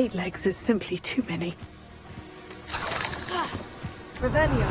8 legs is simply too many. Revelio.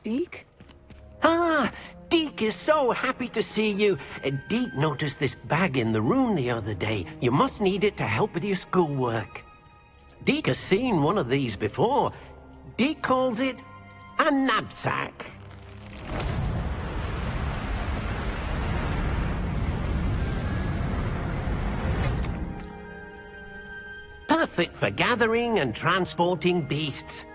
Deke? Ah, Deke is so happy to see you. Deke noticed this bag in the room the other day. You must need it to help with your schoolwork. Deke has seen one of these before. Deke calls it a knapsack. Perfect for gathering and transporting beasts.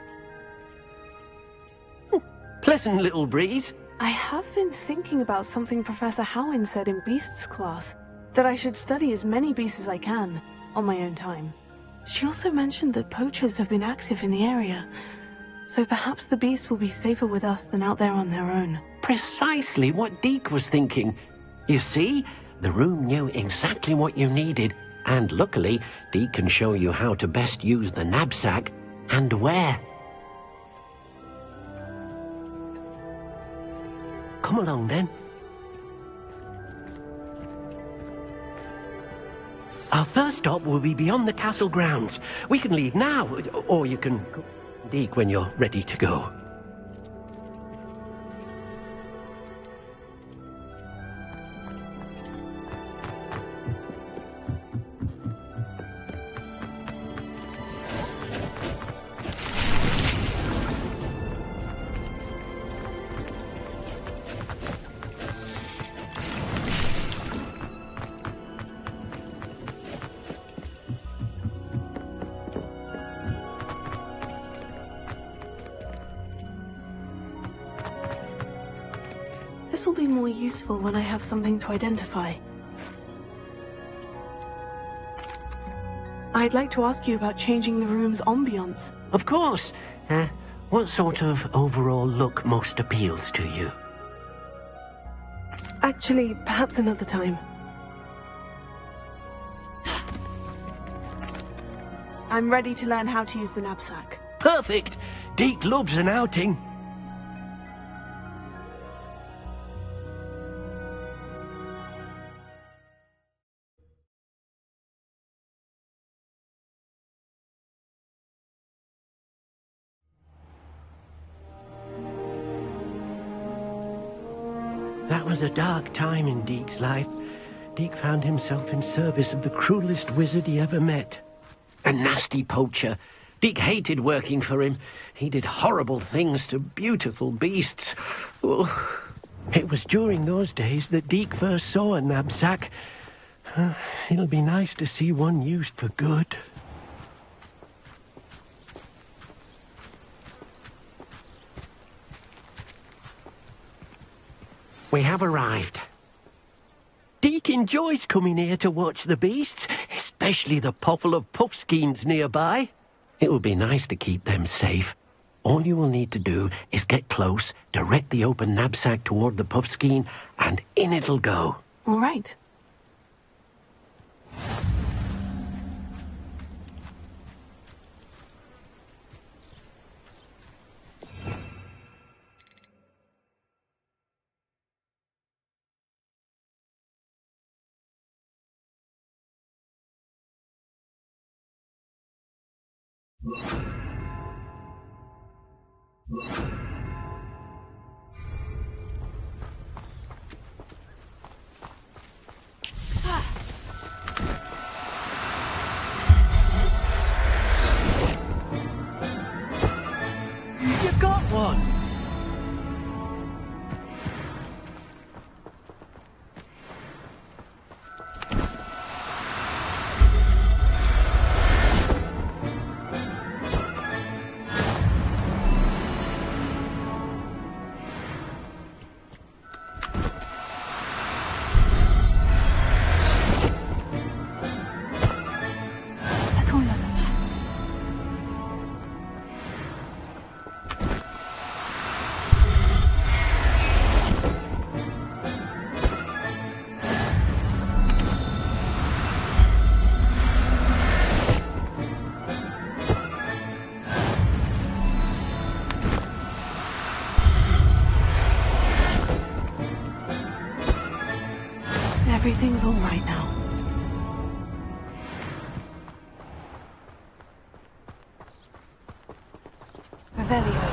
Pleasant little breeze. I have been thinking about something Professor Howin said in Beasts class, that I should study as many beasts as I can, on my own time. She also mentioned that poachers have been active in the area, so perhaps the beasts will be safer with us than out there on their own. Precisely what Deke was thinking. You see, the room knew exactly what you needed, and luckily, Deke can show you how to best use the knapsack and where. Come along, then. Our first stop will be beyond the castle grounds. We can leave now, or you can Deke when you're ready to go. This will be more useful when I have something to identify. I'd like to ask you about changing the room's ambiance. Of course. What sort of overall look most appeals to you? Actually, perhaps another time. I'm ready to learn how to use the knapsack. Perfect! Deke loves an outing. That was a dark time in Deke's life. Deke found himself in service of the cruelest wizard he ever met. A nasty poacher. Deke hated working for him. He did horrible things to beautiful beasts. Oh. It was during those days that Deke first saw a knapsack. It'll be nice to see one used for good. We have arrived. Deke enjoys coming here to watch the beasts, especially the potful of puffskeins nearby. It will be nice to keep them safe. All you will need to do is get close, direct the open knapsack toward the puffskein, and in it'll go. All right. You got one! Settle yourself. Everything's all right now. Revelio.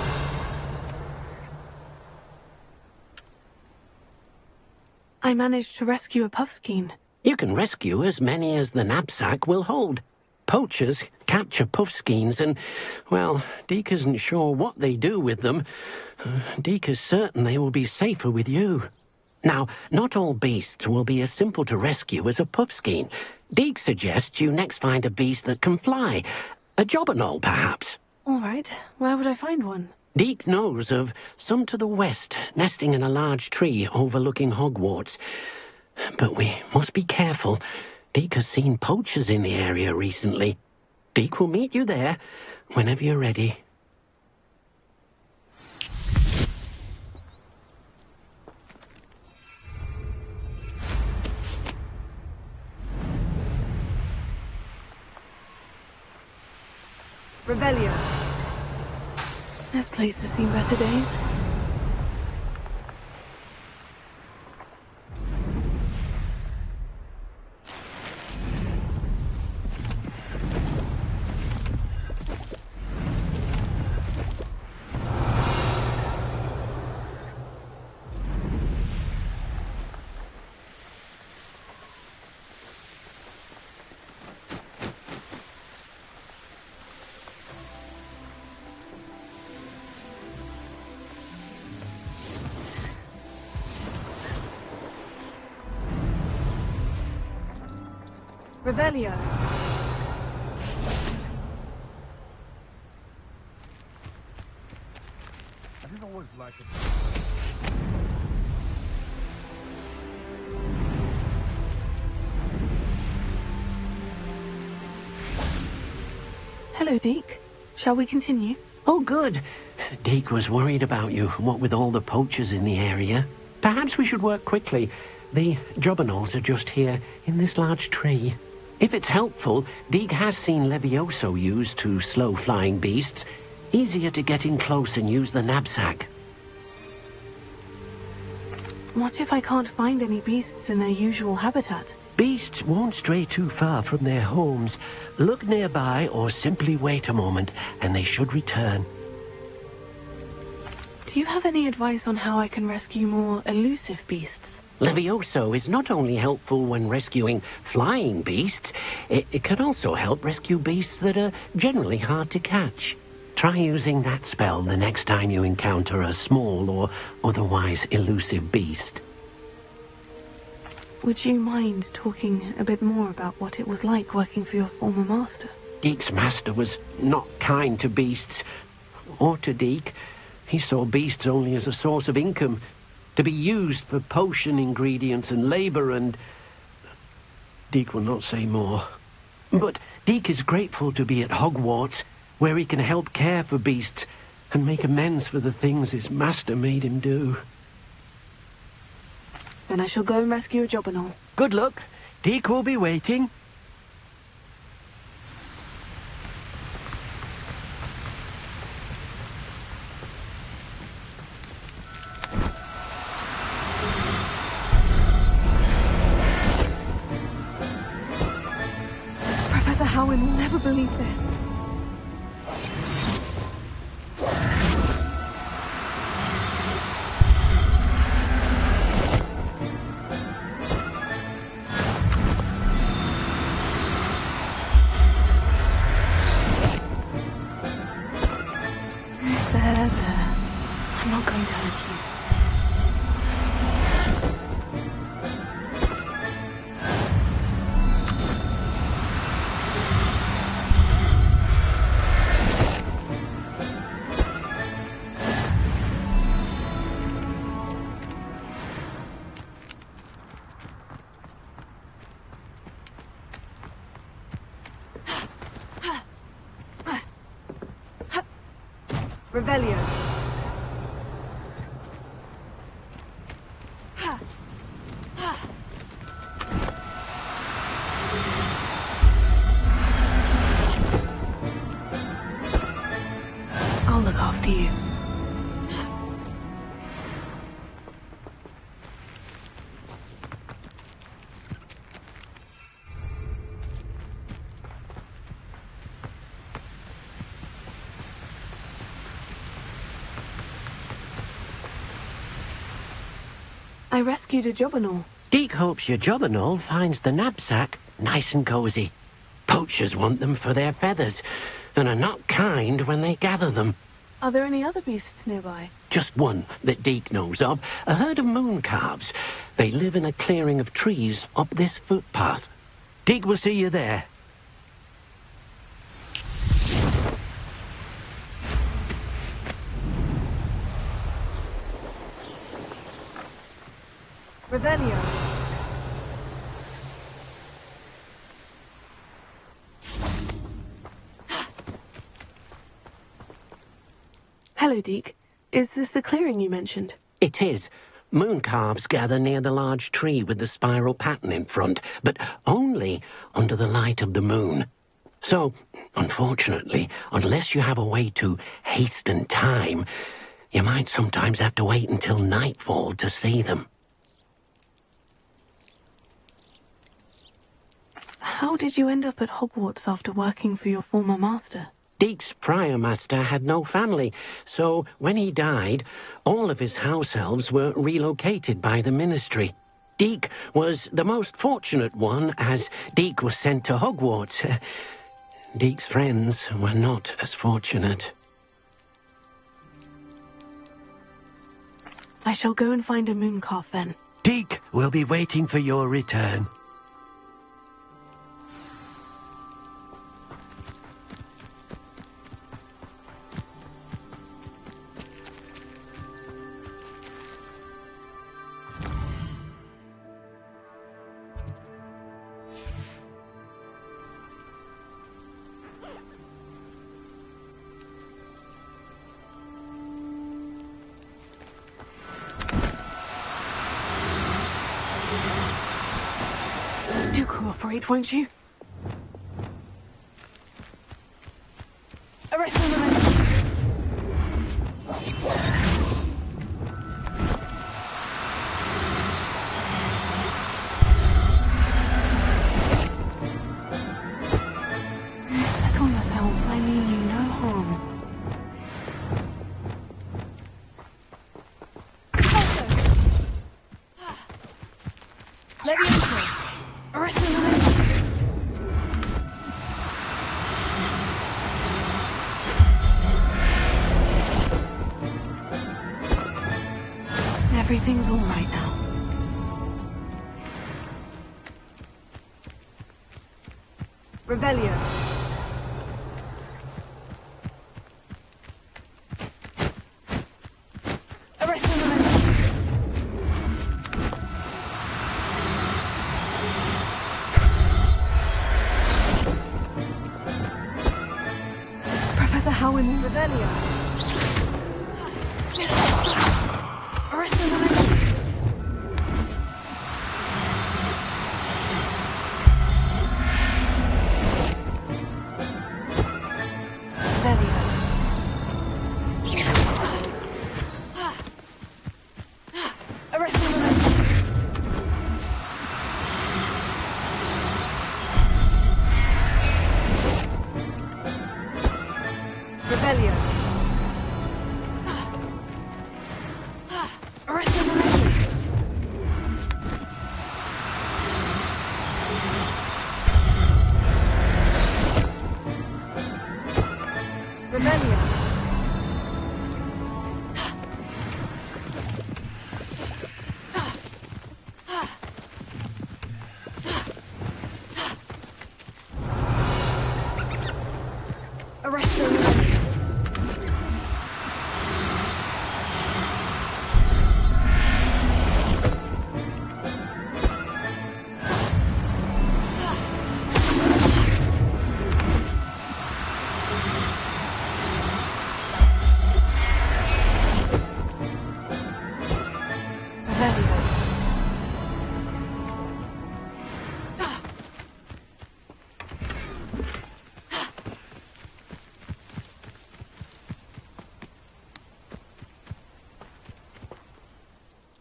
I managed to rescue a puffskein. You can rescue as many as the knapsack will hold. Poachers capture puffskeins and, well, Deke isn't sure what they do with them. Deke is certain they will be safer with you. Now, not all beasts will be as simple to rescue as a puffskein. Deke suggests you next find a beast that can fly. A jobberknoll, perhaps. All right, where would I find one? Deke knows of some to the west, nesting in a large tree overlooking Hogwarts. But we must be careful. Deke has seen poachers in the area recently. Deke will meet you there whenever you're ready. Revelio. This place has seen better days. Revelio. I didn't always like it. Hello, Deke. Shall we continue? Oh, good. Deke was worried about you, what with all the poachers in the area. Perhaps we should work quickly. The jobberknolls are just here, in this large tree. If it's helpful, Deke has seen Levioso used to slow flying beasts. Easier to get in close and use the knapsack. What if I can't find any beasts in their usual habitat? Beasts won't stray too far from their homes. Look nearby or simply wait a moment, and they should return. Do you have any advice on how I can rescue more elusive beasts? Levioso is not only helpful when rescuing flying beasts, it can also help rescue beasts that are generally hard to catch. Try using that spell the next time you encounter a small or otherwise elusive beast. Would you mind talking a bit more about what it was like working for your former master? Deke's master was not kind to beasts, or to Deke. He saw beasts only as a source of income, to be used for potion ingredients and labor, and Deke will not say more. But Deke is grateful to be at Hogwarts, where he can help care for beasts and make amends for the things his master made him do. Then I shall go and rescue a jobberknoll. Good luck. Deke will be waiting. Professor Howin will never believe this. Revelio. I'll look after you. I rescued a jobberknoll. Deke hopes your jobberknoll finds the knapsack nice and cozy. Poachers want them for their feathers, and are not kind when they gather them. Are there any other beasts nearby? Just one that Deke knows of, a herd of moon calves. They live in a clearing of trees up this footpath. Deke will see you there. Revelio. Hello, Deke. Is this the clearing you mentioned? It is. Moon calves gather near the large tree with the spiral pattern in front, but only under the light of the moon. So, unfortunately, unless you have a way to hasten time, you might sometimes have to wait until nightfall to see them. How did you end up at Hogwarts after working for your former master? Deke's prior master had no family, so when he died, all of his house elves were relocated by the ministry. Deke was the most fortunate one, as Deke was sent to Hogwarts. Deke's friends were not as fortunate. I shall go and find a mooncalf then. Deke will be waiting for your return. Do cooperate, won't you? Arrest him, settle yourself, I mean you no harm. Leviosa! Arrest him, everything's all right now. Revelio. Arrest him, Professor Howin. Revelio. Arrest him,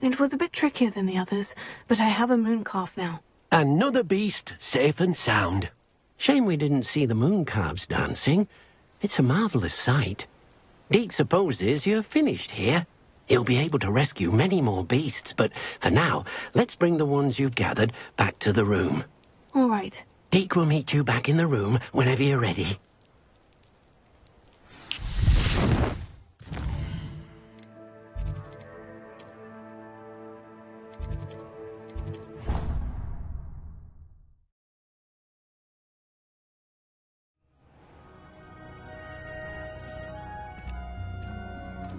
It was a bit trickier than the others, but I have a moon calf now. Another beast, safe and sound. Shame we didn't see the moon calves dancing. It's a marvellous sight. Deke supposes you're finished here. You'll be able to rescue many more beasts, but for now, let's bring the ones you've gathered back to the room. All right. Deke will meet you back in the room whenever you're ready.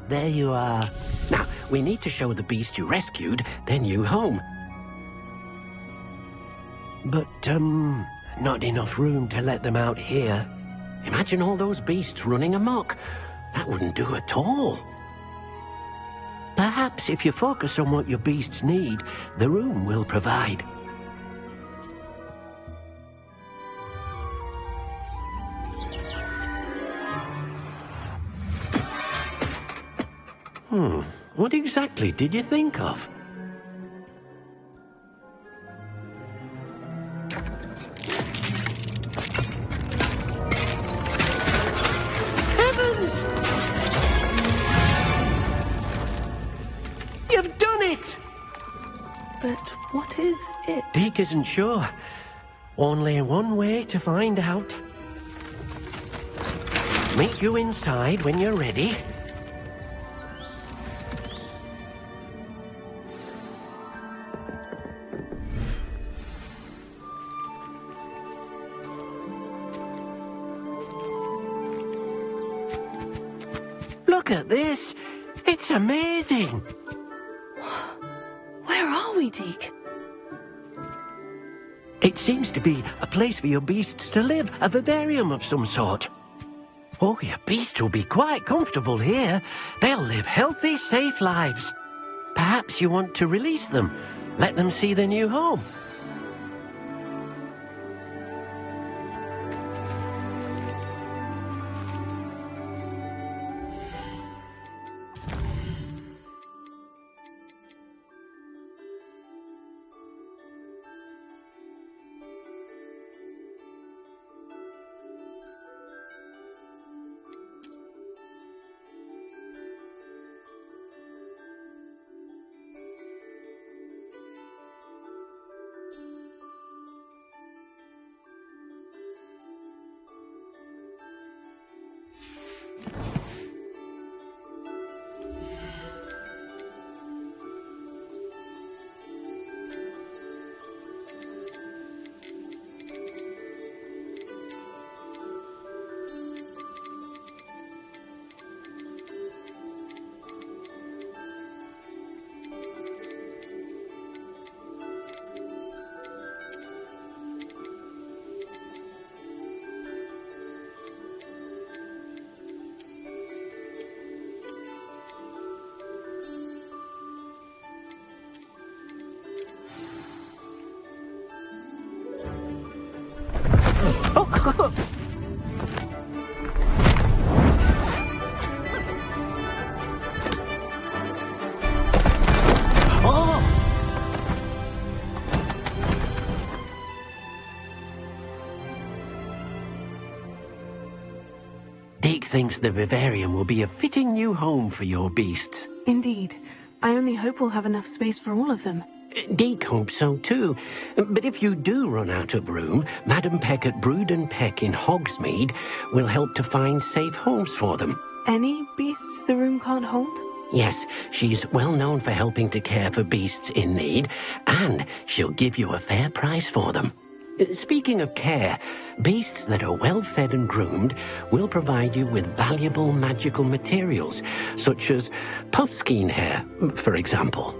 There you are. Now, we need to show the beast you rescued their new home. But, not enough room to let them out here. Imagine all those beasts running amok. That wouldn't do at all. Perhaps if you focus on what your beasts need, the room will provide. What exactly did you think of? Heavens! You've done it! But what is it? Deke isn't sure. Only one way to find out. Meet you inside when you're ready. Look at this! It's amazing! Where are we, Deke? It seems to be a place for your beasts to live, a vivarium of some sort. Oh, your beasts will be quite comfortable here. They'll live healthy, safe lives. Perhaps you want to release them, let them see their new home. Deke thinks the vivarium will be a fitting new home for your beasts. Indeed. I only hope we'll have enough space for all of them. Deke hopes so too. But if you do run out of room, Madam Peck at Brood and Peck in Hogsmeade will help to find safe homes for them. Any beasts the room can't hold? Yes, she's well known for helping to care for beasts in need, and she'll give you a fair price for them. Speaking of care, beasts that are well fed and groomed will provide you with valuable magical materials, such as puffskein hair, for example.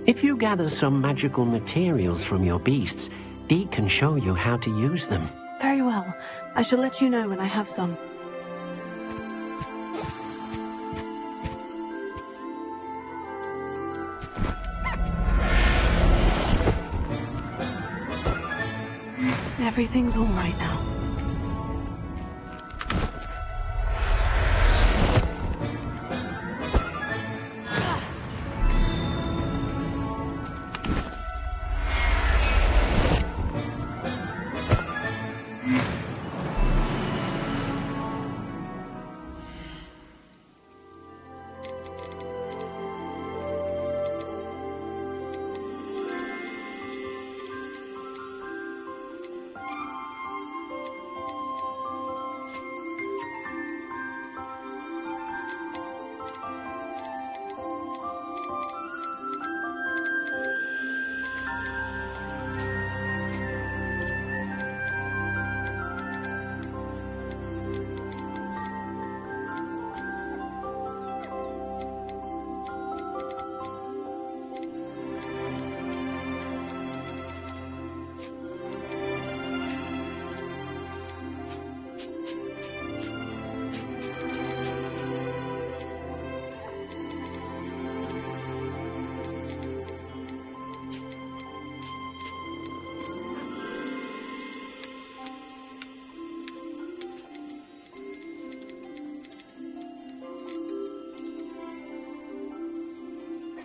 If you gather some magical materials from your beasts, Deke can show you how to use them. Very well. I shall let you know when I have some. Everything's all right now.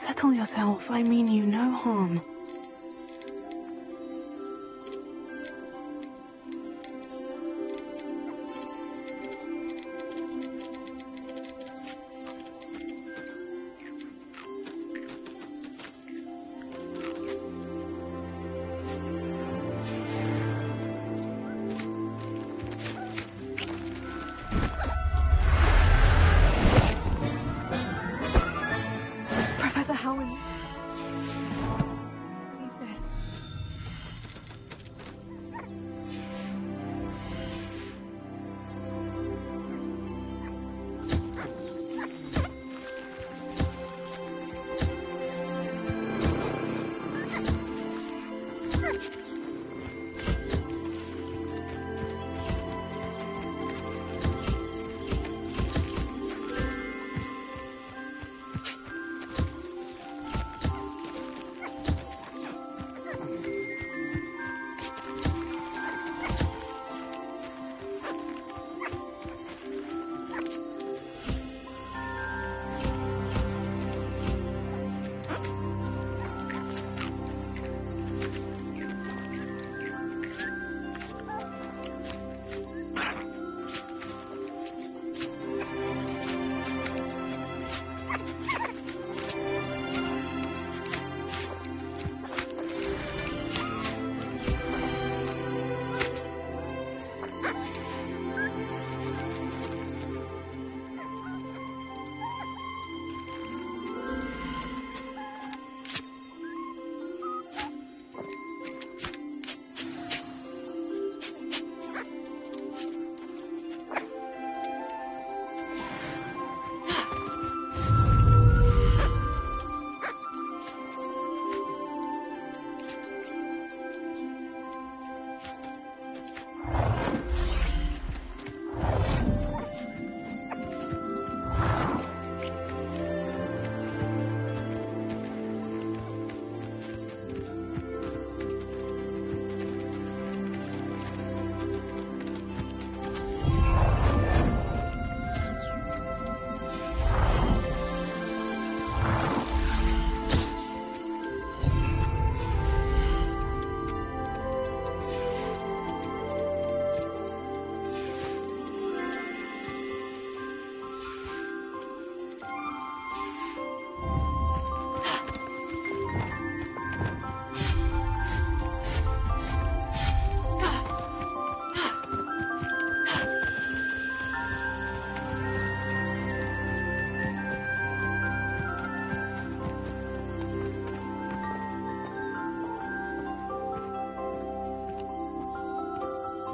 Settle yourself. I mean you no harm. Professor Howin. Leave this.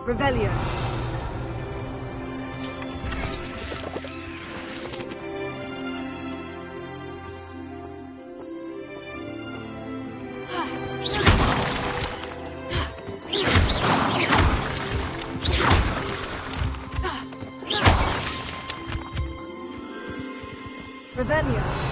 Revelio. Revelio.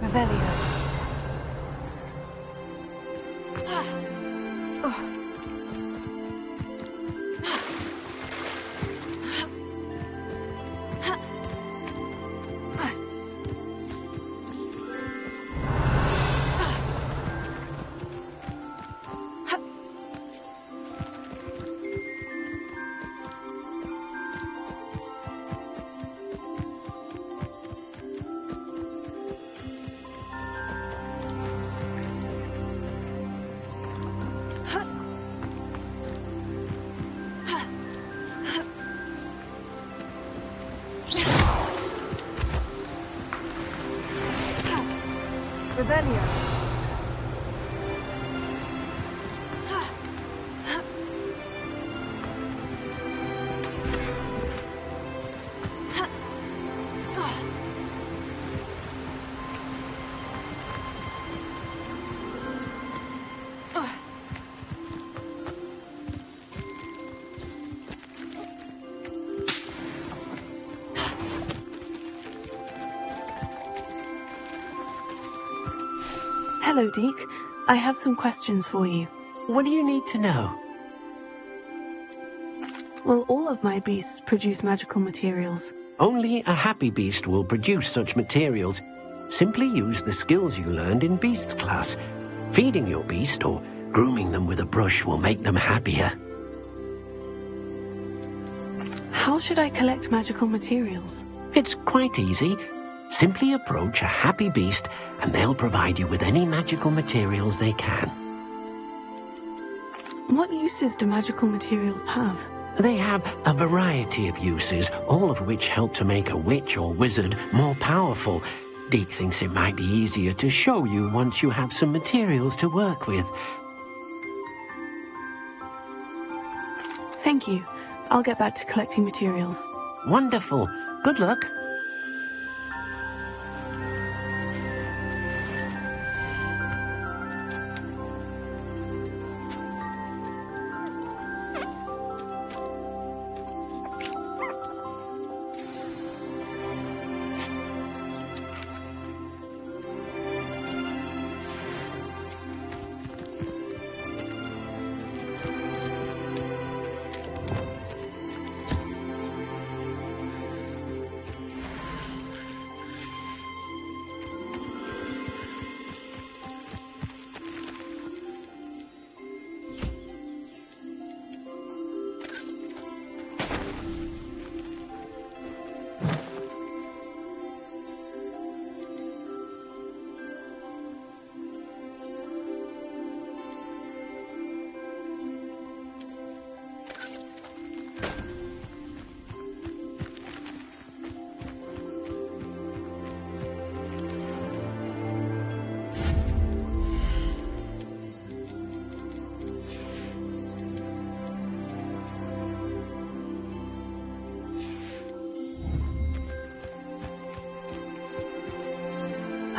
Revelio. Revelio. Hello, Deke. I have some questions for you. What do you need to know? Well, all of my beasts produce magical materials. Only a happy beast will produce such materials. Simply use the skills you learned in beast class. Feeding your beast or grooming them with a brush will make them happier. How should I collect magical materials? It's quite easy. Simply approach a happy beast and they'll provide you with any magical materials they can. What uses do magical materials have? They have a variety of uses, all of which help to make a witch or wizard more powerful. Deke thinks it might be easier to show you once you have some materials to work with. Thank you. I'll get back to collecting materials. Wonderful. Good luck.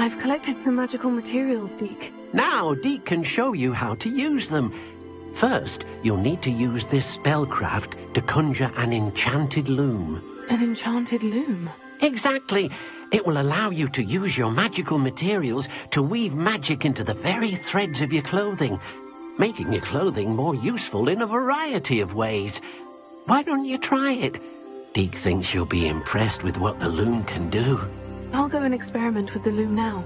I've collected some magical materials, Deke. Now Deke can show you how to use them. First, you'll need to use this spellcraft to conjure an enchanted loom. An enchanted loom? Exactly. It will allow you to use your magical materials to weave magic into the very threads of your clothing, making your clothing more useful in a variety of ways. Why don't you try it? Deke thinks you'll be impressed with what the loom can do. I'll go and experiment with the loom now.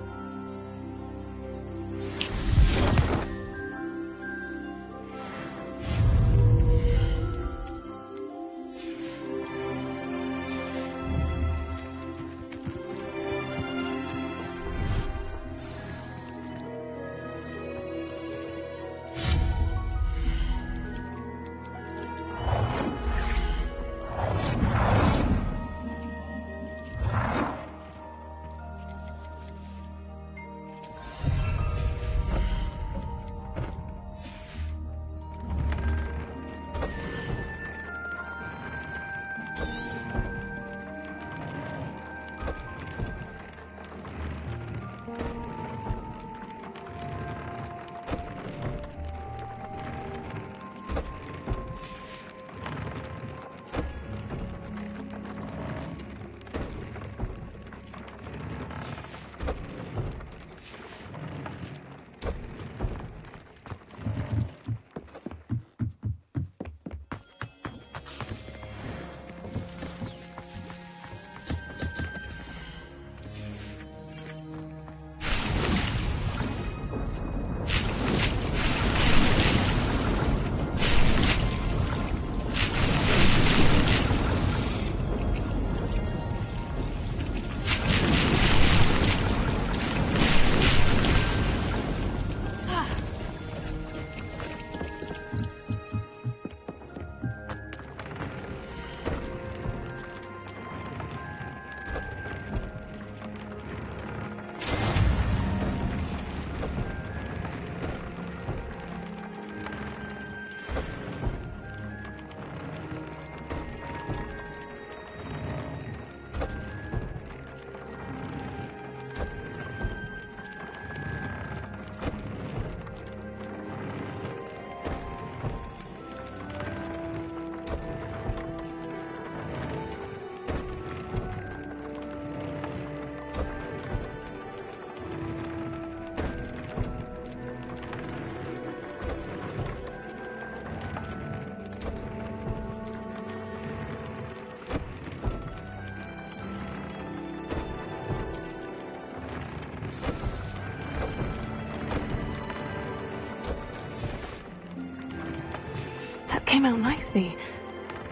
came out nicely.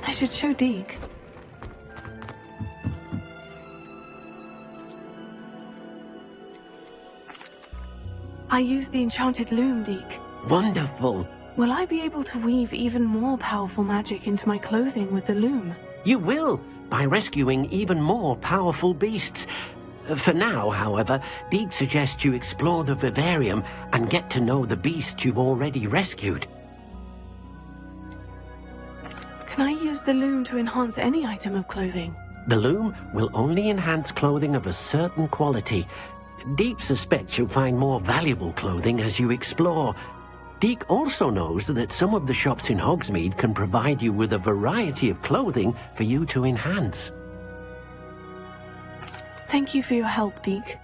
I should show Deke. I used the enchanted loom, Deke. Wonderful. Will I be able to weave even more powerful magic into my clothing with the loom? You will, by rescuing even more powerful beasts. For now, however, Deke suggests you explore the vivarium and get to know the beasts you've already rescued. Can I use the loom to enhance any item of clothing? The loom will only enhance clothing of a certain quality. Deke suspects you'll find more valuable clothing as you explore. Deke also knows that some of the shops in Hogsmeade can provide you with a variety of clothing for you to enhance. Thank you for your help, Deke.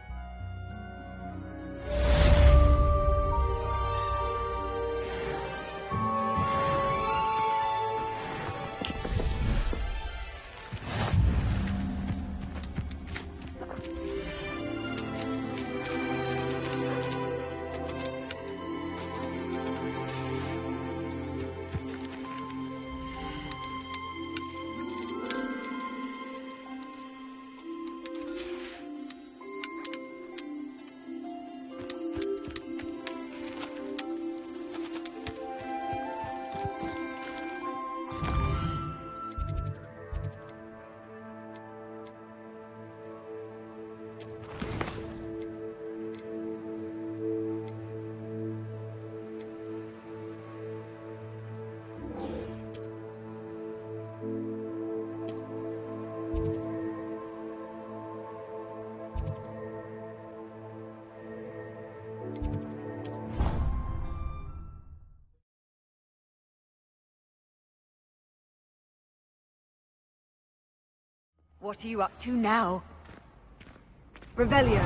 What are you up to now? Revelio.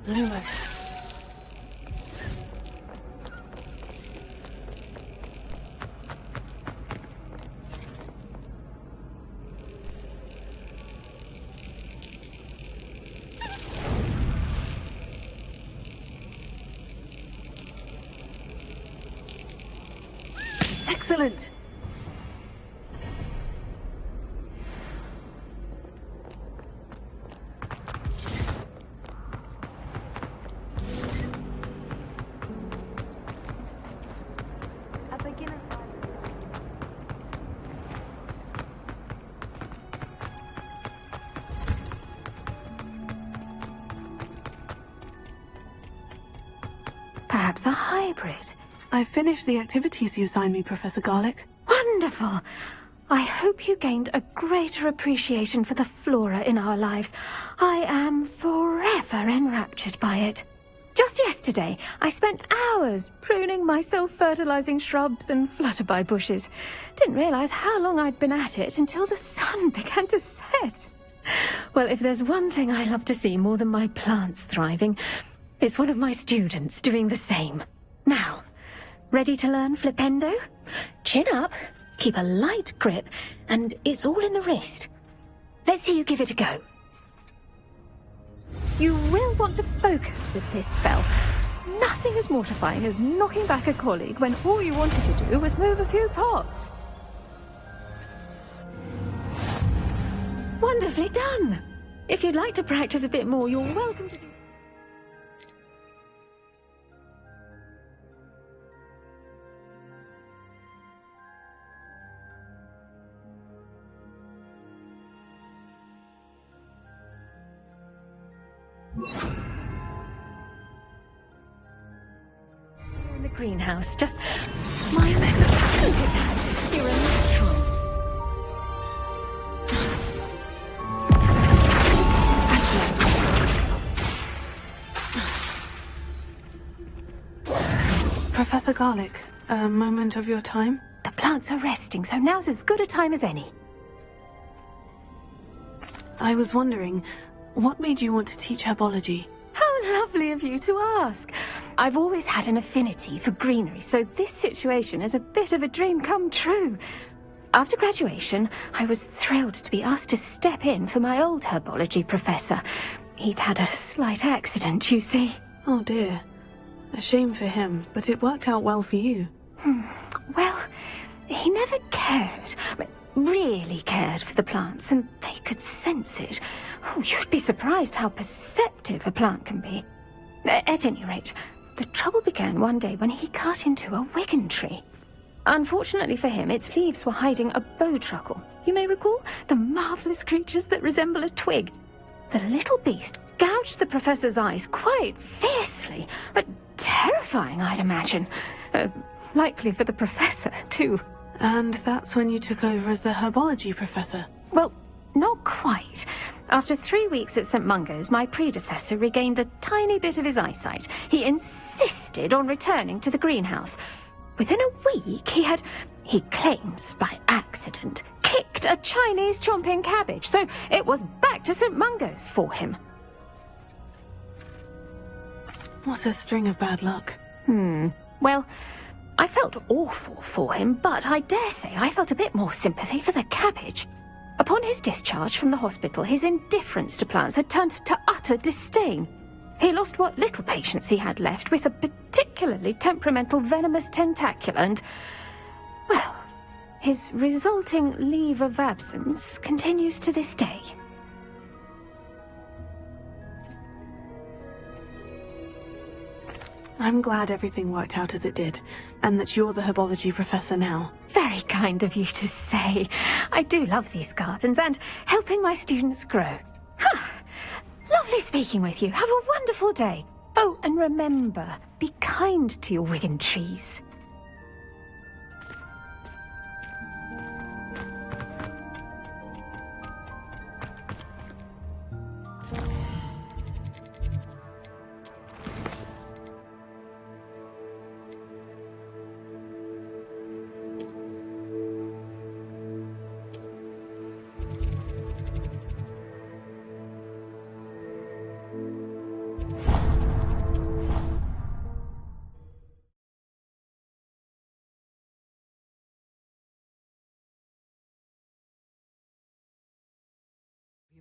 Lewis. Excellent. Perhaps a hybrid. I finished the activities you assigned me, Professor Garlick. Wonderful! I hope you gained a greater appreciation for the flora in our lives. I am forever enraptured by it. Just yesterday, I spent hours pruning my self-fertilizing shrubs and flutterby bushes. Didn't realize how long I'd been at it until the sun began to set. Well, if there's one thing I love to see more than my plants thriving, it's one of my students doing the same. Now, ready to learn Flipendo? Chin up, keep a light grip, and it's all in the wrist. Let's see you give it a go. You will want to focus with this spell. Nothing as mortifying as knocking back a colleague when all you wanted to do was move a few pots. Wonderfully done! If you'd like to practice a bit more, you're welcome to do... In the greenhouse, just my look at that. You're a natural. Professor Garlick, a moment of your time? The plants are resting, so now's as good a time as any. I was wondering, what made you want to teach herbology? How lovely of you to ask. I've always had an affinity for greenery, so this situation is a bit of a dream come true. After graduation, I was thrilled to be asked to step in for my old herbology professor. He'd had a slight accident, you see. Oh dear. A shame for him, but it worked out well for you. Well, he never cared, really cared for the plants, and they could sense it. Oh, you'd be surprised how perceptive a plant can be. At any rate, the trouble began one day when he cut into a wigan tree. Unfortunately for him, its leaves were hiding a bowtruckle. You may recall the marvellous creatures that resemble a twig. The little beast gouged the professor's eyes quite fiercely, but terrifying, I'd imagine. Likely for the professor, too. And that's when you took over as the herbology professor? Well, not quite. After 3 weeks at St. Mungo's, my predecessor regained a tiny bit of his eyesight. He insisted on returning to the greenhouse. Within a week, he claims by accident, kicked a Chinese chomping cabbage, so it was back to St. Mungo's for him. What a string of bad luck. Well, I felt awful for him, but I dare say I felt a bit more sympathy for the cabbage. Upon his discharge from the hospital, his indifference to plants had turned to utter disdain. He lost what little patience he had left with a particularly temperamental venomous tentacula and, well, his resulting leave of absence continues to this day. I'm glad everything worked out as it did, and that you're the herbology professor now. Very kind of you to say. I do love these gardens and helping my students grow. Lovely speaking with you. Have a wonderful day. Oh, and remember, be kind to your wigan trees.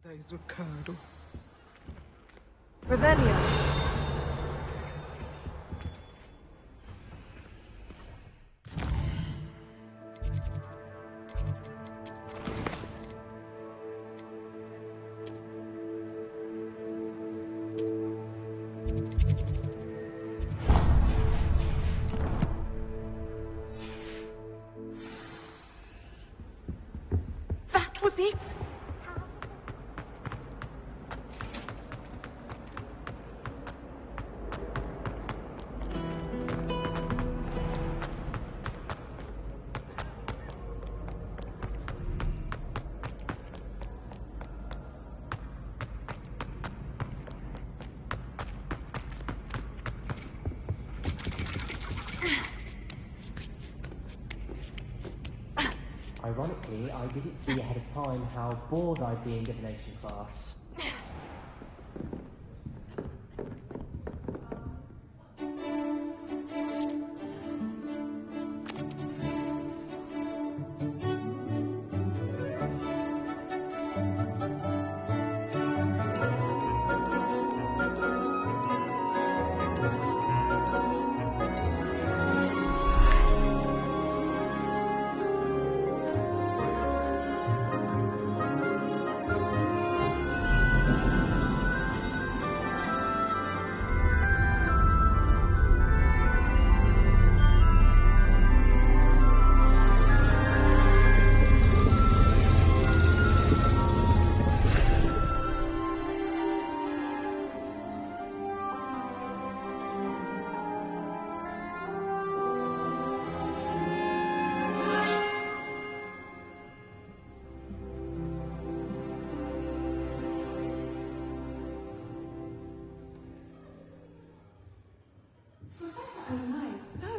Those were curdle. Revelio. That was it? Ironically, I didn't see ahead of time how bored I'd be in divination class.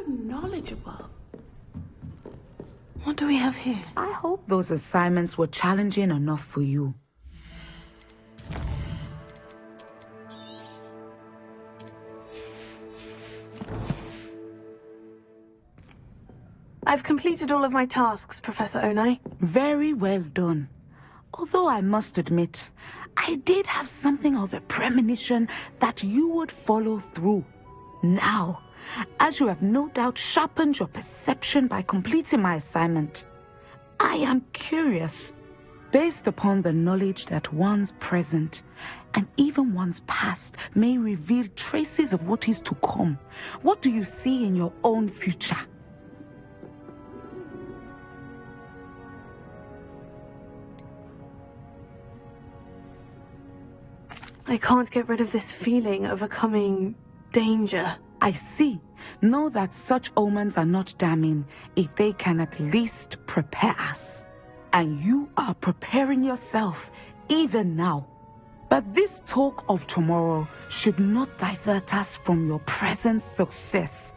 Knowledgeable. What do we have here? I hope those assignments were challenging enough for you. I've completed all of my tasks, Professor Onai. Very well done. Although I must admit, I did have something of a premonition that you would follow through. Now, as you have no doubt sharpened your perception by completing my assignment, I am curious, based upon the knowledge that one's present and even one's past may reveal traces of what is to come. What do you see in your own future? I can't get rid of this feeling of a coming danger. I see. Know that such omens are not damning if they can at least prepare us. And you are preparing yourself, even now. But this talk of tomorrow should not divert us from your present success.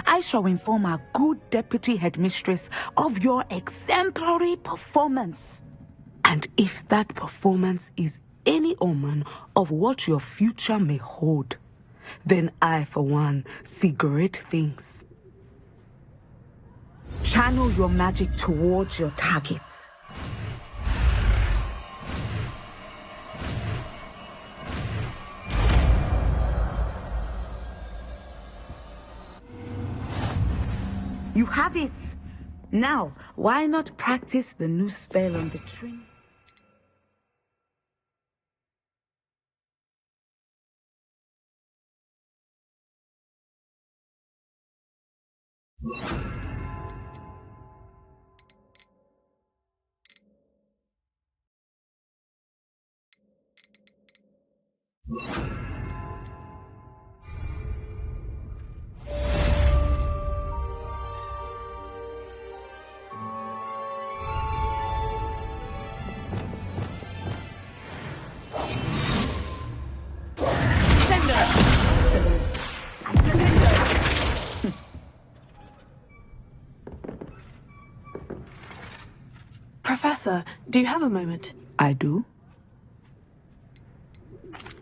I shall inform our good deputy headmistress of your exemplary performance. And if that performance is any omen of what your future may hold, then I, for one, see great things. Channel your magic towards your targets. You have it! Now, why not practice the new spell on the tree? Professor, do you have a moment? I do?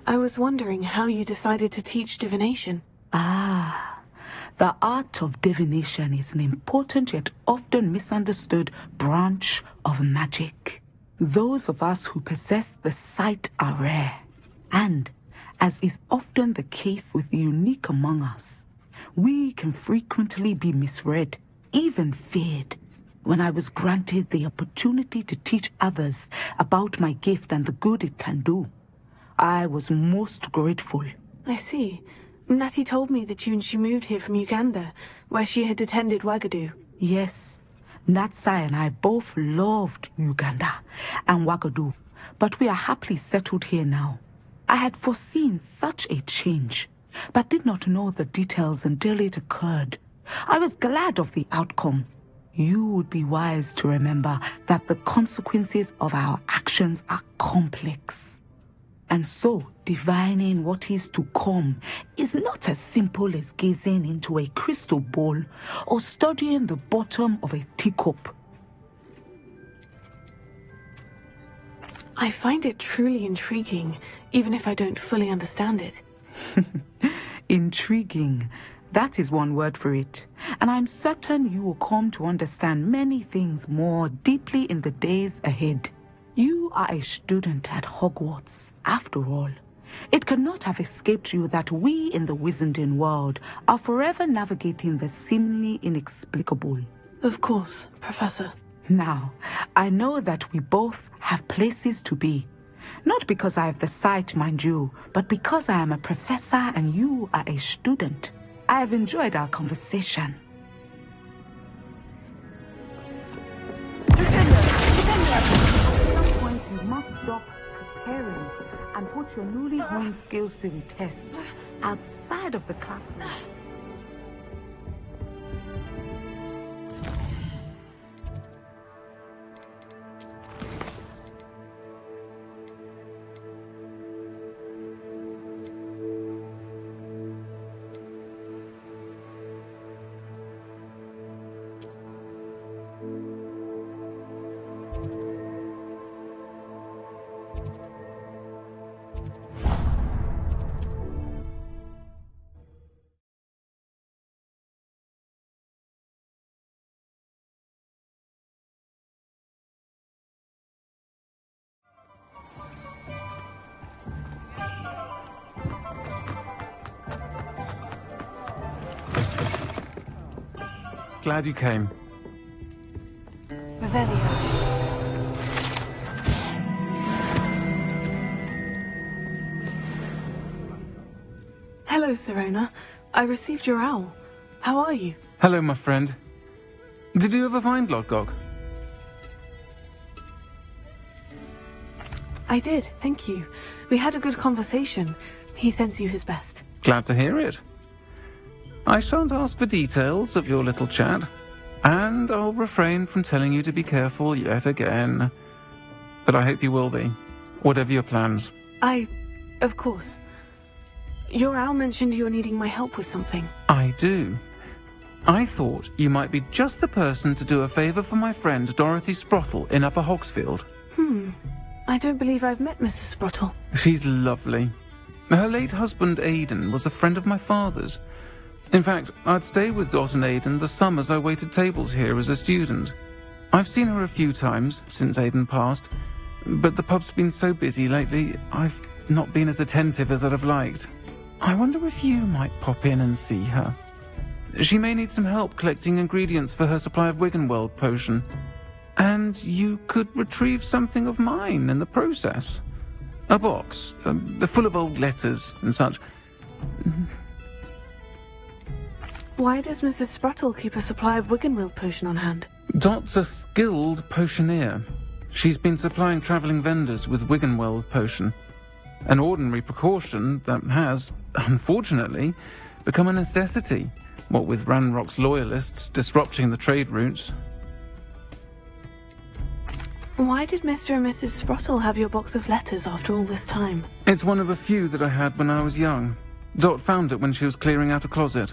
I was wondering how you decided to teach divination. The art of divination is an important yet often misunderstood branch of magic. Those of us who possess the sight are rare, and, as is often the case with the unique among us, we can frequently be misread, even feared. When I was granted the opportunity to teach others about my gift and the good it can do, I was most grateful. I see. Natty told me that you and she moved here from Uganda, where she had attended Wagadu. Yes, Natsai and I both loved Uganda and Wagadu, but we are happily settled here now. I had foreseen such a change, but did not know the details until it occurred. I was glad of the outcome. You would be wise to remember that the consequences of our actions are complex. And so, divining what is to come is not as simple as gazing into a crystal ball or studying the bottom of a teacup. I find it truly intriguing, even if I don't fully understand it. Intriguing. That is one word for it. And I'm certain you will come to understand many things more deeply in the days ahead. You are a student at Hogwarts, after all. It cannot have escaped you that we in the Wizarding world are forever navigating the seemingly inexplicable. Of course, Professor. Now, I know that we both have places to be. Not because I have the sight, mind you, but because I am a professor and you are a student. I have enjoyed our conversation. At some point, you must stop preparing and put your newly honed skills to the test outside of the classroom. glad you came. Revelio. Hello, Serona. I received your owl. How are you? Hello, my friend. Did you ever find Lodgok? I did, thank you. We had a good conversation. He sends you his best. Glad to hear it. I shan't ask for details of your little chat, and I'll refrain from telling you to be careful yet again. But I hope you will be, whatever your plans. Of course. Your owl mentioned you're needing my help with something. I do. I thought you might be just the person to do a favour for my friend Dorothy Sprottle in Upper Hogsfield. I don't believe I've met Mrs. Sprottle. She's lovely. Her late husband Aidan was a friend of my father's. In fact, I'd stay with Dot and Aidan the summers I waited tables here as a student. I've seen her a few times since Aidan passed, but the pub's been so busy lately, I've not been as attentive as I'd have liked. I wonder if you might pop in and see her. She may need some help collecting ingredients for her supply of Wiggenweld potion. And you could retrieve something of mine in the process. A box, full of old letters and such. Why does Mrs. Sprottle keep a supply of Wiggenweld potion on hand? Dot's a skilled potioneer. She's been supplying travelling vendors with Wiggenweld potion. An ordinary precaution that has, unfortunately, become a necessity, what with Ranrock's loyalists disrupting the trade routes. Why did Mr. and Mrs. Sprottle have your box of letters after all this time? It's one of a few that I had when I was young. Dot found it when she was clearing out a closet.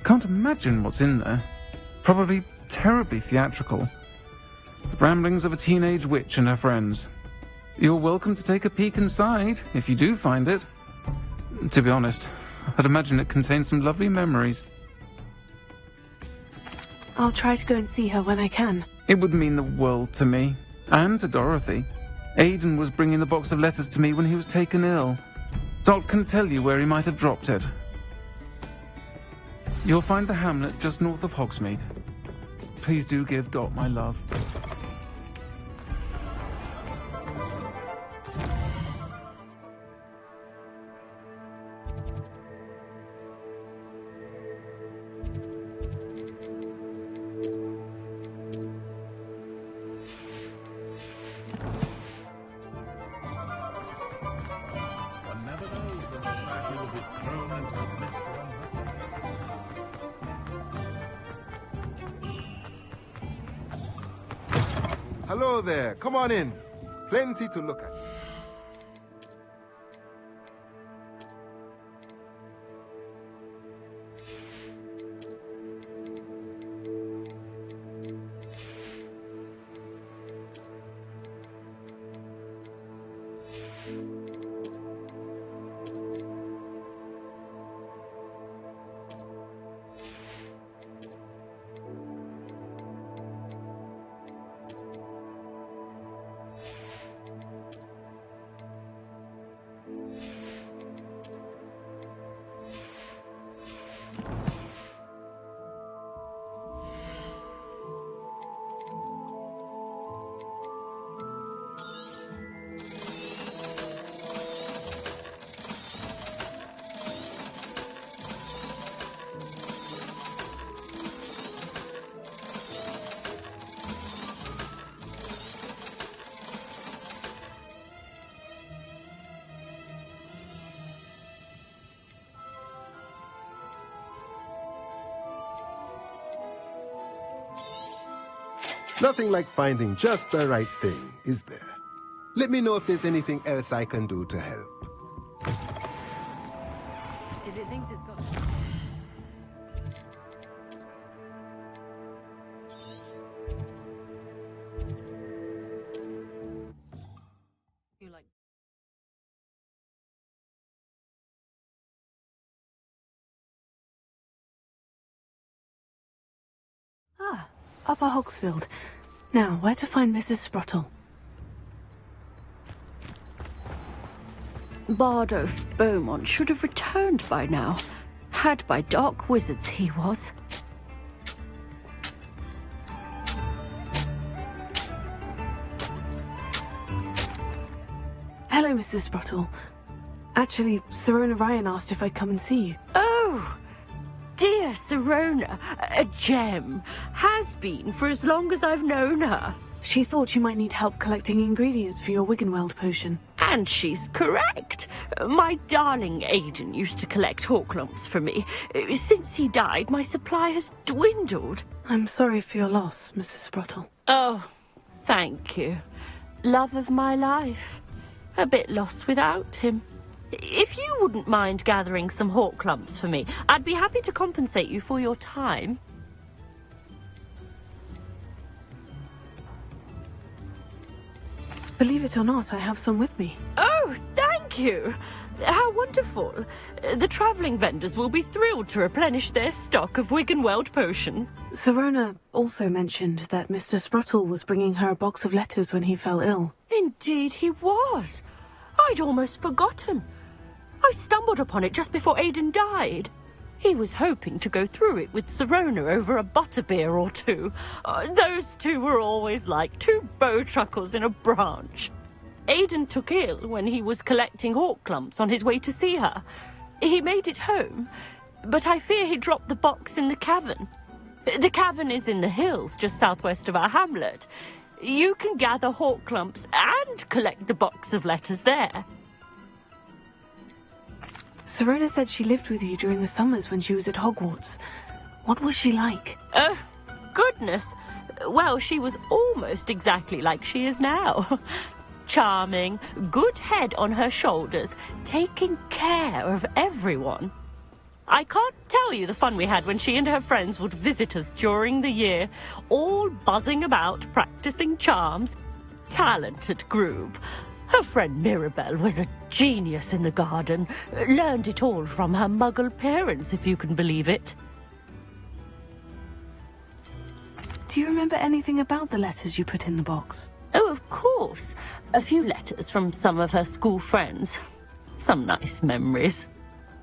Can't imagine what's in there. Probably terribly theatrical. The ramblings of a teenage witch and her friends. You're welcome to take a peek inside, if you do find it. To be honest, I'd imagine it contains some lovely memories. I'll try to go and see her when I can. It would mean the world to me. And to Dorothy. Aidan was bringing the box of letters to me when he was taken ill. Dot can tell you where he might have dropped it. You'll find the hamlet just north of Hogsmeade. Please do give Dot my love. One never knows when the statue will be thrown into the mist around her. Hello there. Come on in. Plenty to look at. Nothing like finding just the right thing, is there? Let me know if there's anything else I can do to help. If it thinks it's got... You like... Ah, Upper Hogsfield. Now, where to find Mrs. Sprottle? Bardolph Beaumont should have returned by now. Had by dark wizards he was. Hello, Mrs. Sprottle. Actually, Sirona Ryan asked if I'd come and see you. Oh, dear Sirona, a gem. Has been for as long as I've known her. She thought you might need help collecting ingredients for your Wiggenweld potion. And she's correct. My darling Aiden used to collect Horklumps for me. Since he died, my supply has dwindled. I'm sorry for your loss, Mrs. Sprottle. Oh, thank you. Love of my life. A bit lost without him. If you wouldn't mind gathering some Horklumps for me, I'd be happy to compensate you for your time. Believe it or not, I have some with me. Oh, thank you! How wonderful. The travelling vendors will be thrilled to replenish their stock of Wiggenweld potion. Sirona also mentioned that Mr. Sprottle was bringing her a box of letters when he fell ill. Indeed he was. I'd almost forgotten. I stumbled upon it just before Aiden died. He was hoping to go through it with Sirona over a butterbeer or two. Those two were always like two bowtruckles in a branch. Aiden took ill when he was collecting Horklumps on his way to see her. He made it home, but I fear he dropped the box in the cavern. The cavern is in the hills just southwest of our hamlet. You can gather Horklumps and collect the box of letters there. Sirona said she lived with you during the summers when she was at Hogwarts. What was she like? Goodness. Well, she was almost exactly like she is now. Charming, good head on her shoulders, taking care of everyone. I can't tell you the fun we had when she and her friends would visit us during the year, all buzzing about, practicing charms. Talented group. Her friend Mirabelle was a genius in the garden. Learned it all from her muggle parents, if you can believe it. Do you remember anything about the letters you put in the box? Oh, of course. A few letters from some of her school friends. Some nice memories.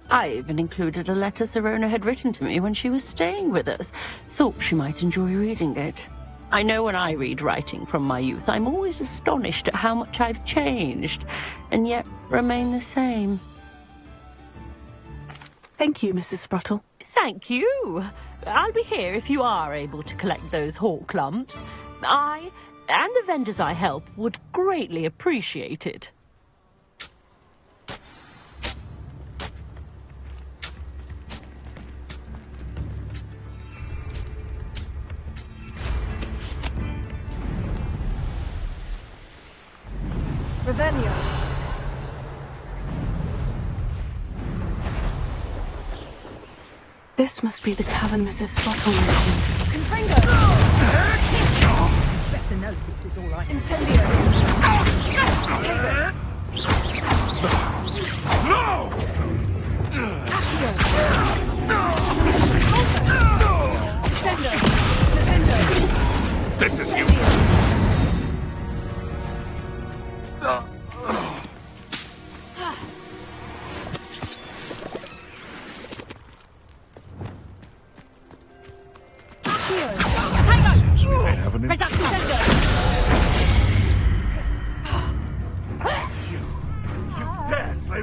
I even included a letter Sirona had written to me when she was staying with us. Thought she might enjoy reading it. I know when I read writing from my youth, I'm always astonished at how much I've changed, and yet remain the same. Thank you, Mrs. Sprottle. Thank you. I'll be here if you are able to collect those Horklumps. I, and the vendors I help, would greatly appreciate it. Revelio. This must be the cavern Mrs. Sprottle mentioned. Confringo! Better know this is all right. Incendio! No! Accio! Incendio! Defendo! This is you!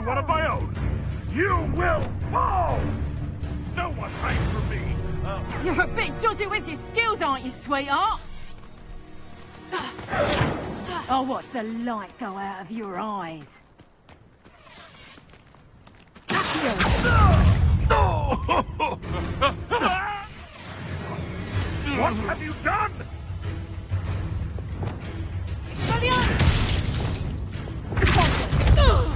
One of my own. You will fall! No one fights for me! You're a bit dodgy with your skills, aren't you, sweetheart? I'll watch the light go out of your eyes. What have you done? No!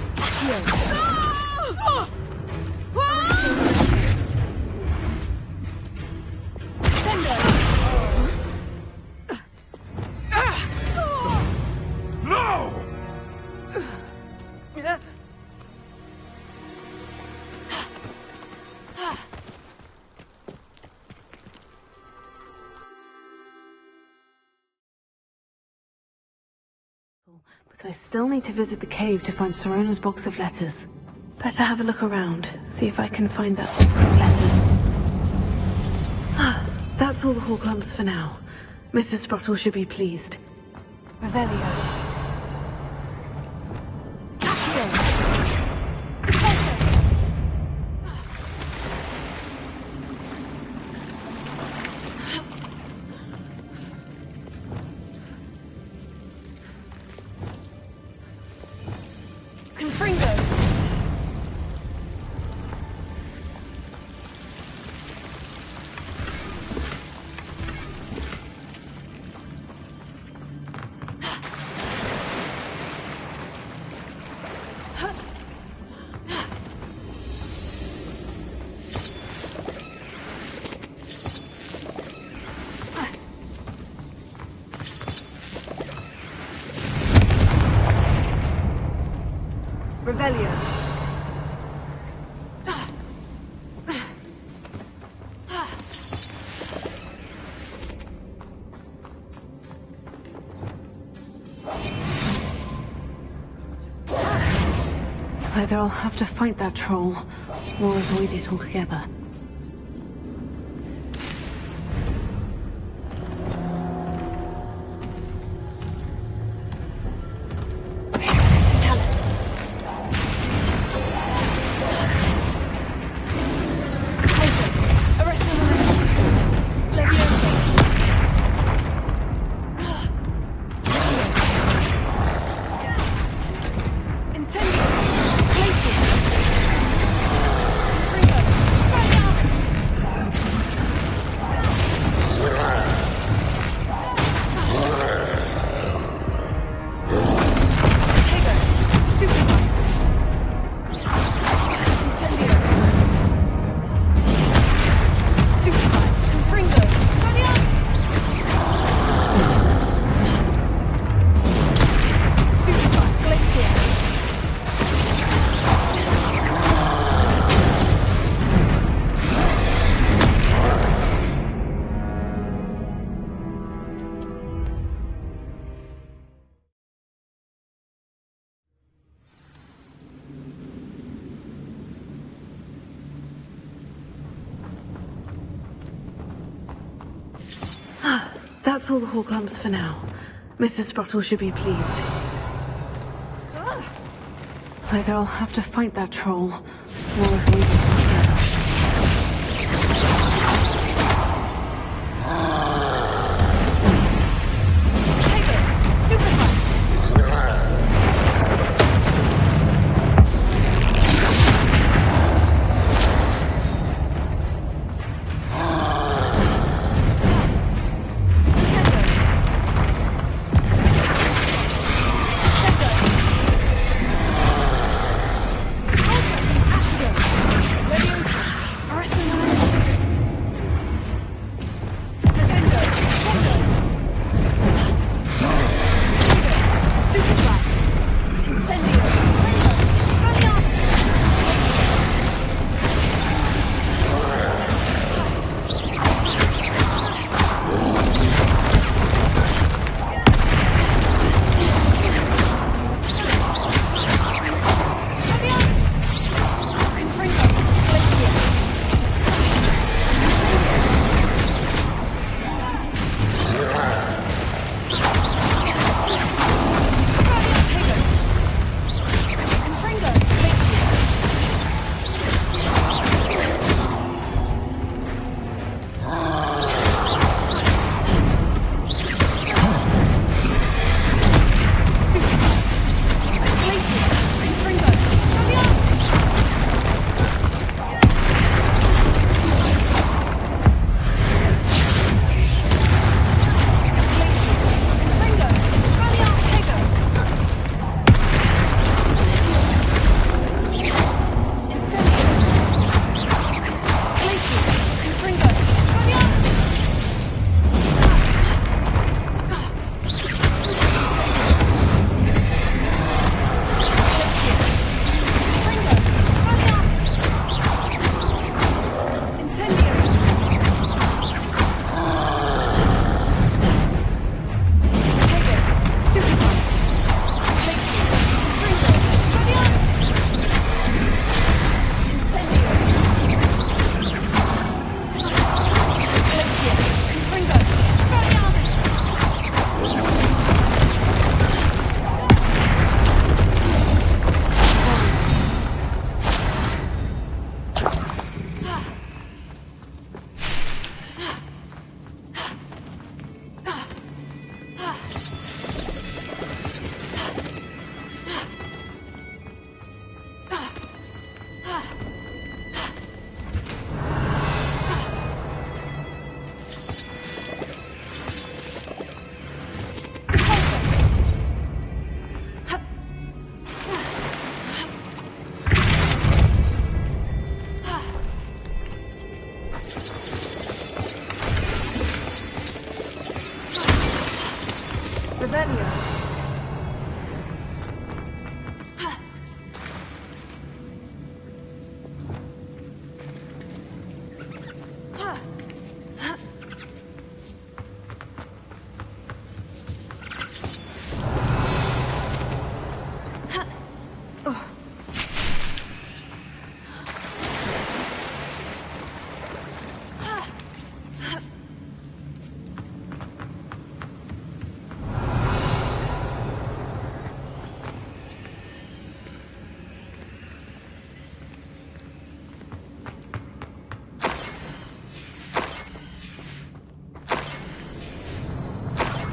But I still need to visit the cave to find Sirona's box of letters. Better have a look around, see if I can find that box of letters. That's all the Horklumps for now. Mrs. Sprottle should be pleased. Revelio. Either I'll have to fight that troll, or avoid it altogether. That's all the hall clumps for now. Mrs. Sprottle should be pleased. Either I'll have to fight that troll, or avoid it altogether.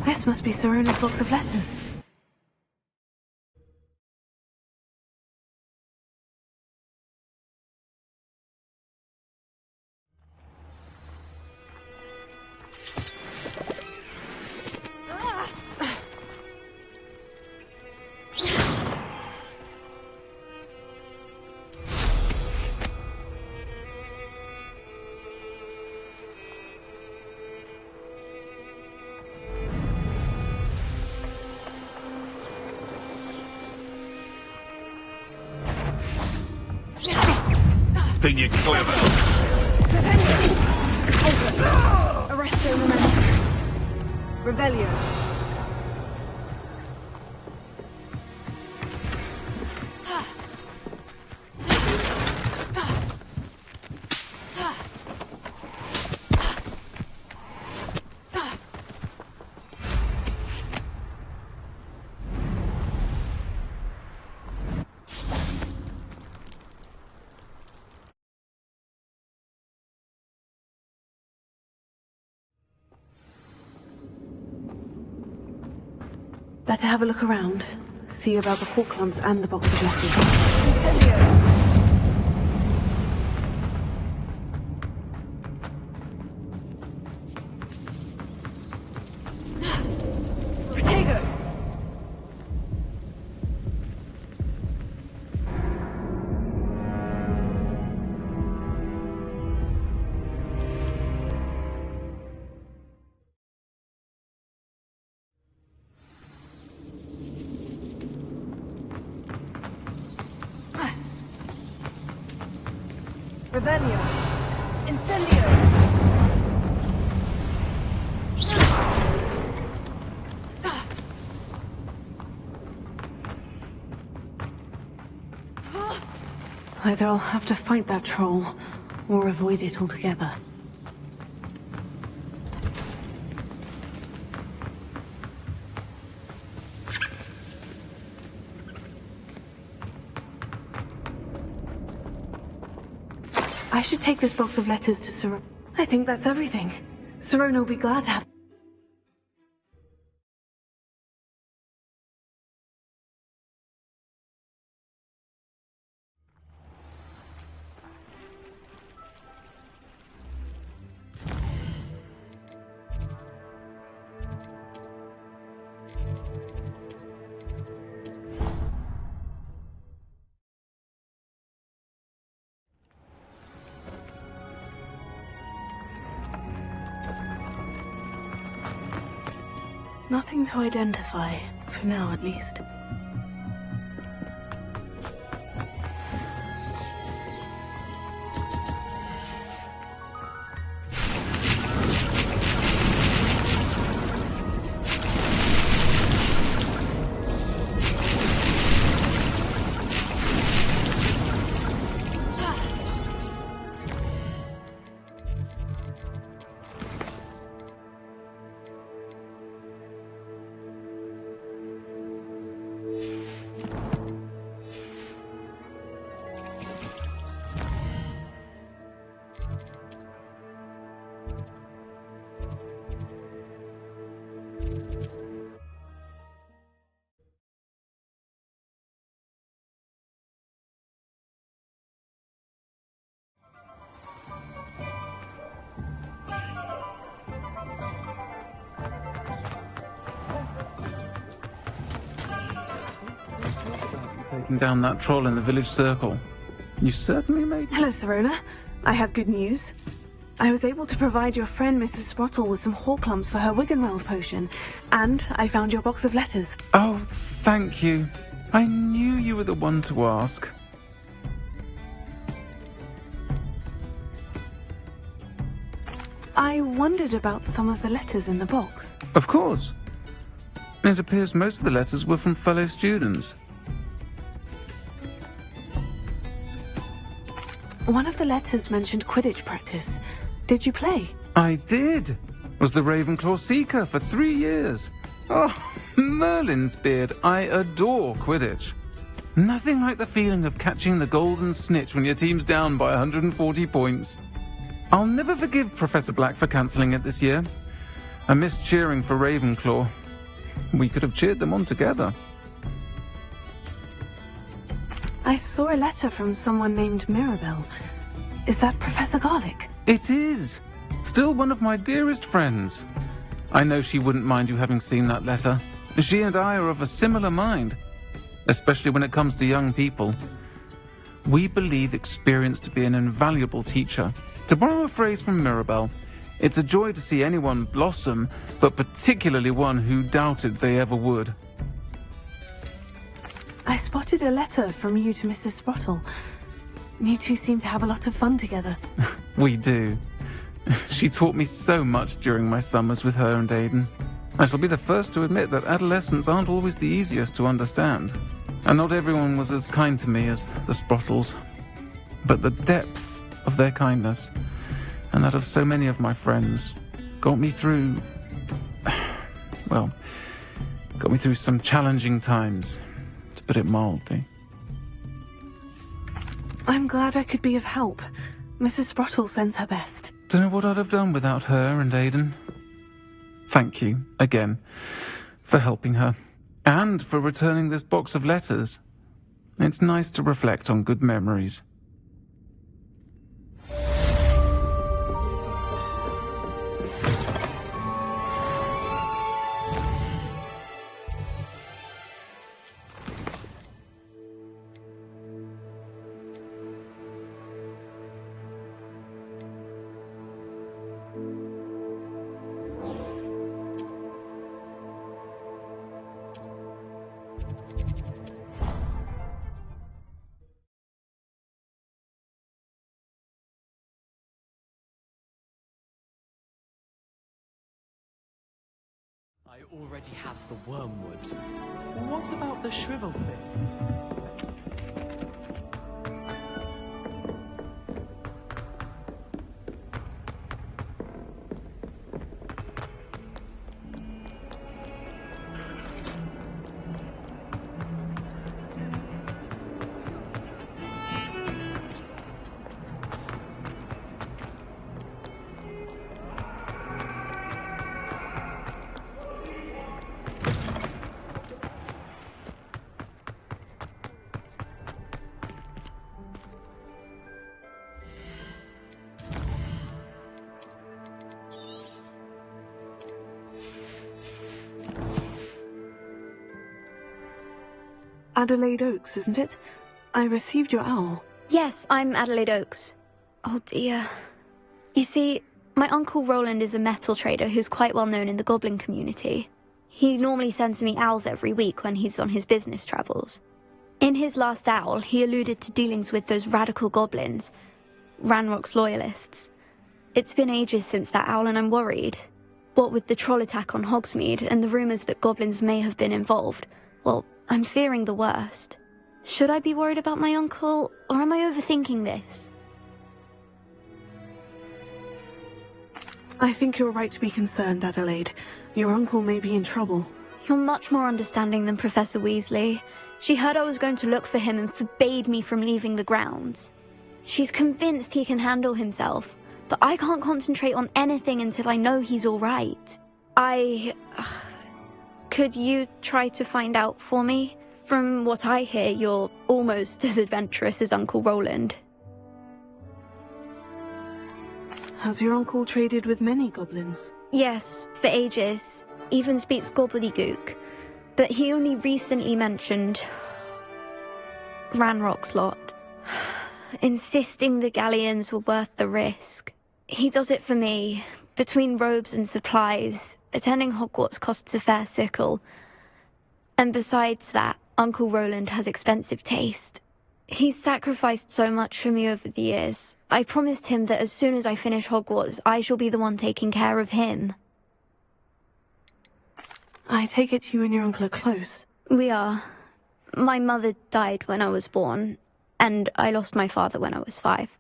This must be Sirona's box of letters. Think you're clever? Arresto Memento. Revelio. Better have a look around. See about the Hawklumps and the box of letters. Incendio! Protego! Revelio. Incendio. Either I'll have to fight that troll, or avoid it altogether. I should take this box of letters to Sirona. I think that's everything. Sirona will be glad to have... Nothing to identify, for now at least. Taking down that troll in the village circle. You certainly made... Hello, Sirona. I have good news. I was able to provide your friend Mrs. Sprottle with some Hawklumps for her Wiggenweld potion, and I found your box of letters. Oh, thank you. I knew you were the one to ask. I wondered about some of the letters in the box. Of course. It appears most of the letters were from fellow students. One of the letters mentioned Quidditch practice. Did you play? I did. Was the Ravenclaw Seeker for 3 years. Oh, Merlin's beard. I adore Quidditch. Nothing like the feeling of catching the golden snitch when your team's down by 140 points. I'll never forgive Professor Black for cancelling it this year. I missed cheering for Ravenclaw. We could have cheered them on together. I saw a letter from someone named Mirabelle. Is that Professor Garlick? It is! Still one of my dearest friends. I know she wouldn't mind you having seen that letter. She and I are of a similar mind, especially when it comes to young people. We believe experience to be an invaluable teacher. To borrow a phrase from Mirabelle, it's a joy to see anyone blossom, but particularly one who doubted they ever would. I spotted a letter from you to Mrs. Sprottle. You two seem to have a lot of fun together. We do. She taught me so much during my summers with her and Aidan. I shall be the first to admit that adolescents aren't always the easiest to understand. And not everyone was as kind to me as the Sprottles. But the depth of their kindness, and that of so many of my friends, got me through... well, got me through some challenging times, to put it mildly. I'm glad I could be of help. Mrs. Sprottle sends her best. Don't know what I'd have done without her and Aidan. Thank you, again, for helping her, and for returning this box of letters. It's nice to reflect on good memories. I already have the wormwood. What about the shrivel thing? Adelaide Oaks, isn't it? I received your owl. Yes, I'm Adelaide Oaks. Oh dear. You see, my Uncle Roland is a metal trader who's quite well known in the goblin community. He normally sends me owls every week when he's on his business travels. In his last owl, he alluded to dealings with those radical goblins, Ranrock's loyalists. It's been ages since that owl and I'm worried. What with the troll attack on Hogsmeade and the rumours that goblins may have been involved, well, I'm fearing the worst. Should I be worried about my uncle, or am I overthinking this? I think you're right to be concerned, Adelaide. Your uncle may be in trouble. You're much more understanding than Professor Weasley. She heard I was going to look for him and forbade me from leaving the grounds. She's convinced he can handle himself, but I can't concentrate on anything until I know he's all right. Could you try to find out for me? From what I hear, you're almost as adventurous as Uncle Roland. Has your uncle traded with many goblins? Yes, for ages. Even speaks gobbledygook. But he only recently mentioned Ranrock's lot, insisting the galleons were worth the risk. He does it for me. Between robes and supplies, attending Hogwarts costs a fair sickle. And besides that, Uncle Roland has expensive taste. He's sacrificed so much for me over the years. I promised him that as soon as I finish Hogwarts, I shall be the one taking care of him. I take it you and your uncle are close. We are. My mother died when I was born, and I lost my father when I was 5.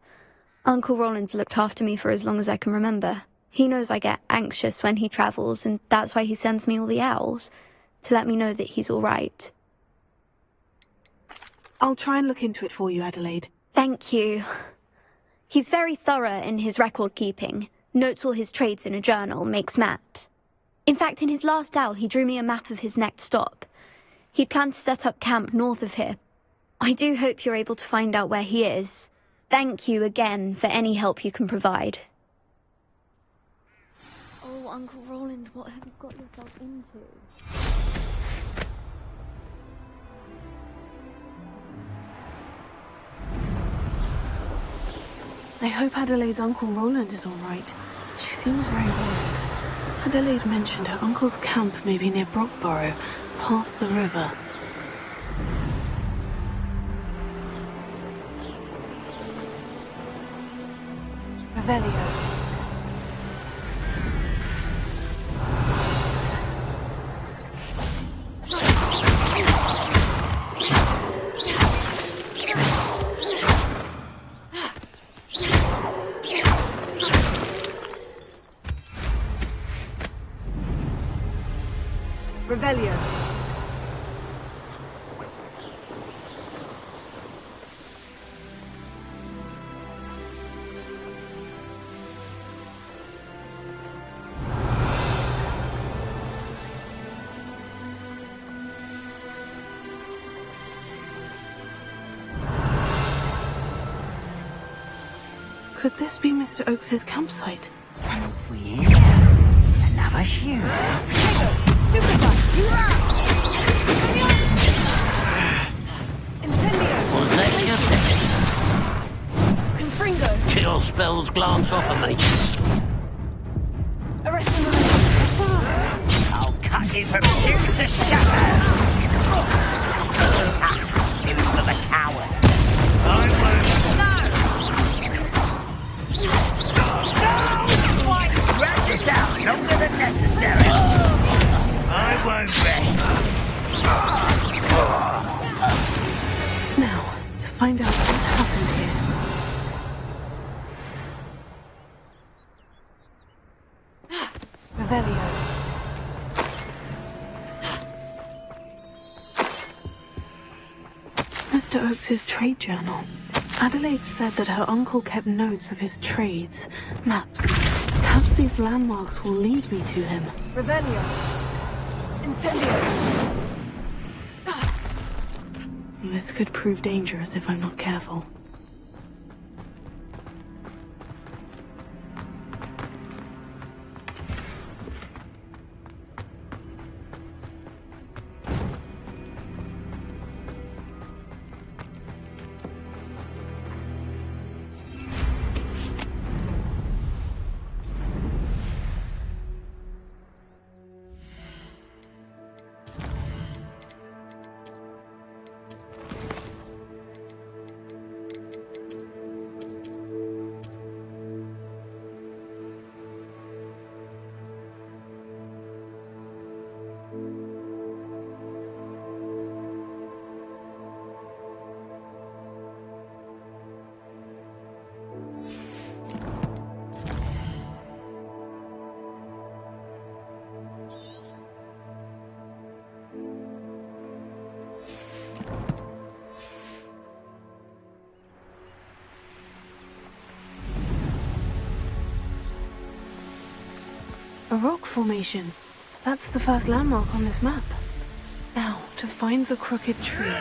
Uncle Roland's looked after me for as long as I can remember. He knows I get anxious when he travels, and that's why he sends me all the owls, to let me know that he's all right. I'll try and look into it for you, Adelaide. Thank you. He's very thorough in his record keeping, notes all his trades in a journal, makes maps. In fact, in his last owl, he drew me a map of his next stop. He planned to set up camp north of here. I do hope you're able to find out where he is. Thank you again for any help you can provide. Oh, Uncle Roland, what have you got yourself into? I hope Adelaide's Uncle Roland is all right. She seems very worried. Adelaide mentioned her uncle's camp may be near Brockborough, past the river. Revelio. Revelio. Could this be Mr. Oakes's campsite? Weird. Another shoe. Stupefy! Incendio! Was that your Confringo! kill spells glance off of me? Arrest him! I'll cut you from shoes to shatter. It was for the coward. I won't. Drag this out longer than necessary. I won't rest. Now, to find out what happened here. Revelio. Mr. Oakes's trade journal. Adelaide said that her uncle kept notes of his trades, maps. Perhaps these landmarks will lead me to him. Revelio. Incendio. This could prove dangerous if I'm not careful. A rock formation. That's the first landmark on this map. Now, to find the crooked tree.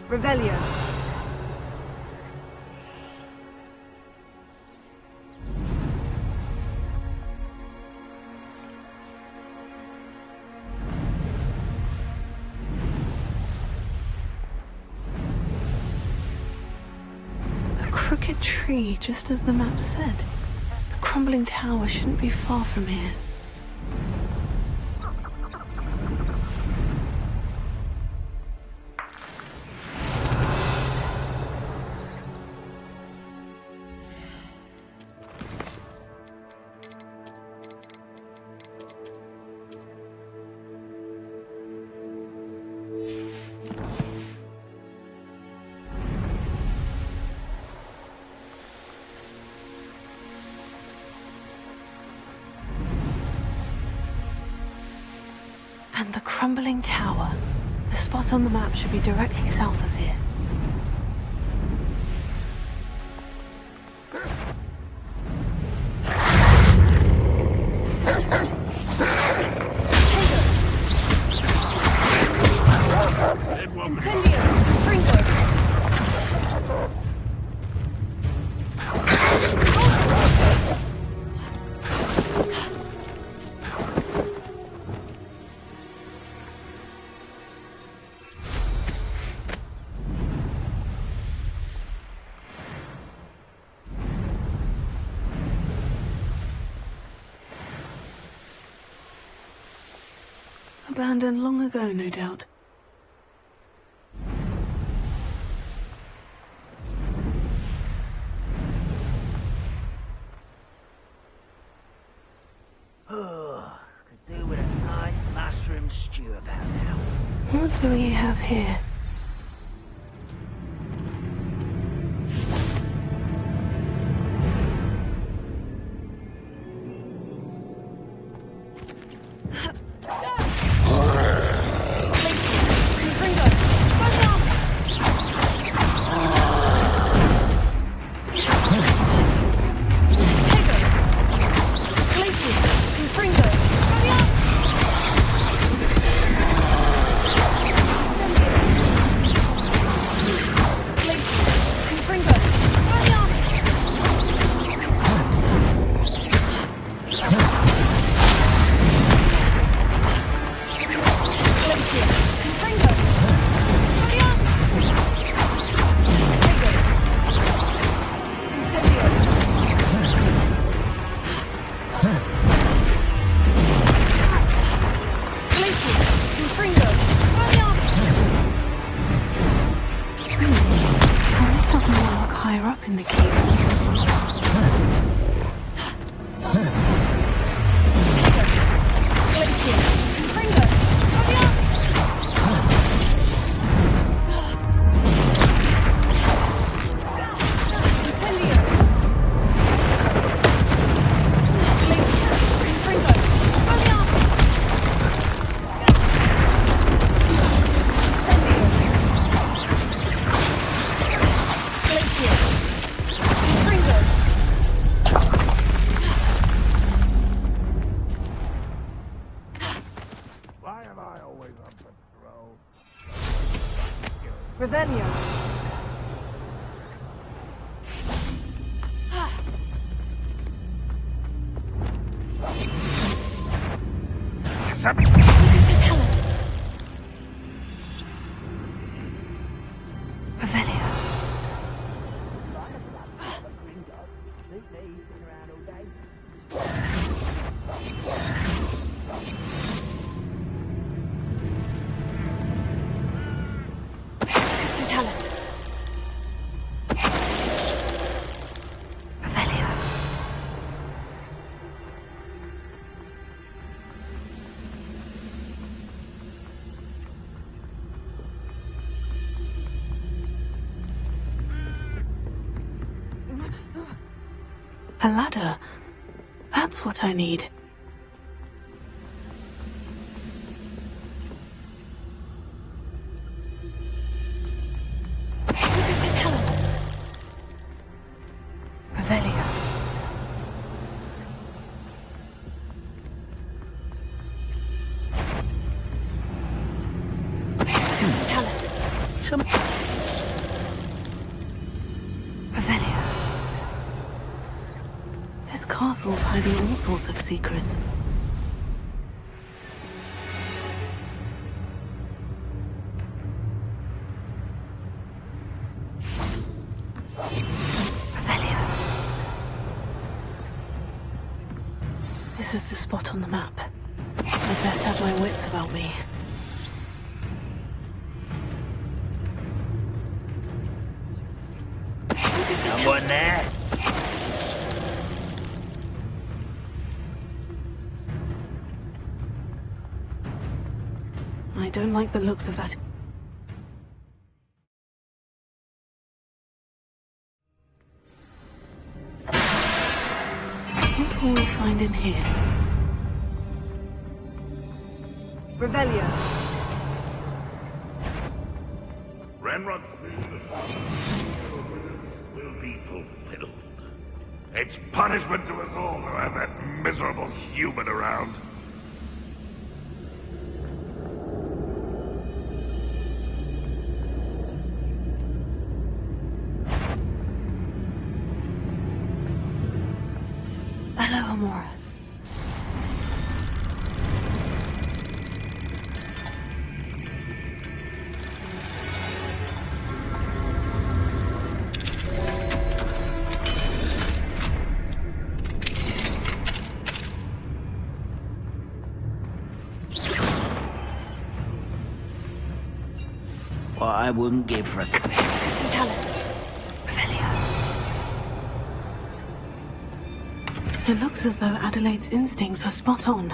Revelio. Crooked tree, just as the map said. The crumbling tower shouldn't be far from here. And the crumbling tower. The spot on the map should be directly south of here. abandoned long ago, no doubt. Oh, could do with a nice mushroom stew about now. What do we have here? Revelio. A ladder. That's what I need. What does it tell us? Revelio. What does it tell us? Revelio. This castle's hiding all sorts of secrets. Revelio. This is the spot on the map. I'd best have my wits about me. Someone there? I don't like the looks of that. What will we find in here? Revelio. Renrod's vision of will be fulfilled. It's punishment to us all to have that miserable human around. Hello, Amora. I wouldn't give for a cup. Tell us. It looks as though Adelaide's instincts were spot on.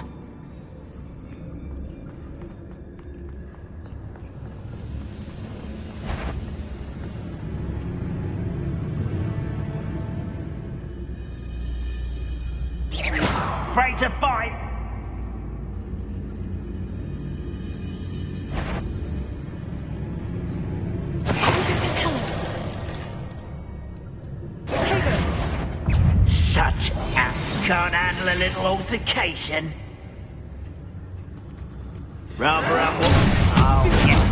Afraid to fight? Such a... Can't handle a little altercation. Rather up... Oh, yeah.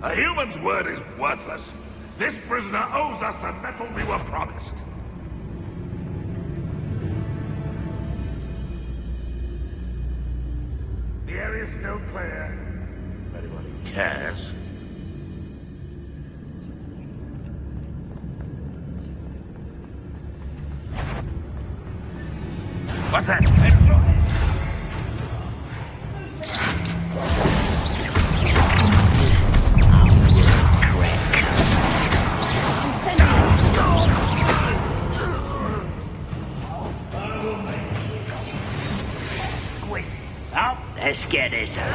A human's word is worthless. This prisoner owes us the metal we were promised. The area's still clear. If anybody cares. What's that? Oh, let's get this over.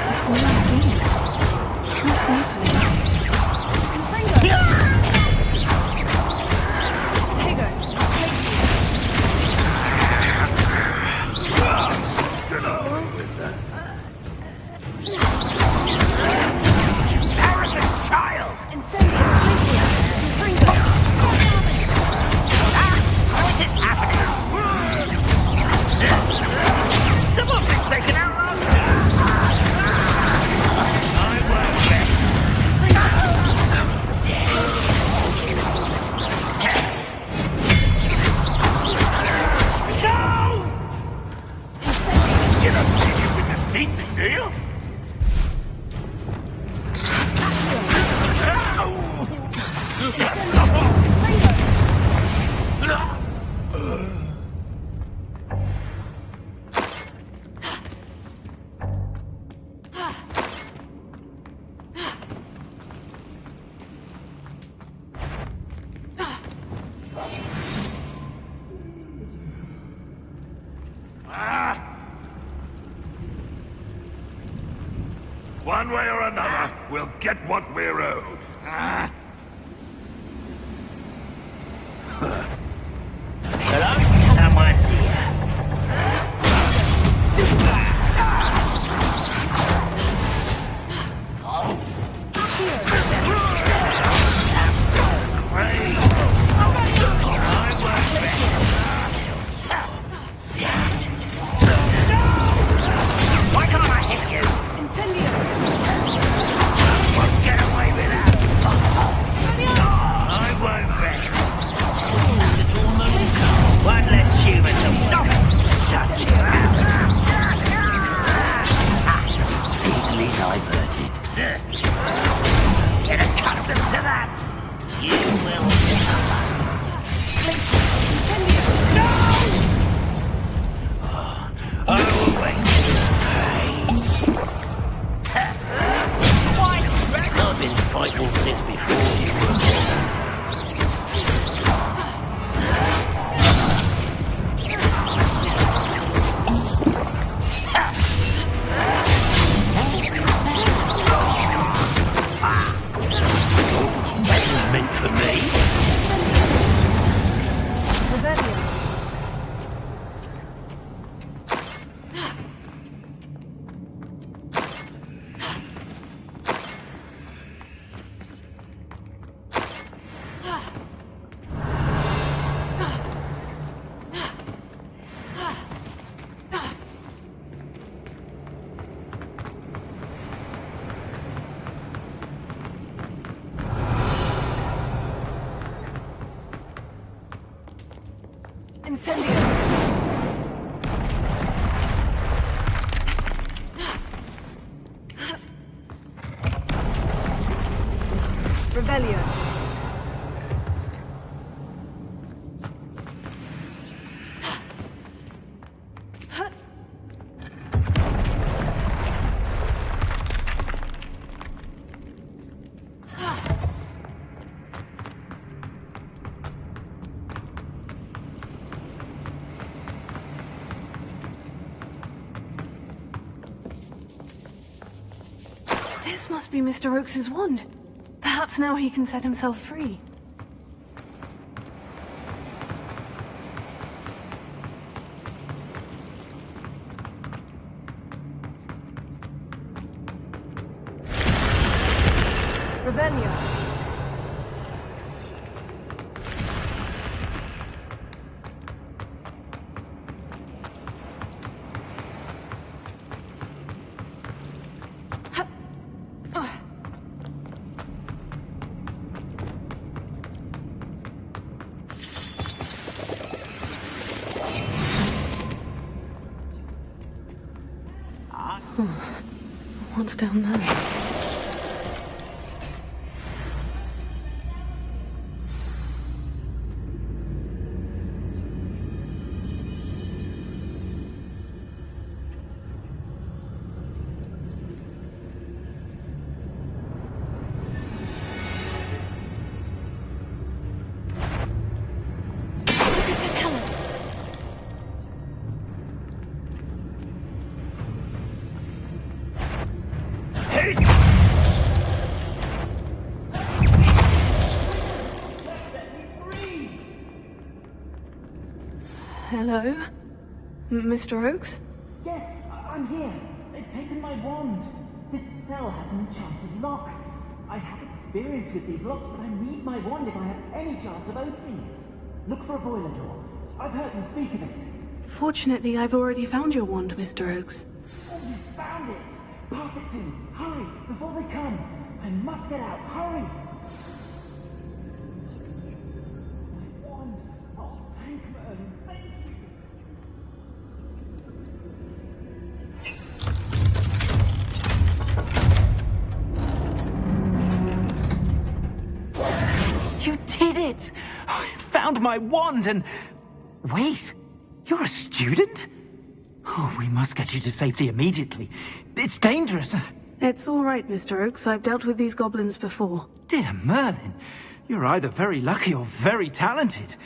One way or another, we'll get what we're owed. Hello? Someone's here. Why can't I hit you? Incendio! Won't get away with that. I won't bet. Incendio! Rebellion! This must be Mr. Oakes's wand. Perhaps now he can set himself free. Revelio. What's down there? Hello? Mr. Oakes? Yes, I'm here. They've taken my wand. This cell has an enchanted lock. I have experience with these locks, but I need my wand if I have any chance of opening it. Look for a boiler door. I've heard them speak of it. Fortunately, I've already found your wand, Mr. Oakes. Oh, you found it! Pass it to me. Hurry, before they come. I must get out. Hurry! My wand. Oh, thank Merlin. Thank you. You did it! I found my wand and... Wait, you're a student? Oh, we must get you to safety immediately. It's dangerous. It's all right, Mr. Oakes. I've dealt with these goblins before. Dear Merlin, you're either very lucky or very talented.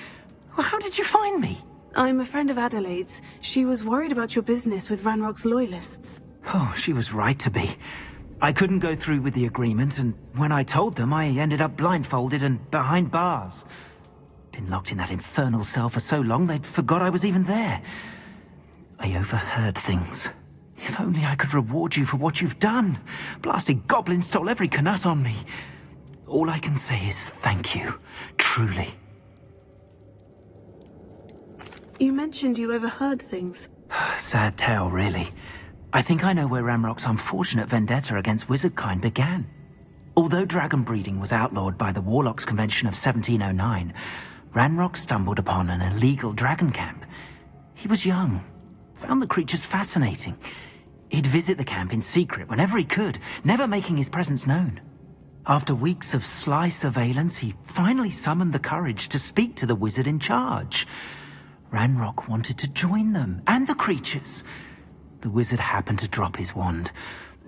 Well, how did you find me? I'm a friend of Adelaide's. She was worried about your business with Ranrock's loyalists. Oh, she was right to be. I couldn't go through with the agreement, and when I told them, I ended up blindfolded and behind bars. Been locked in that infernal cell for so long, they'd forgot I was even there. I overheard things. If only I could reward you for what you've done. Blasted goblin stole every Knut on me. All I can say is thank you, truly. You mentioned you overheard things. Sad tale, really. I think I know where Ranrock's unfortunate vendetta against wizardkind began. Although dragon breeding was outlawed by the Warlocks Convention of 1709, Ranrock stumbled upon an illegal dragon camp. He was young, found the creatures fascinating. He'd visit the camp in secret whenever he could, never making his presence known. After weeks of sly surveillance, he finally summoned the courage to speak to the wizard in charge. Ranrock wanted to join them, and the creatures. The wizard happened to drop his wand.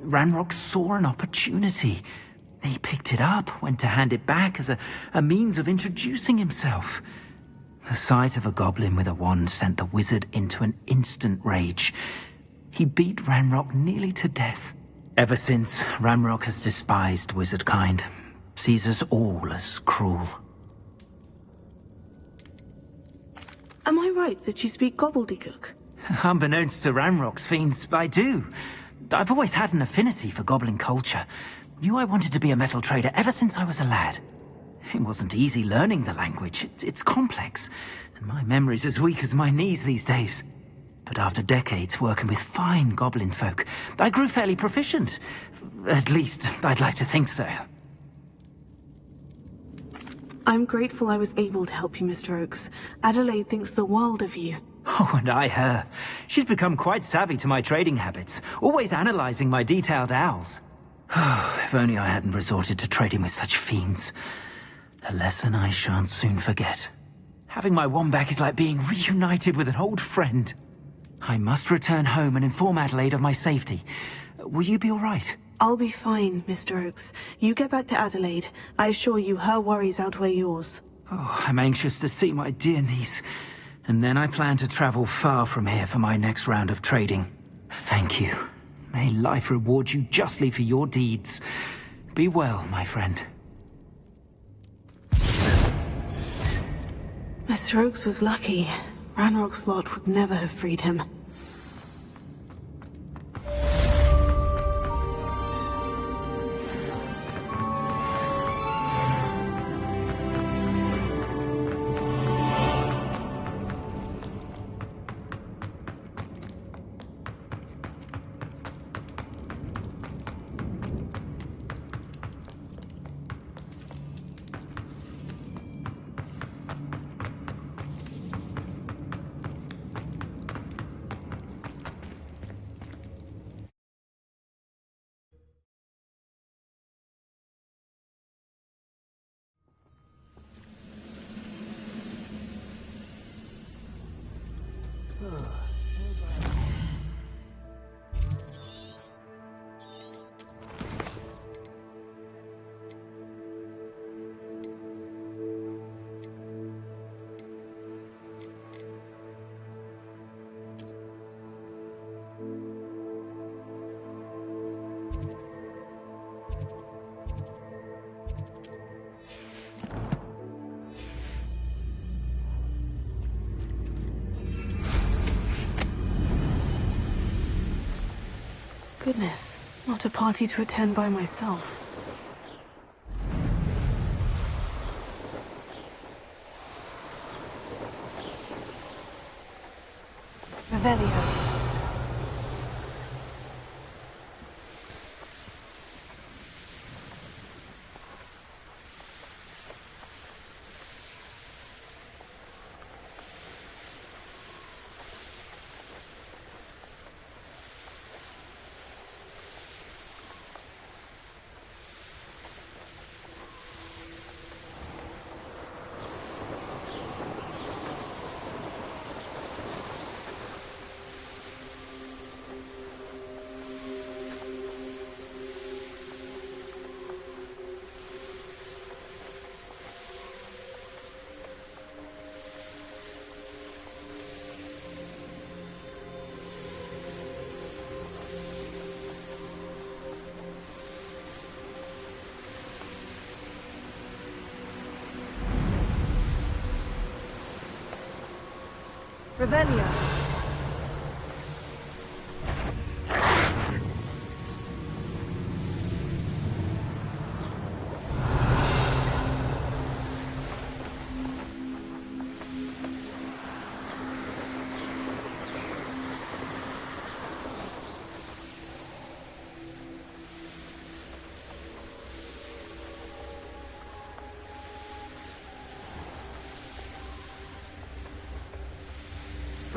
Ranrock saw an opportunity. He picked it up, went to hand it back as a means of introducing himself. The sight of a goblin with a wand sent the wizard into an instant rage. He beat Ranrock nearly to death. Ever since, Ranrock has despised wizardkind, sees us all as cruel. Am I right that you speak gobbledygook? Unbeknownst to Ranrock's fiends, I do. I've always had an affinity for goblin culture. Knew I wanted to be a metal trader ever since I was a lad. It wasn't easy learning the language. It's complex, and my memory's as weak as my knees these days. But after decades working with fine goblin folk, I grew fairly proficient. At least, I'd like to think so. I'm grateful I was able to help you, Mr. Oakes. Adelaide thinks the world of you. Oh, and I her. She's become quite savvy to my trading habits, always analyzing my detailed owls. If only I hadn't resorted to trading with such fiends. A lesson I shan't soon forget. Having my wand back is like being reunited with an old friend. I must return home and inform Adelaide of my safety. Will you be all right? I'll be fine, Mr. Oakes. You get back to Adelaide. I assure you her worries outweigh yours. Oh, I'm anxious to see my dear niece. And then I plan to travel far from here for my next round of trading. Thank you. May life reward you justly for your deeds. Be well, my friend. Mr. Oakes was lucky. Ranrock's lot would never have freed him. Goodness, not a party to attend by myself. Revelio. Revelio.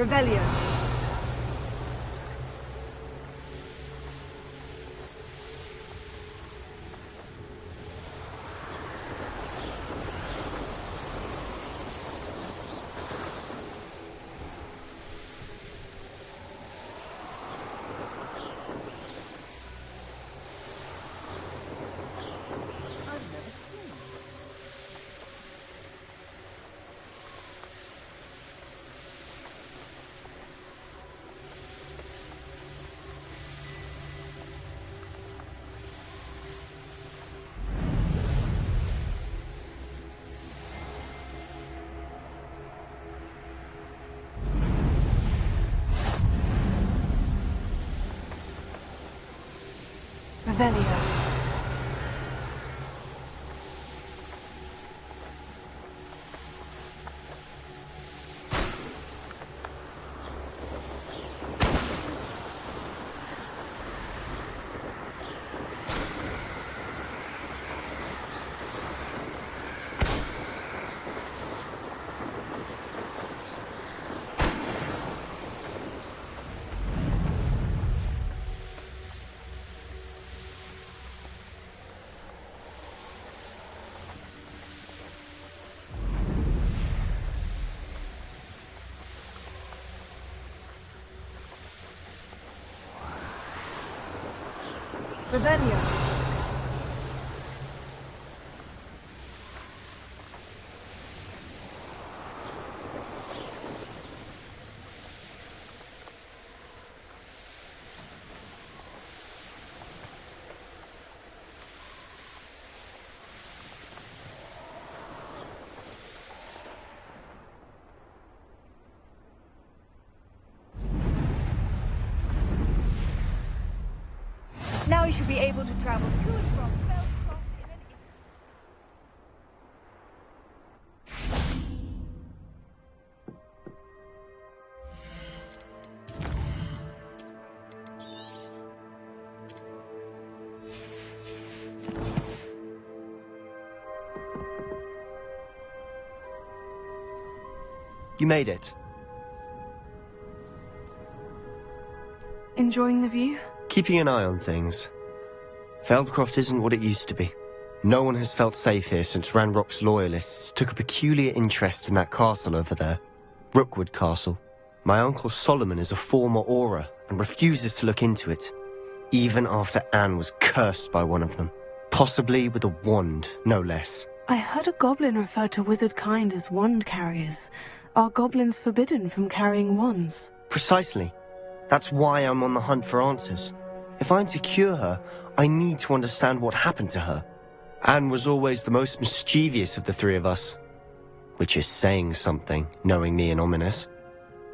Revelio. Revelio. Revelio. Now you should be able to travel to and from Feldcroft in an You made it. Enjoying the view? Keeping an eye on things. Feldcroft isn't what it used to be. No one has felt safe here since Ranrock's loyalists took a peculiar interest in that castle over there. Rookwood Castle. My uncle Solomon is a former Auror and refuses to look into it, even after Anne was cursed by one of them. Possibly with a wand, no less. I heard a goblin refer to wizard kind as wand carriers. Are goblins forbidden from carrying wands? Precisely. That's why I'm on the hunt for answers. If I'm to cure her, I need to understand what happened to her. Anne was always the most mischievous of the three of us. Which is saying something, knowing me and Ominous.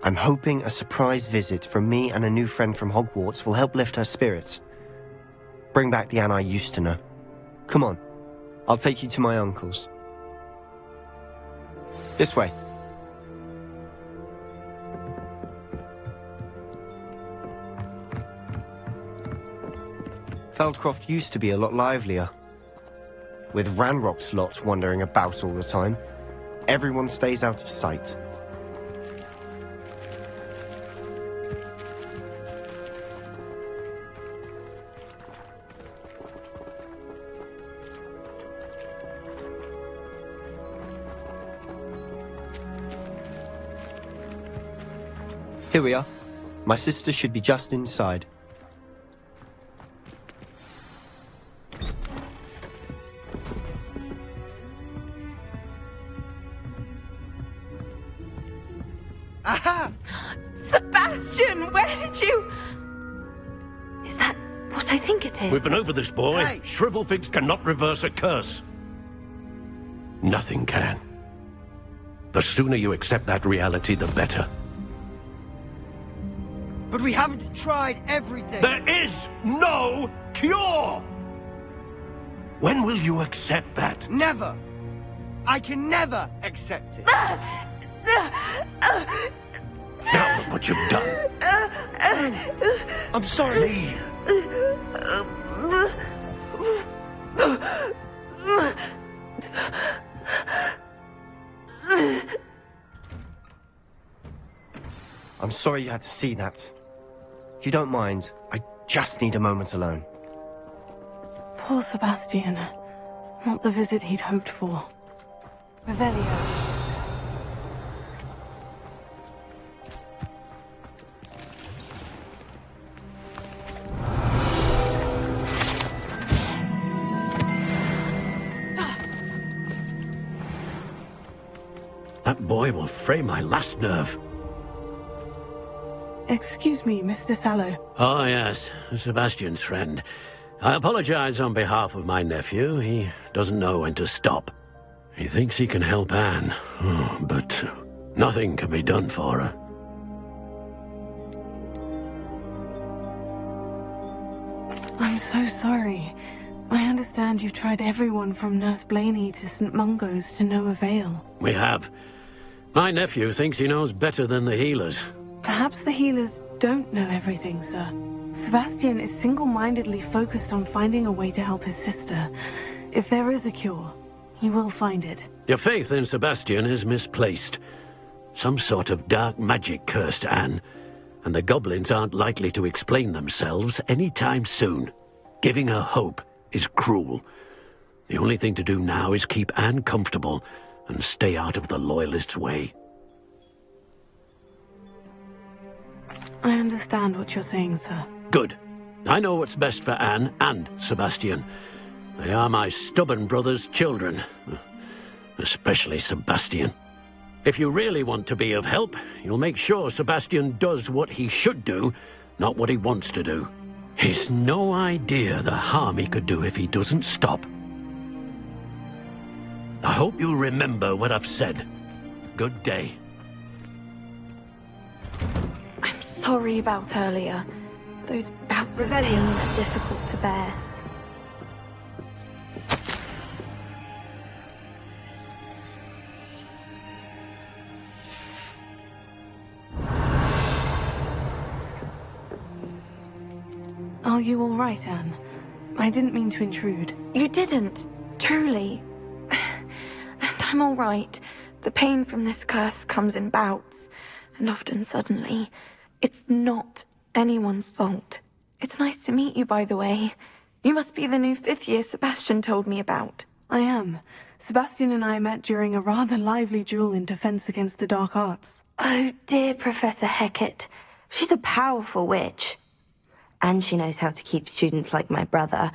I'm hoping a surprise visit from me and a new friend from Hogwarts will help lift her spirits. Bring back the Anne I used to know. Come on, I'll take you to my uncle's. This way. Feldcroft used to be a lot livelier. With Ranrock's lot wandering about all the time, everyone stays out of sight. Here we are. My sister should be just inside. Aha! Sebastian, where did you... Is that what I think it is? We've been over this, boy. Hey. Shrivelfigs cannot reverse a curse. Nothing can. The sooner you accept that reality, the better. But we haven't tried everything. There is no cure! When will you accept that? Never. I can never accept it. Now look what you've done. I'm sorry. Leave. I'm sorry you had to see that. If you don't mind, I just need a moment alone. Poor Sebastian. Not the visit he'd hoped for. Revelio. That boy will fray my last nerve. Excuse me, Mr. Sallow. Oh, yes, Sebastian's friend. I apologize on behalf of my nephew. He doesn't know when to stop. He thinks he can help Anne, but nothing can be done for her. I'm so sorry. I understand you've tried everyone from Nurse Blaney to St. Mungo's to no avail. We have. My nephew thinks he knows better than the healers. Perhaps the healers don't know everything, sir. Sebastian is single-mindedly focused on finding a way to help his sister. If there is a cure, he will find it. Your faith in Sebastian is misplaced. Some sort of dark magic cursed Anne, and the goblins aren't likely to explain themselves anytime soon. Giving her hope is cruel. The only thing to do now is keep Anne comfortable and stay out of the Loyalists' way. I understand what you're saying, sir. Good. I know what's best for Anne and Sebastian. They are my stubborn brother's children. Especially Sebastian. If you really want to be of help, you'll make sure Sebastian does what he should do, not what he wants to do. He's no idea the harm he could do if he doesn't stop. I hope you'll remember what I've said. Good day. I'm sorry about earlier. Those bouts of pain are difficult to bear. Are you all right, Anne? I didn't mean to intrude. You didn't, truly. And I'm all right. The pain from this curse comes in bouts, and often suddenly. It's not anyone's fault. It's nice to meet you, by the way. You must be the new 5th year Sebastian told me about. I am. Sebastian and I met during a rather lively duel in defense against the dark arts. Oh, dear Professor Hecat. She's a powerful witch. And she knows how to keep students like my brother,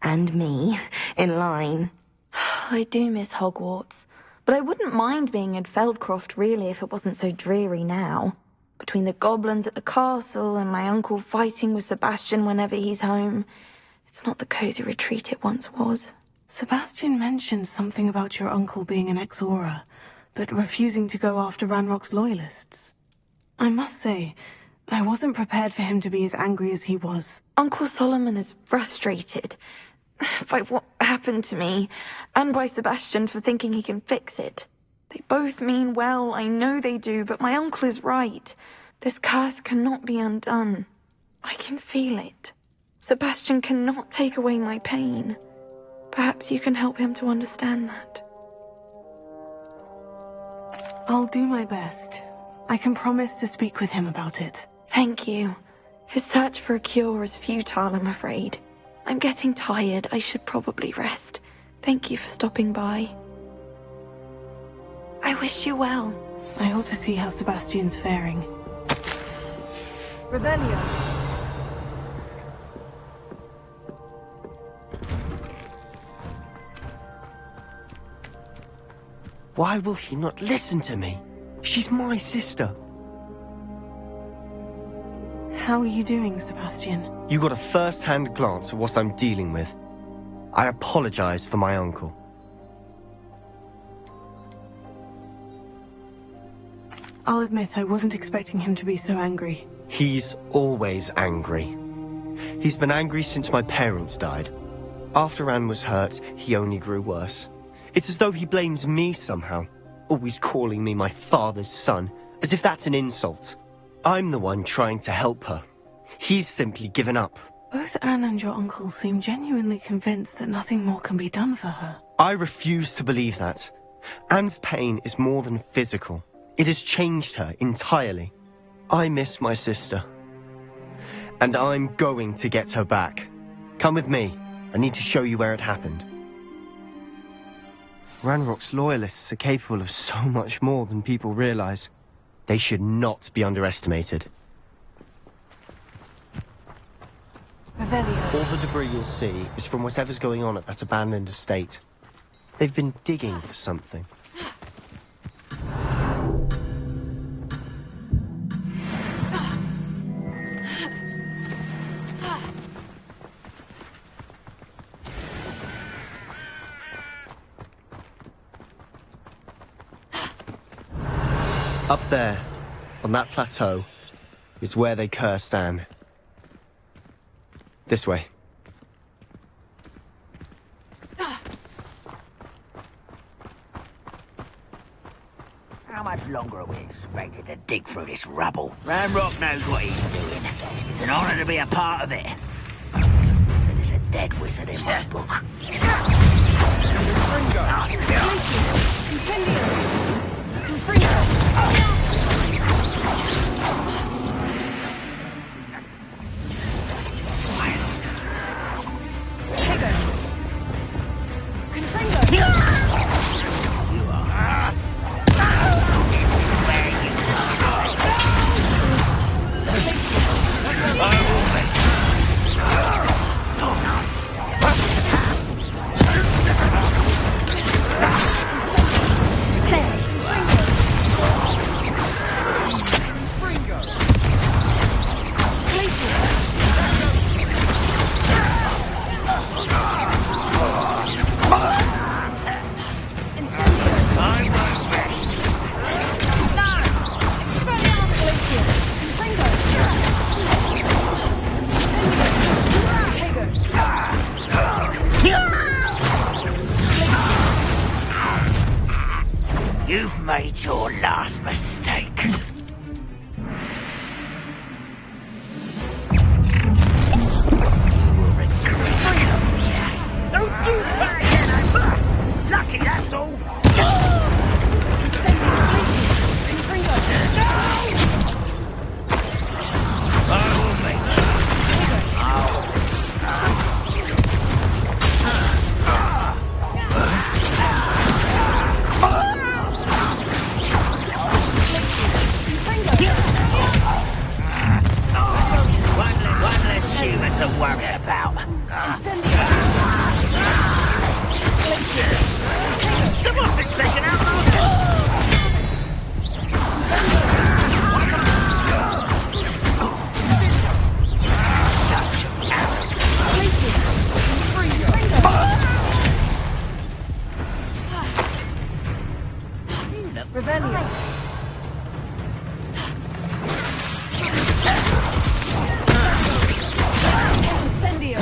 and me, in line. I do miss Hogwarts, but I wouldn't mind being in Feldcroft, really, if it wasn't so dreary now. Between the goblins at the castle and my uncle fighting with Sebastian whenever he's home, it's not the cozy retreat it once was. Sebastian mentioned something about your uncle being an ex-Auror, but refusing to go after Ranrock's loyalists. I must say, I wasn't prepared for him to be as angry as he was. Uncle Solomon is frustrated by what happened to me, and by Sebastian for thinking he can fix it. They both mean well, I know they do, but my uncle is right. This curse cannot be undone. I can feel it. Sebastian cannot take away my pain. Perhaps you can help him to understand that. I'll do my best. I can promise to speak with him about it. Thank you. His search for a cure is futile, I'm afraid. I'm getting tired. I should probably rest. Thank you for stopping by. I wish you well. I hope to see how Sebastian's faring. Revelio. Why will he not listen to me? She's my sister. How are you doing, Sebastian? You got a first-hand glance at what I'm dealing with. I apologize for my uncle. I'll admit I wasn't expecting him to be so angry. He's always angry. He's been angry since my parents died. After Anne was hurt, he only grew worse. It's as though he blames me somehow, always calling me my father's son, as if that's an insult. I'm the one trying to help her. He's simply given up. Both Anne and your uncle seem genuinely convinced that nothing more can be done for her. I refuse to believe that. Anne's pain is more than physical. It has changed her entirely. I miss my sister. And I'm going to get her back. Come with me. I need to show you where it happened. Ranrock's loyalists are capable of so much more than people realize. They should not be underestimated. Revelio. All the debris you'll see is from whatever's going on at that abandoned estate. They've been digging for something. Up there, on that plateau, is where they cursed Anne. This way. How much longer are we expected to dig through this rubble? Ranrock knows what he's doing. It's an honor to be a part of it. So there's a dead wizard in my book. made your last mistake. You will regret it. Don't do that again, lucky, that's all. I will make one less human to worry about. Someone's been taken out last Revelio. Incendio.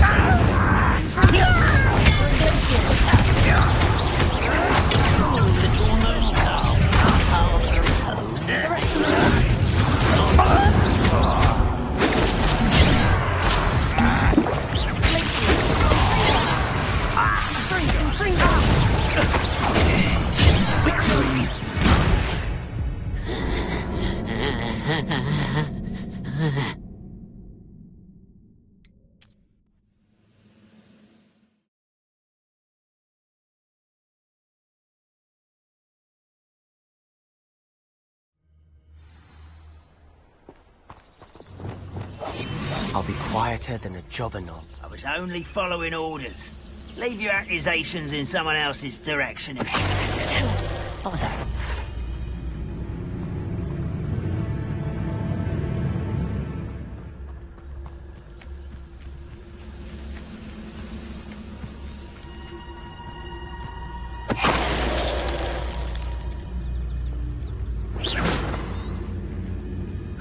I'll be quieter than a jobberknoll. I was only following orders. Leave your accusations in someone else's direction. What was that?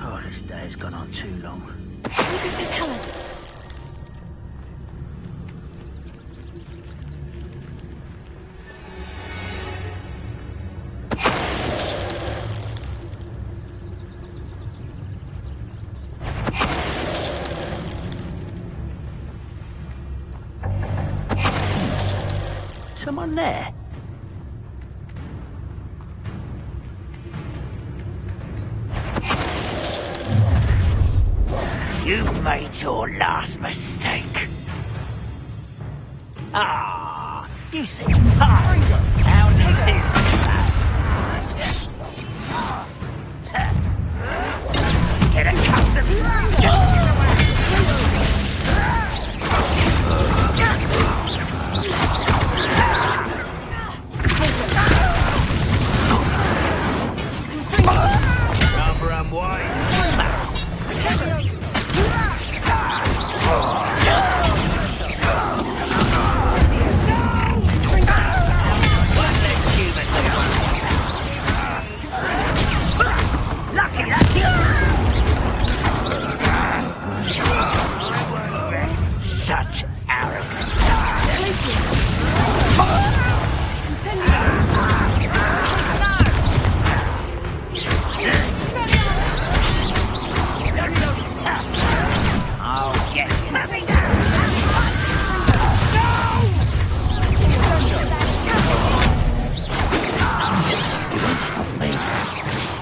Oh, this day's gone on too long. Lucas, to tell us. Someone there? You've made your last mistake. Ah, you seem tired. How's it Get accustomed. Rather unwise. Fast. Lucky such arrogance. I'll get you. You won't stop me.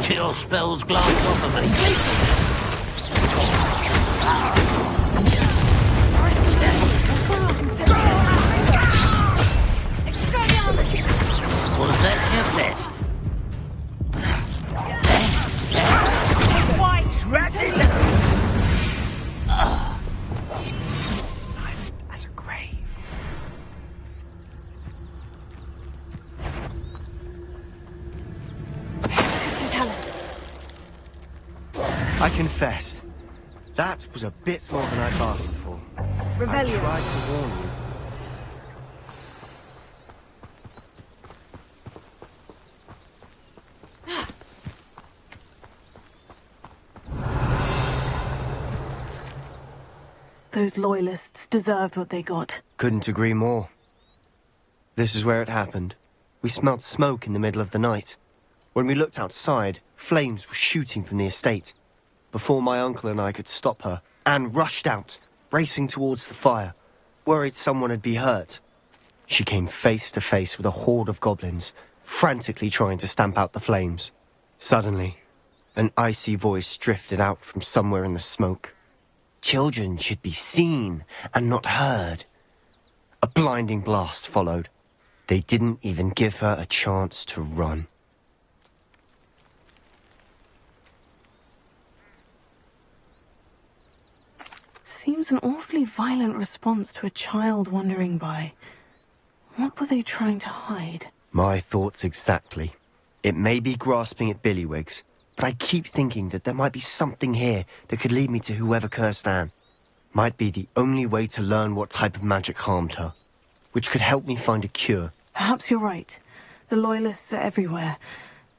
Chill spells glance off of me. Was that your best? White rat is silent as a grave. Tell us. I confess, that was a bit more than I bargained for. Revelio. I tried to warn you. Those loyalists deserved what they got. Couldn't agree more. This is where it happened. We smelled smoke in the middle of the night. When we looked outside, flames were shooting from the estate. Before my uncle and I could stop her, Anne rushed out, racing towards the fire, worried someone had been hurt. She came face to face with a horde of goblins, frantically trying to stamp out the flames. Suddenly, an icy voice drifted out from somewhere in the smoke. Children should be seen and not heard. A blinding blast followed. They didn't even give her a chance to run. Seems an awfully violent response to a child wandering by. What were they trying to hide? My thoughts exactly. It may be grasping at Billywigs, but I keep thinking that there might be something here that could lead me to whoever cursed Anne. Might be the only way to learn what type of magic harmed her, which could help me find a cure. Perhaps you're right. The Loyalists are everywhere,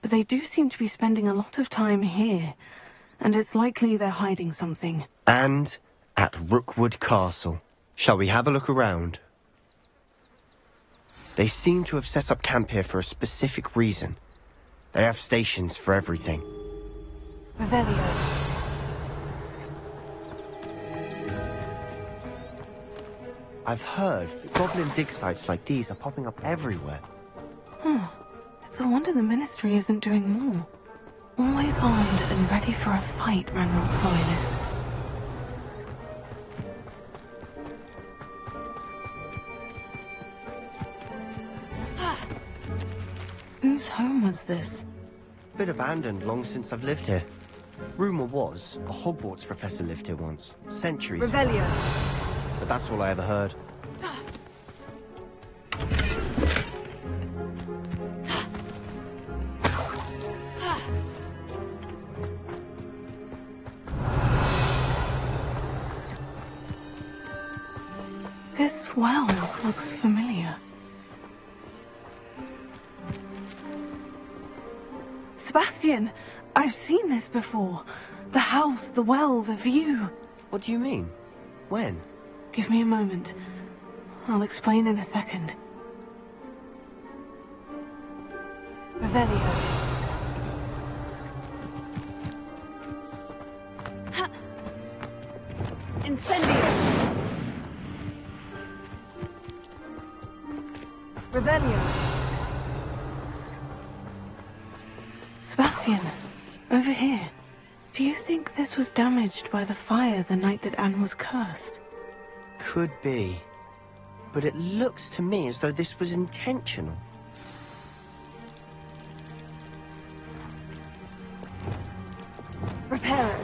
but they do seem to be spending a lot of time here, and it's likely they're hiding something. And at Rookwood Castle. Shall we have a look around? They seem to have set up camp here for a specific reason. They have stations for everything. Revelio. I've heard that goblin dig sites like these are popping up everywhere. It's a wonder the Ministry isn't doing more. Always armed and ready for a fight, Ranrock's Loyalists. Whose home was this? Been abandoned long since I've lived here. Rumour was, a Hogwarts professor lived here once, centuries ago. Revelio. But that's all I ever heard. This well looks familiar. Sebastian! I've seen this before. The house, the well, the view. What do you mean? When? Give me a moment. I'll explain in a second. Revelio. Ha! Incendio! Revelio. Sebastian, over here. Do you think this was damaged by the fire the night that Anne was cursed? Could be. But it looks to me as though this was intentional. Reparo.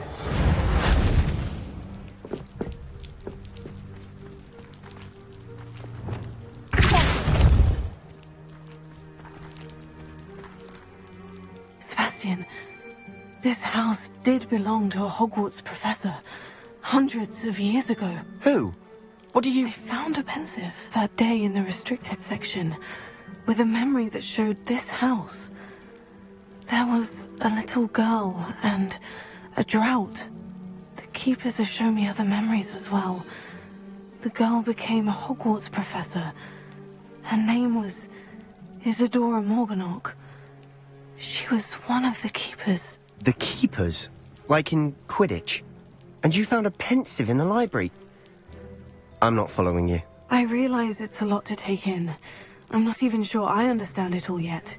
Sebastian, this house did belong to a Hogwarts professor, hundreds of years ago. Who? What do you... I found a pensive that day in the restricted section, with a memory that showed this house. There was a little girl and a drought. The keepers have shown me other memories as well. The girl became a Hogwarts professor. Her name was Isadora Morganach. She was one of the keepers. The keepers? Like in Quidditch? And you found a pensive in the library? I'm not following you. I realize it's a lot to take in. I'm not even sure I understand it all yet.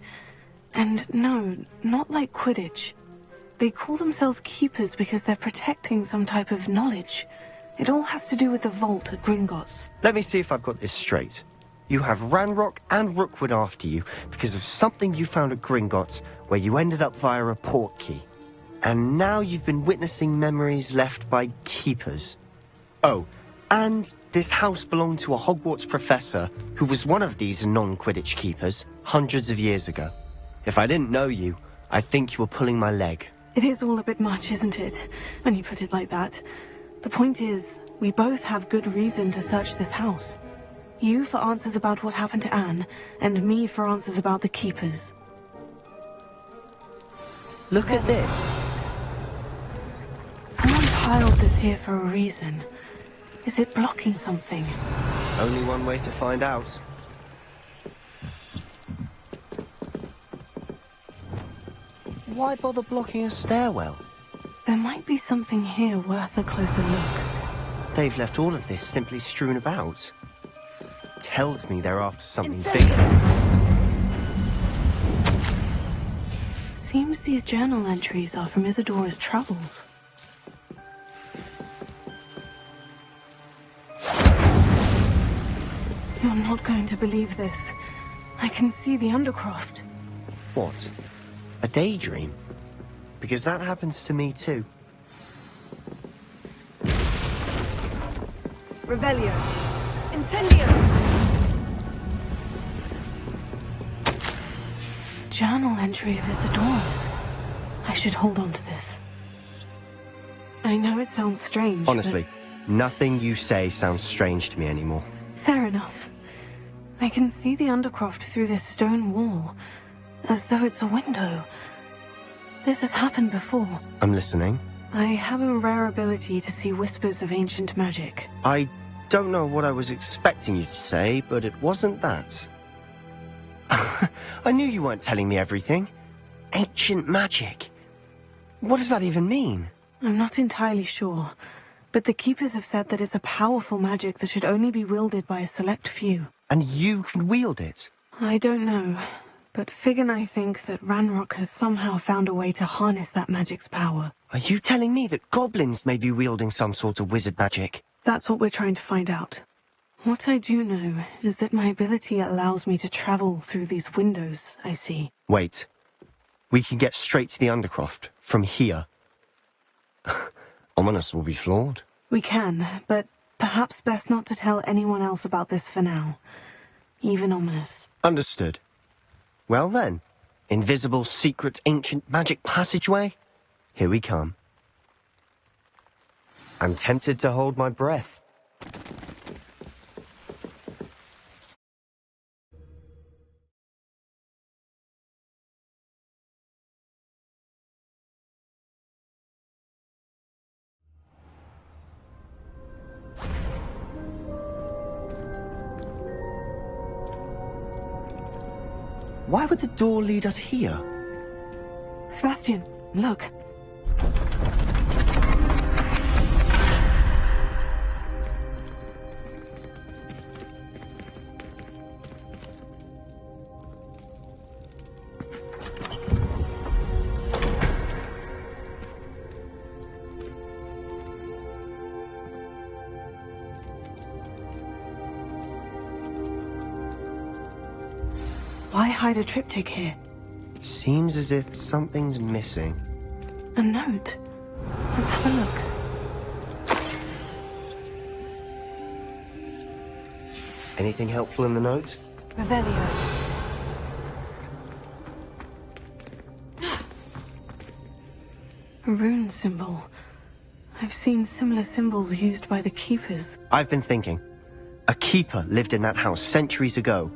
And no, not like Quidditch. They call themselves keepers because they're protecting some type of knowledge. It all has to do with the vault at Gringotts. Let me see if I've got this straight. You have Ranrock and Rookwood after you because of something you found at Gringotts where you ended up via a portkey. And now you've been witnessing memories left by keepers. Oh, and this house belonged to a Hogwarts professor who was one of these non-Quidditch keepers hundreds of years ago. If I didn't know you, I think you were pulling my leg. It is all a bit much, isn't it, when you put it like that? The point is, we both have good reason to search this house. You for answers about what happened to Anne, and me for answers about the keepers. Look at this. Someone piled this here for a reason. Is it blocking something? Only one way to find out. why bother blocking a stairwell? There might be something here worth a closer look. They've left all of this simply strewn about. Tells me they're after something bigger. Seems these journal entries are from Isadora's travels. You're not going to believe this. I can see the Undercroft. What? A daydream? Because that happens to me too. Revelio. Incendio. Journal entry of Isadora's. I should hold on to this. I know it sounds strange, Honestly, nothing you say sounds strange to me anymore. Fair enough. I can see the Undercroft through this stone wall, as though it's a window. This has happened before. I'm listening. I have a rare ability to see whispers of ancient magic. I don't know what I was expecting you to say, but it wasn't that. I knew you weren't telling me everything. Ancient magic. What does that even mean? I'm not entirely sure, but the Keepers have said that it's a powerful magic that should only be wielded by a select few. And you can wield it? I don't know, but Fig and I think that Ranrock has somehow found a way to harness that magic's power. Are you telling me that goblins may be wielding some sort of wizard magic? That's what we're trying to find out. What I do know is that my ability allows me to travel through these windows I see. Wait. We can get straight to the Undercroft from here. Ominous will be flawed. We can, but perhaps best not to tell anyone else about this for now. Even Ominous. Understood. Well then, invisible, secret, ancient magic passageway? Here we come. I'm tempted to hold my breath. Why would the door lead us here? Sebastian, look. Why hide a triptych here? Seems as if something's missing. A note. Let's have a look. Anything helpful in the note? Revelio. A rune symbol. I've seen similar symbols used by the Keepers. I've been thinking. A keeper lived in that house centuries ago,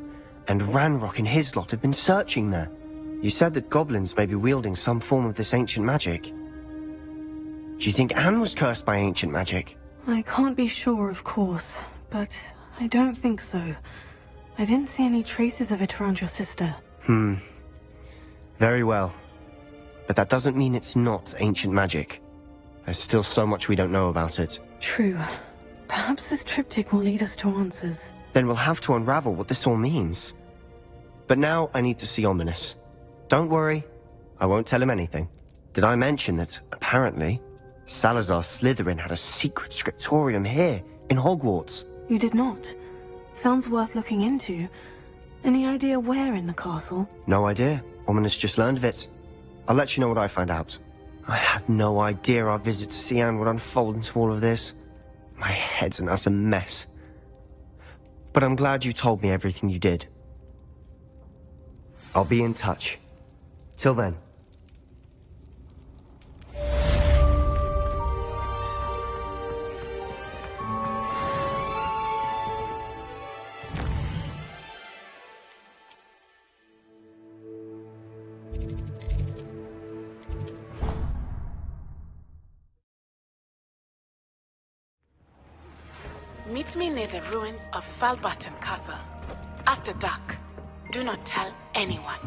and Ranrock and his lot have been searching there. You said that goblins may be wielding some form of this ancient magic. Do you think Anne was cursed by ancient magic? I can't be sure, of course, but I don't think so. I didn't see any traces of it around your sister. Very well. But that doesn't mean it's not ancient magic. There's still so much we don't know about it. True. Perhaps this triptych will lead us to answers. Then we'll have to unravel what this all means. But now I need to see Ominous. Don't worry, I won't tell him anything. Did I mention that, apparently, Salazar Slytherin had a secret scriptorium here, in Hogwarts? You did not. Sounds worth looking into. Any idea where in the castle? No idea. Ominous just learned of it. I'll let you know what I find out. I had no idea our visit to Sian would unfold into all of this. My head's an utter mess. But I'm glad you told me everything you did. I'll be in touch. Till then. Meet me near the ruins of Falbutton Castle. After dark. Do not tell anyone.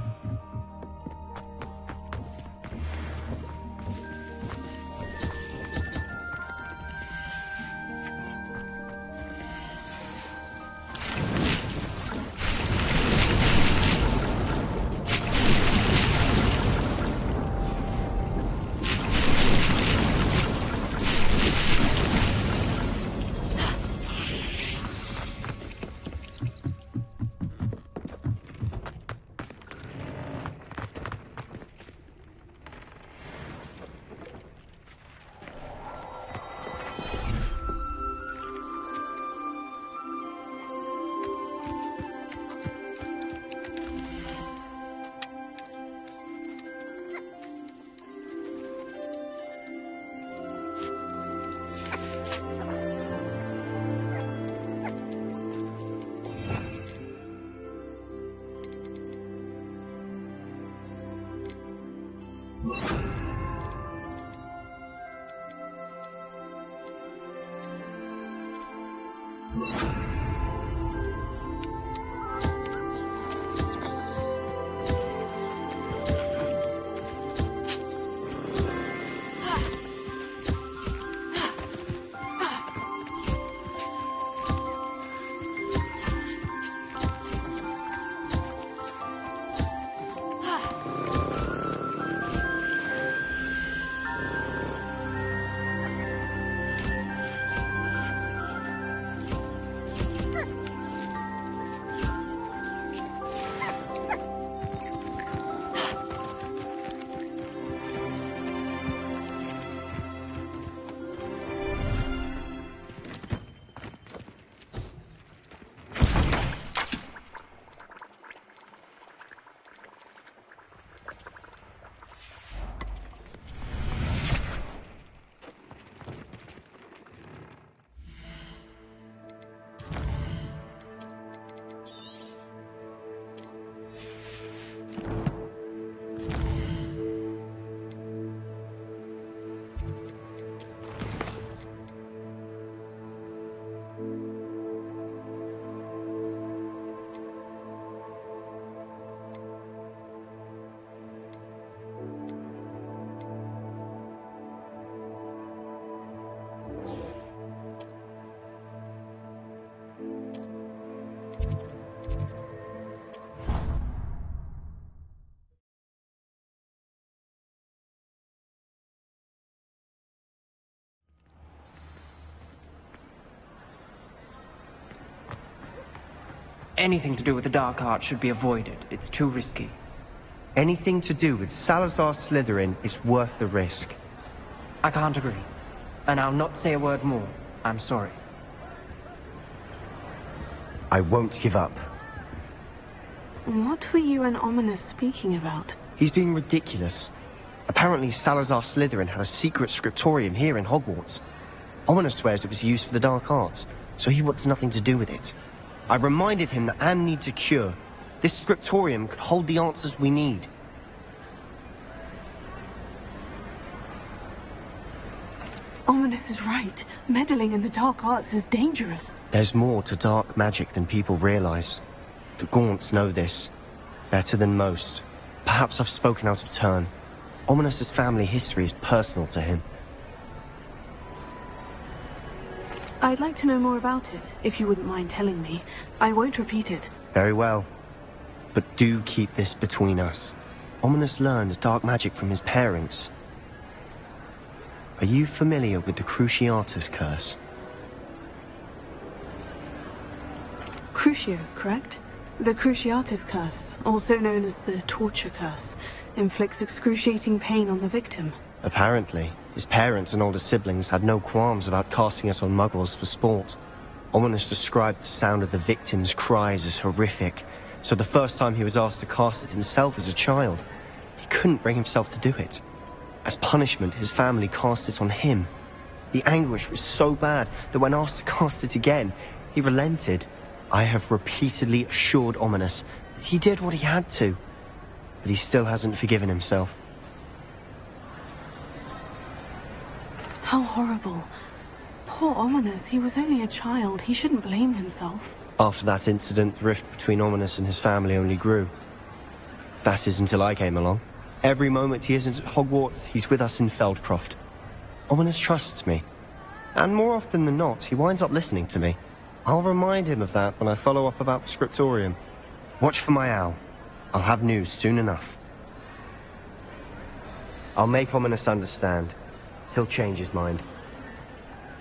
Anything to do with the dark arts should be avoided. It's too risky. Anything to do with Salazar Slytherin is worth the risk. I can't agree. And I'll not say a word more. I'm sorry. I won't give up. What were you and Ominous speaking about? He's being ridiculous. Apparently Salazar Slytherin had a secret scriptorium here in Hogwarts. Ominous swears it was used for the dark arts, so he wants nothing to do with it. I reminded him that Anne needs a cure. This scriptorium could hold the answers we need. Ominous is right. Meddling in the dark arts is dangerous. There's more to dark magic than people realize. The Gaunts know this. Better than most. Perhaps I've spoken out of turn. Ominous's family history is personal to him. I'd like to know more about it, if you wouldn't mind telling me. I won't repeat it. Very well. But do keep this between us. Ominous learned dark magic from his parents. Are you familiar with the Cruciatus Curse? Crucio, correct? The Cruciatus Curse, also known as the Torture Curse, inflicts excruciating pain on the victim. Apparently, his parents and older siblings had no qualms about casting it on muggles for sport. Ominous described the sound of the victim's cries as horrific, so the first time he was asked to cast it himself as a child, he couldn't bring himself to do it. As punishment, his family cast it on him. The anguish was so bad that when asked to cast it again, he relented. I have repeatedly assured Ominous that he did what he had to, but he still hasn't forgiven himself. How horrible. Poor Ominous, he was only a child. He shouldn't blame himself. After that incident, the rift between Ominous and his family only grew. That is until I came along. Every moment he isn't at Hogwarts, he's with us in Feldcroft. Ominous trusts me. And more often than not, he winds up listening to me. I'll remind him of that when I follow up about the scriptorium. Watch for my owl. I'll have news soon enough. I'll make Ominous understand. He'll change his mind.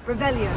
Revelio.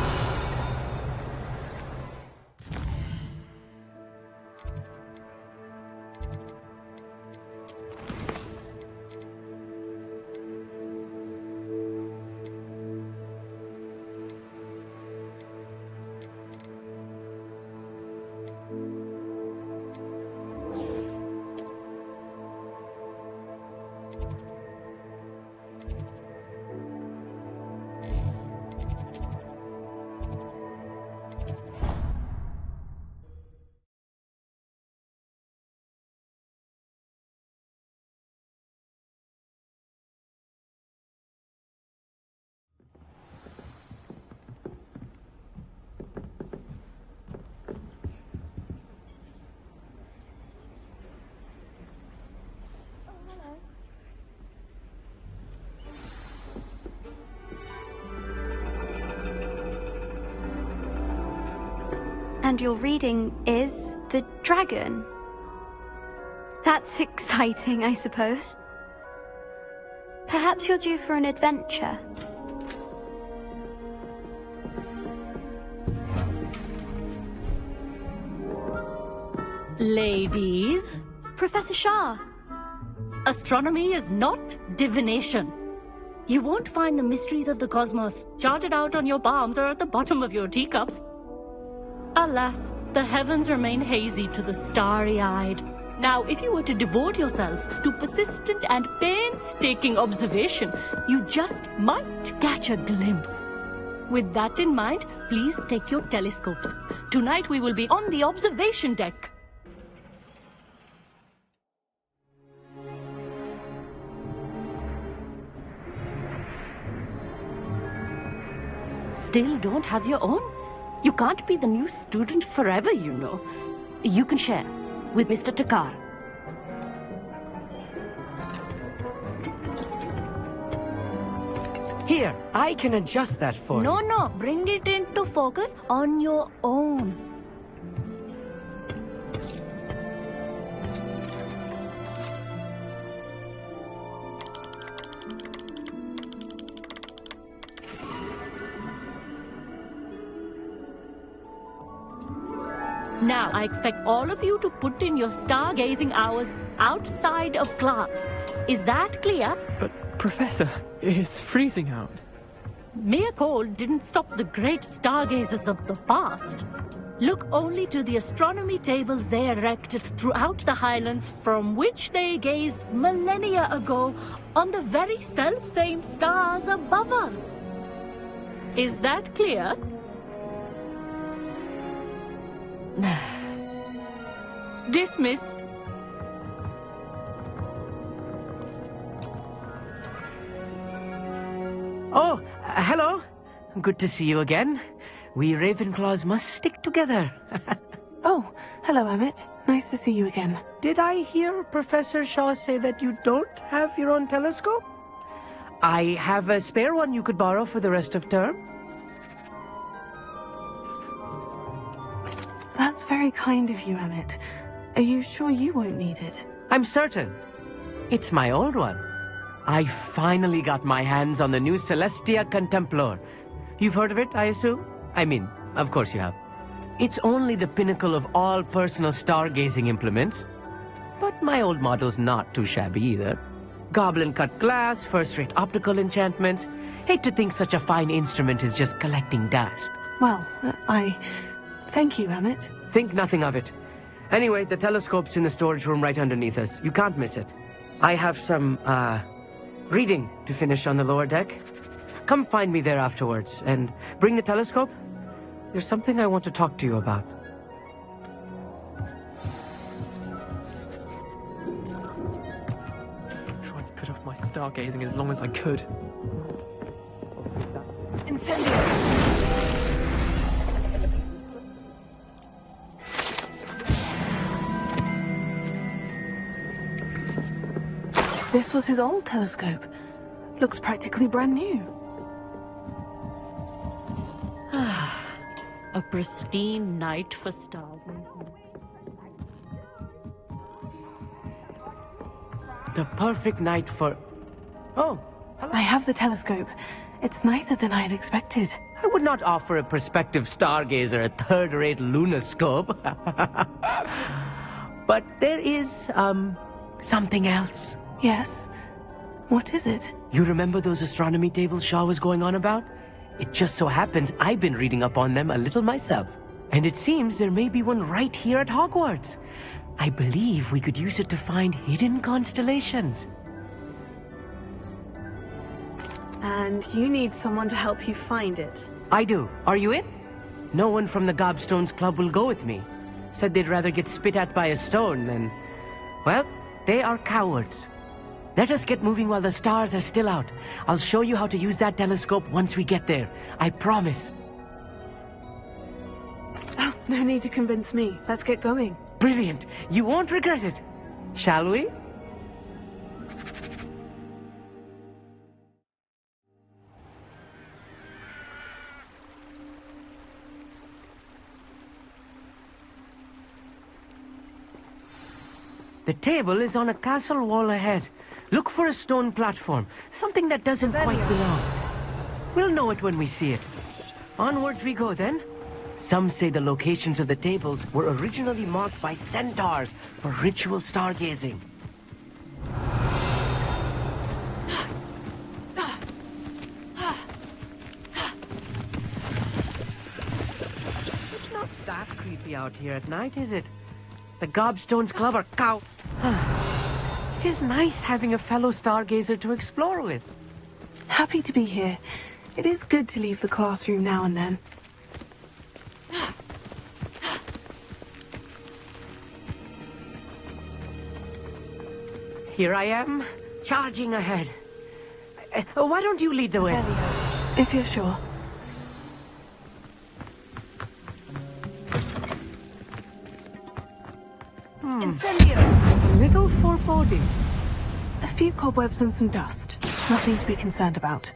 And your reading is the dragon. That's exciting, I suppose. Perhaps you're due for an adventure. Ladies. Professor Shah. Astronomy is not divination. You won't find the mysteries of the cosmos charted out on your palms or at the bottom of your teacups. Alas, the heavens remain hazy to the starry-eyed. Now, if you were to devote yourselves to persistent and painstaking observation, you just might catch a glimpse. With that in mind, please take your telescopes. Tonight we will be on the observation deck. Still don't have your own? You can't be the new student forever, you know. You can share with Mr. Takar. Here, I can adjust that for you. No, bring it into focus on your own. Now, I expect all of you to put in your stargazing hours outside of class. Is that clear? But, Professor, it's freezing out. Mere cold didn't stop the great stargazers of the past. Look only to the astronomy tables they erected throughout the highlands from which they gazed millennia ago on the very self-same stars above us. Is that clear? Dismissed. Oh, hello. Good to see you again. We Ravenclaws must stick together. Oh, hello, Emmett. Nice to see you again. Did I hear Professor Shaw say that you don't have your own telescope? I have a spare one you could borrow for the rest of term. That's very kind of you, Emmett. Are you sure you won't need it? I'm certain. It's my old one. I finally got my hands on the new Celestia Contemplor. You've heard of it, I assume? I mean, of course you have. It's only the pinnacle of all personal stargazing implements. But my old model's not too shabby either. Goblin-cut glass, first-rate optical enchantments. Hate to think such a fine instrument is just collecting dust. Well, thank you, Emmett. Think nothing of it. Anyway, the telescope's in the storage room right underneath us. You can't miss it. I have some, reading to finish on the lower deck. Come find me there afterwards, and bring the telescope. There's something I want to talk to you about. I tried to put off my stargazing as long as I could. Incendio! This was his old telescope. Looks practically brand new. A pristine night for stargazing. The perfect night for... Oh, hello. I have the telescope. It's nicer than I had expected. I would not offer a prospective stargazer a third-rate lunoscope. But there is, something else. Yes? What is it? You remember those astronomy tables Shaw was going on about? It just so happens I've been reading up on them a little myself. And it seems there may be one right here at Hogwarts. I believe we could use it to find hidden constellations. And you need someone to help you find it. I do. Are you in? No one from the Gobstones Club will go with me. Said they'd rather get spit at by a stone than... Well, they are cowards. Let us get moving while the stars are still out. I'll show you how to use that telescope once we get there. I promise. Oh, no need to convince me. Let's get going. Brilliant. You won't regret it. Shall we? The table is on a castle wall ahead. Look for a stone platform, something that doesn't quite belong. We'll know it when we see it. Onwards we go then. Some say the locations of the tables were originally marked by centaurs for ritual stargazing. It's not that creepy out here at night, is it? The Gobstones Club are cow. It is nice having a fellow stargazer to explore with. Happy to be here. It is good to leave the classroom now and then. Here I am, charging ahead. Why don't you lead the way? If you're sure. Incendio! A little foreboding. A few cobwebs and some dust. Nothing to be concerned about.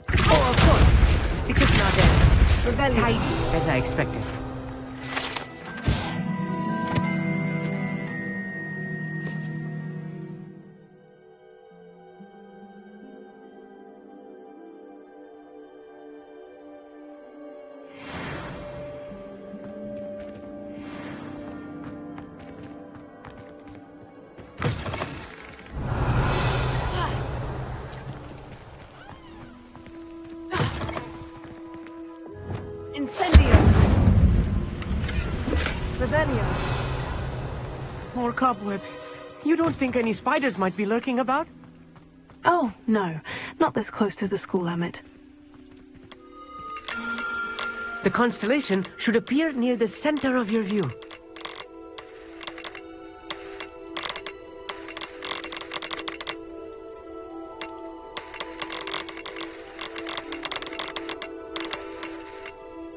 Oh, of course. It's just not as tidy as I expected. More cobwebs. You don't think any spiders might be lurking about? Oh, no. Not this close to the school, Emmett. The constellation should appear near the center of your view.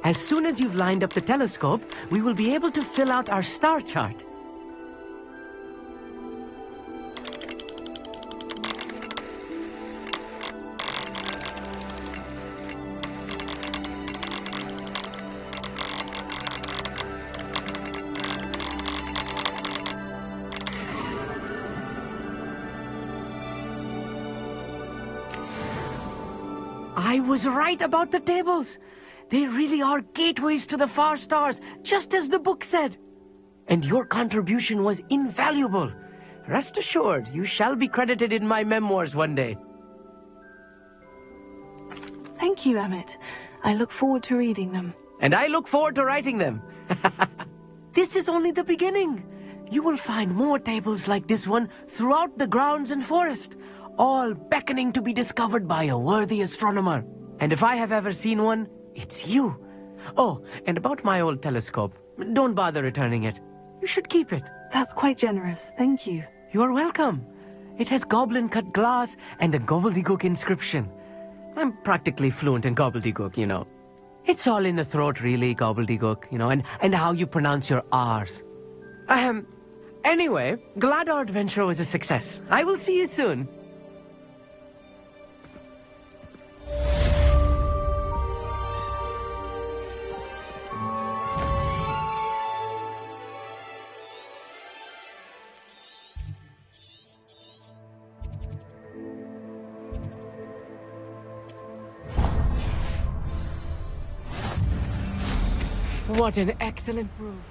As soon as you've lined up the telescope, we will be able to fill out our star chart. I was right about the tables. They really are gateways to the far stars, just as the book said. And your contribution was invaluable. Rest assured, you shall be credited in my memoirs one day. Thank you, Emmett. I look forward to reading them. And I look forward to writing them. This is only the beginning. You will find more tables like this one throughout the grounds and forest, all beckoning to be discovered by a worthy astronomer. And if I have ever seen one, it's you. Oh, and about my old telescope, don't bother returning it. You should keep it. That's quite generous, thank you. You are welcome. It has goblin-cut glass and a gobbledygook inscription. I'm practically fluent in gobbledygook, you know. It's all in the throat, really, gobbledygook, you know, and how you pronounce your R's. Anyway, glad our adventure was a success. I will see you soon. What an excellent room.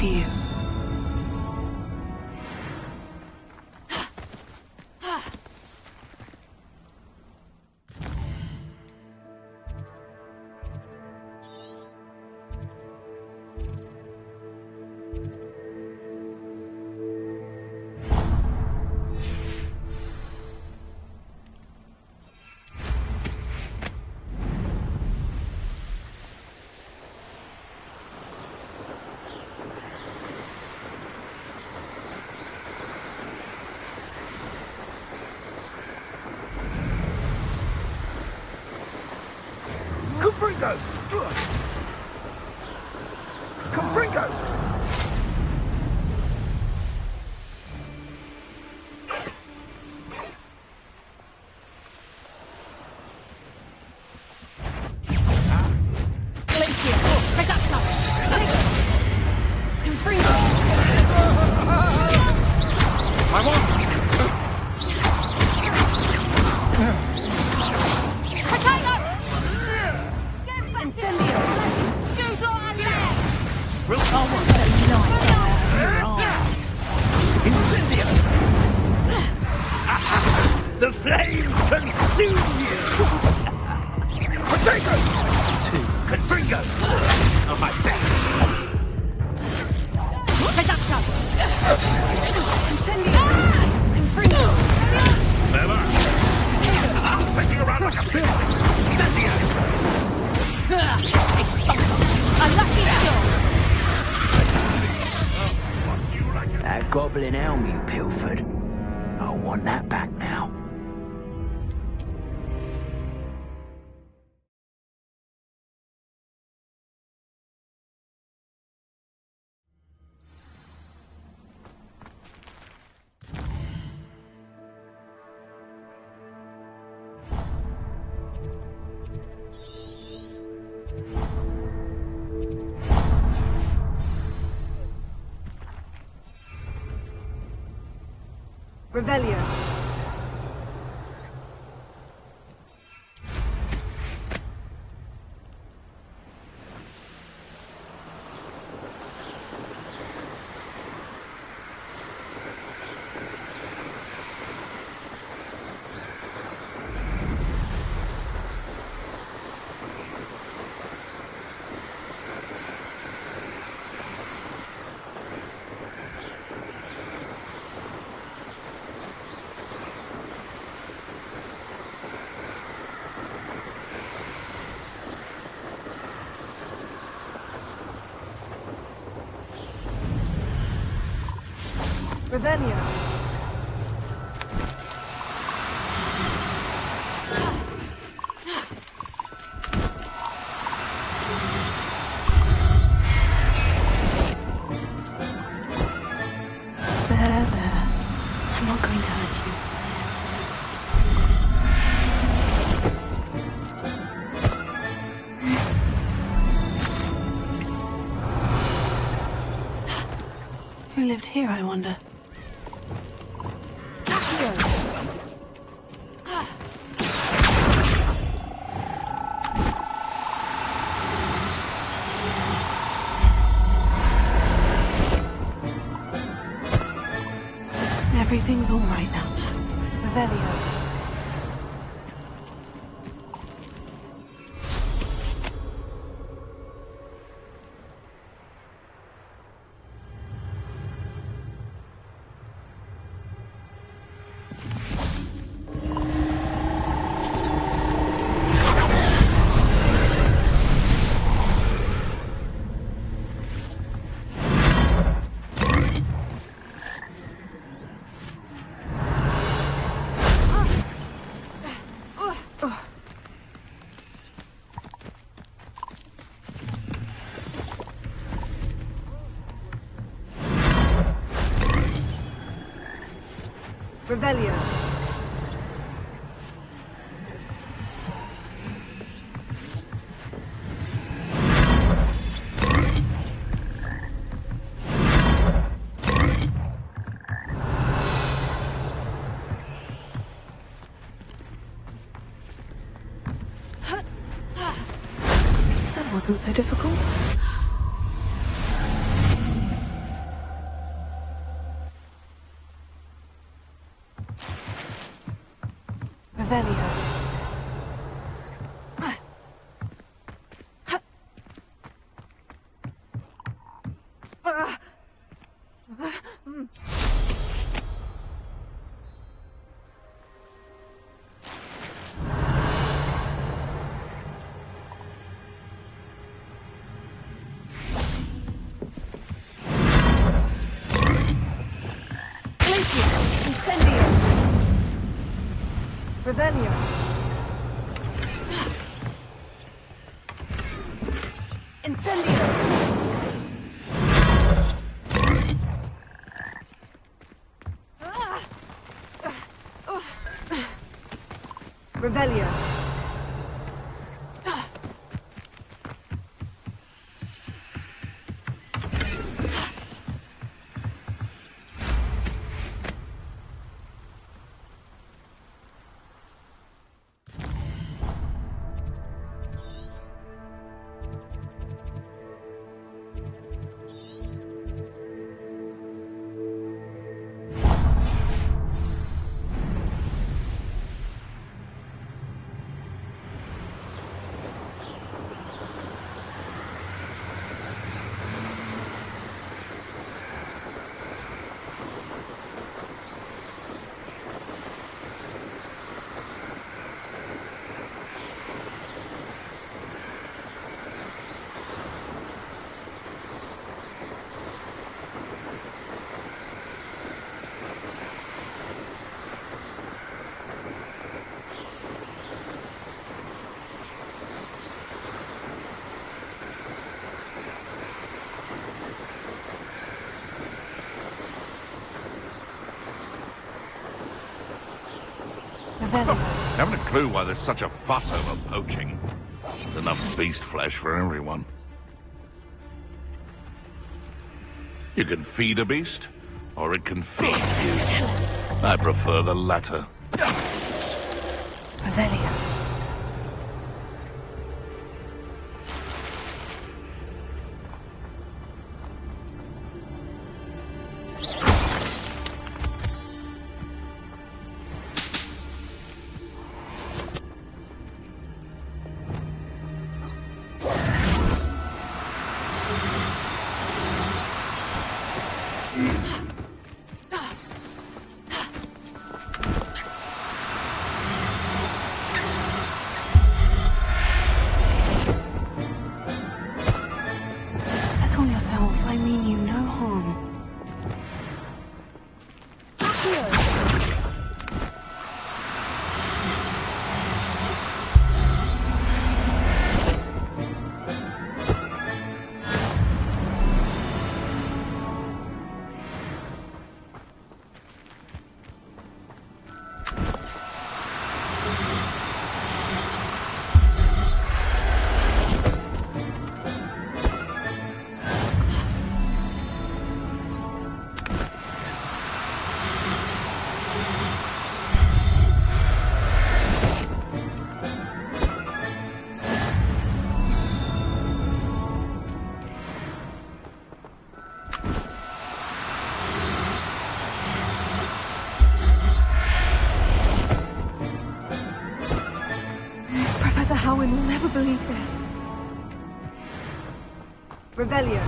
to you. Confringo! Confringo! The flames consume you! Potato! Confringo! On my back! Reduction! Incendio! Confringo! Never! Fetching around like a pig! Incendio! A lucky kill! That goblin helm you pilfered. I want that back now. Revelio. Revelio. There. I'm not going to hurt you. Who lived here, I wonder? Everything's all right now. Revelio. Revelio. That wasn't so difficult. Revelio. Incendio. Revelio. Haven't a clue why there's such a fuss over poaching. There's enough beast flesh for everyone. You can feed a beast, or it can feed you. I prefer the latter. Revelio. Settle yourself, I mean you no harm. Professor Howin will never believe this. Revelio.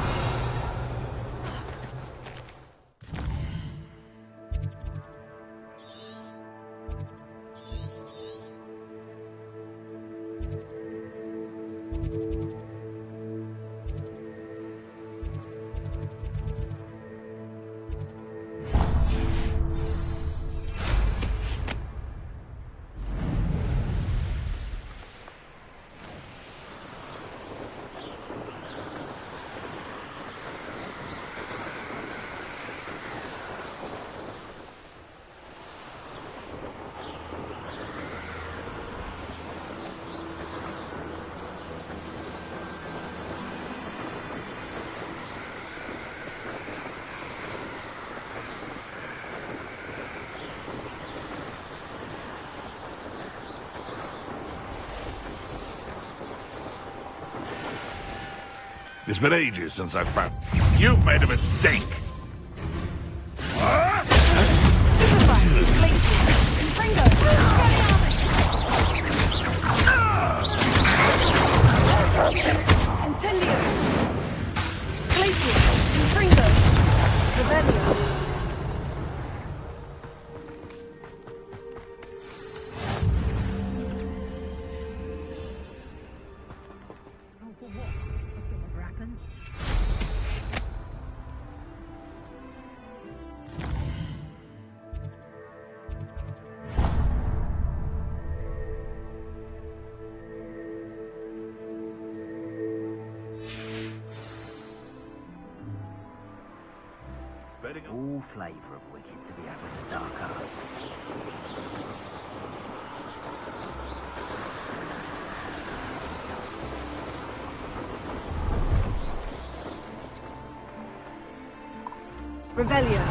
It's been ages since I found... You've made a mistake! Incendio. Glacius. Infringo. Revelio. All flavour of wicked to be had with the dark arts. Revelio.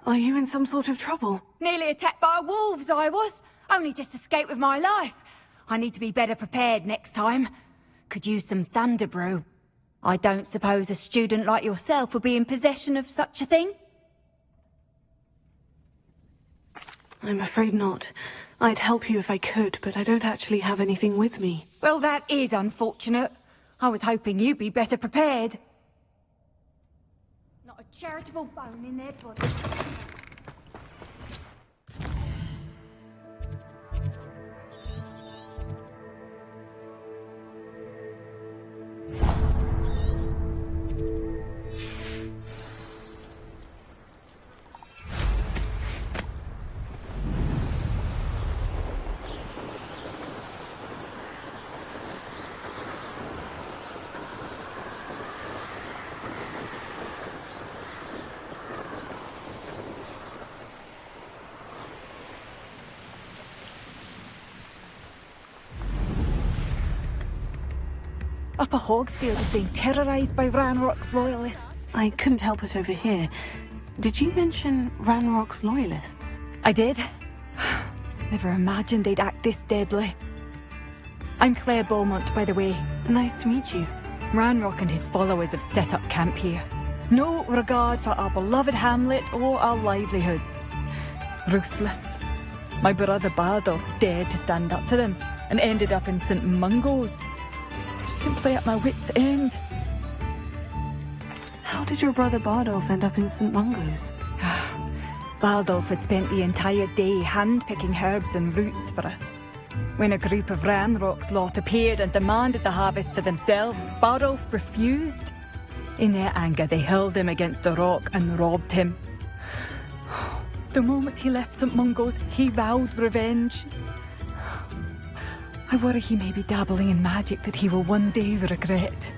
Are you in some sort of trouble? Nearly attacked by wolves, I was. Only just escaped with my life. I need to be better prepared next time. Could use some thunder brew. I don't suppose a student like yourself would be in possession of such a thing? I'm afraid not. I'd help you if I could, but I don't actually have anything with me. Well, that is unfortunate. I was hoping you'd be better prepared. Not a charitable bone in their body. Upper Hogsfield is being terrorised by Ranrock's loyalists. I couldn't help it over here. Did you mention Ranrock's loyalists? I did. Never imagined they'd act this deadly. I'm Claire Beaumont, by the way. Nice to meet you. Ranrock and his followers have set up camp here. No regard for our beloved hamlet or our livelihoods. Ruthless. My brother Bardolph dared to stand up to them and ended up in St. Mungo's. Simply at my wit's end. How did your brother Bardolph end up in St. Mungo's? Bardolph had spent the entire day hand-picking herbs and roots for us. When a group of Ranrock's lot appeared and demanded the harvest for themselves, Bardolph refused. In their anger, they hurled him against a rock and robbed him. The moment he left St. Mungo's, he vowed revenge. I worry he may be dabbling in magic that he will one day regret.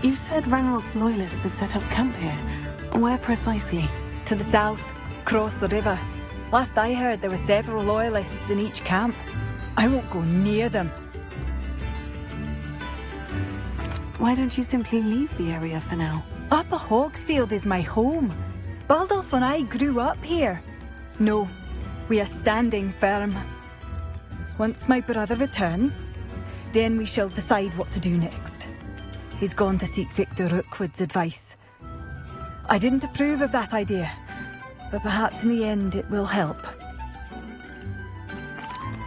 You said Ranrock's loyalists have set up camp here. Where precisely? To the south, across the river. Last I heard, there were several loyalists in each camp. I won't go near them. Why don't you simply leave the area for now? Upper Hogsfield is my home. Bardolph and I grew up here. No. We are standing firm. Once my brother returns, then we shall decide what to do next. He's gone to seek Victor Rookwood's advice. I didn't approve of that idea, but perhaps in the end it will help.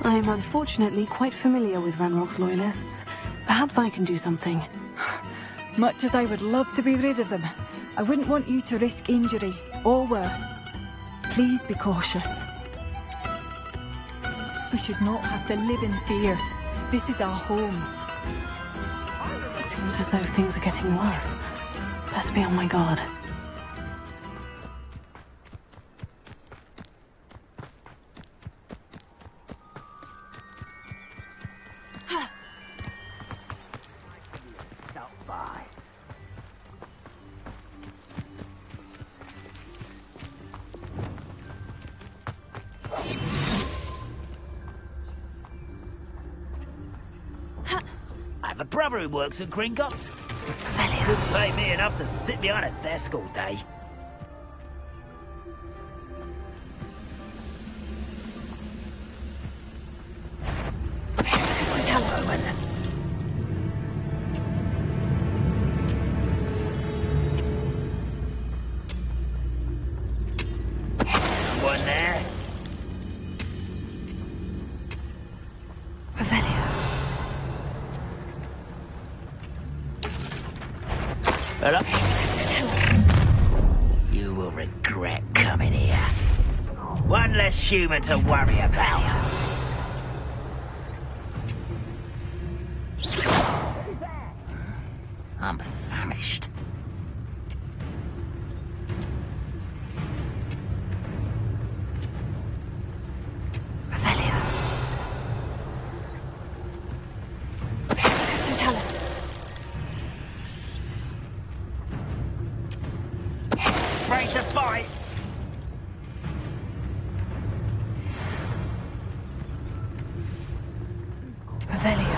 I am unfortunately quite familiar with Ranrock's loyalists. Perhaps I can do something. Much as I would love to be rid of them, I wouldn't want you to risk injury, or worse. Please be cautious. We should not have to live in fear. This is our home. It seems as though things are getting worse. Best be on my guard. A brother who works at Gringotts. Couldn't pay me enough to sit behind a desk all day. One there. Hello? You will regret coming here. One less human to worry about. I'm famished. afraid to fight. Revelio.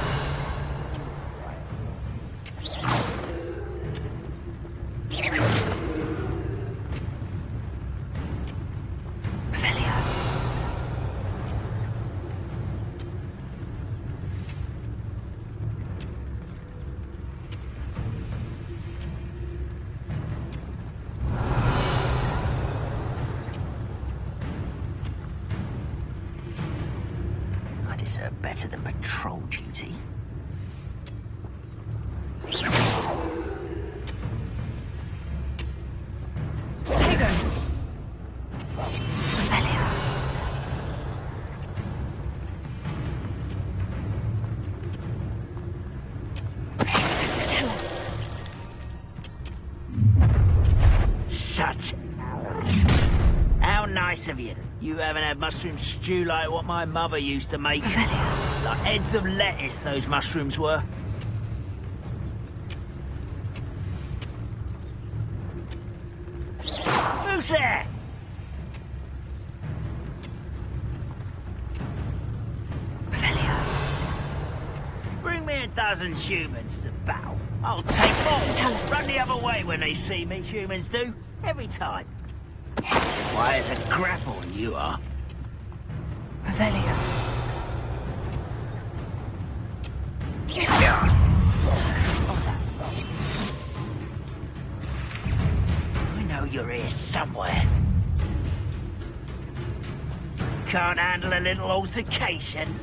I deserve better than patrol duty. Such arrogance. How nice of you. You haven't had mushroom stew like what my mother used to make. Like heads of lettuce, those mushrooms were. Who's there? Bring me a dozen humans to battle. I'll take more. Run the other way when they see me, humans do. Every time. Why, as a grapple you are. Revelio. I know you're here somewhere. Can't handle a little altercation.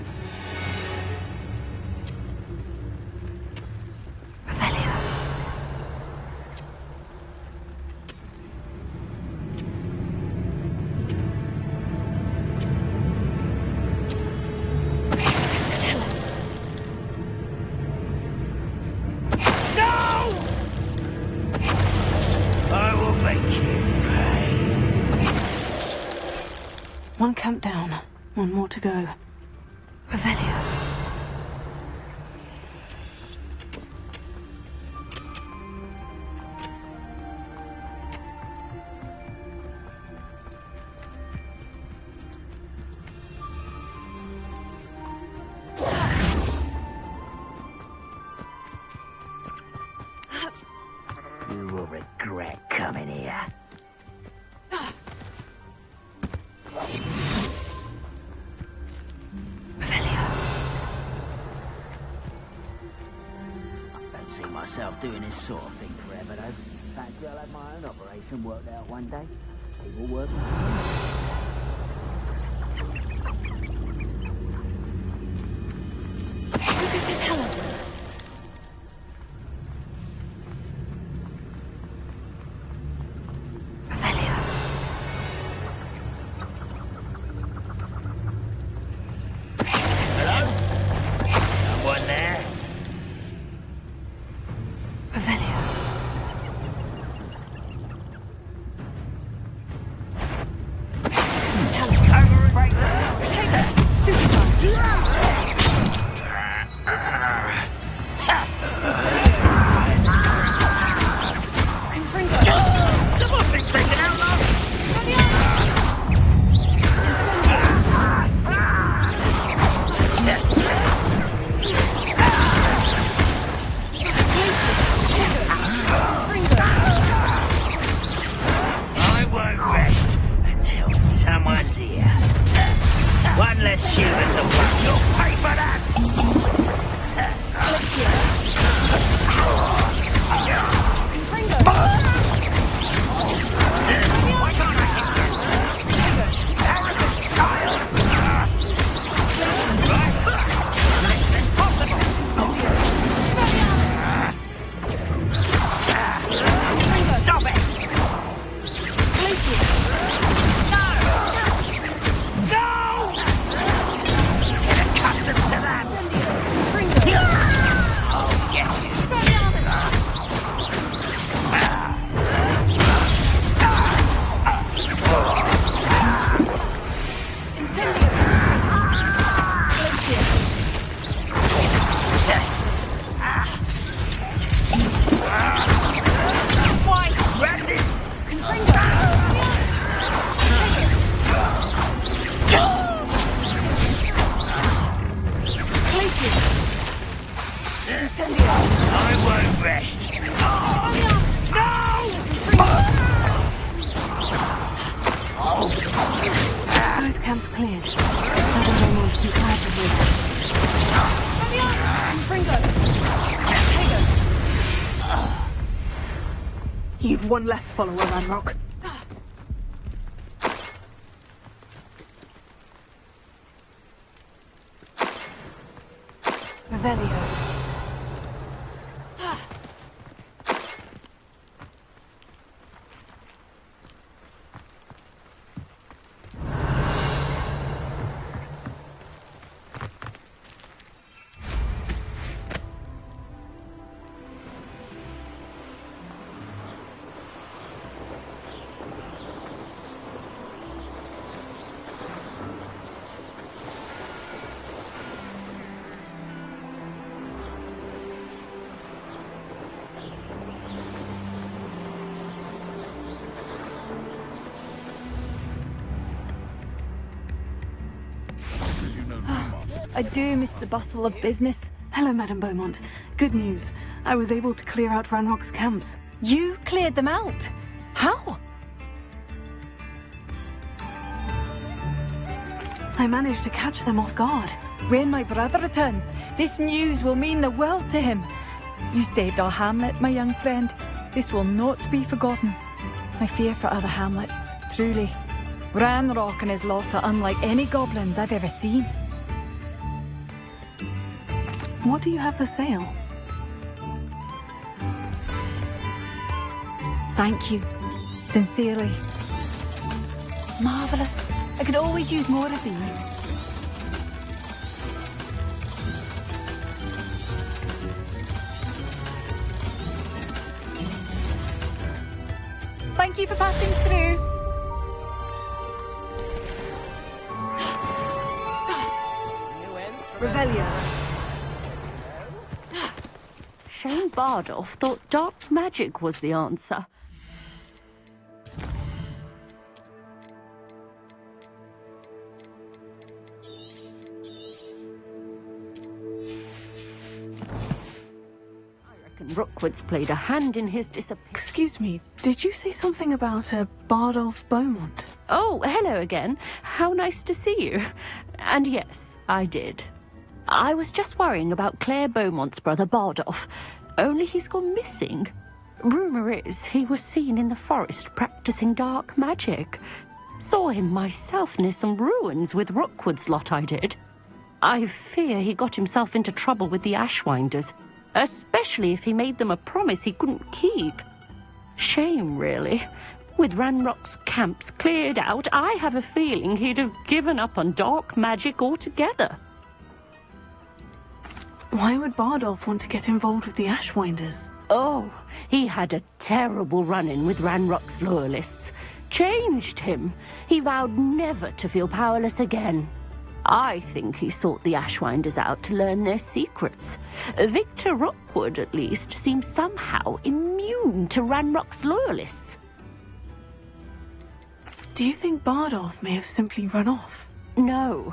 One camp down, one more to go. Revelio. You will regret coming here. See myself doing this sort of thing forever, though. In fact, I'll have my own operation worked out one day. People working for me. Lucas did tell us. camp's cleared. Southern Raymond can clear the here. Fringo! You've one less follower, Ranrock. Revelio. I do miss the bustle of business. Hello, Madame Beaumont. Good news. I was able to clear out Ranrock's camps. You cleared them out? How? I managed to catch them off guard. When my brother returns, this news will mean the world to him. You saved our hamlet, my young friend. This will not be forgotten. I fear for other hamlets, truly. Ranrock and his lot are unlike any goblins I've ever seen. What do you have for sale? Thank you. Sincerely. Marvellous. I could always use more of these. Thank you for passing through. Revelio. Shane Bardolph thought dark magic was the answer. I reckon Rookwood's played a hand in his disappearance. Excuse me, did you say something about a Bardolph Beaumont? Oh, hello again. How nice to see you. And yes, I did. I was just worrying about Claire Beaumont's brother Bardolph, only he's gone missing. Rumour is he was seen in the forest practicing dark magic. Saw him myself near some ruins with Rookwood's lot I did. I fear he got himself into trouble with the Ashwinders, especially if he made them a promise he couldn't keep. Shame, really. With Ranrock's camps cleared out, I have a feeling he'd have given up on dark magic altogether. Why would Bardolph want to get involved with the Ashwinders? Oh, he had a terrible run-in with Ranrock's loyalists. Changed him. He vowed never to feel powerless again. I think he sought the Ashwinders out to learn their secrets. Victor Rookwood, at least, seems somehow immune to Ranrock's loyalists. Do you think Bardolph may have simply run off? No.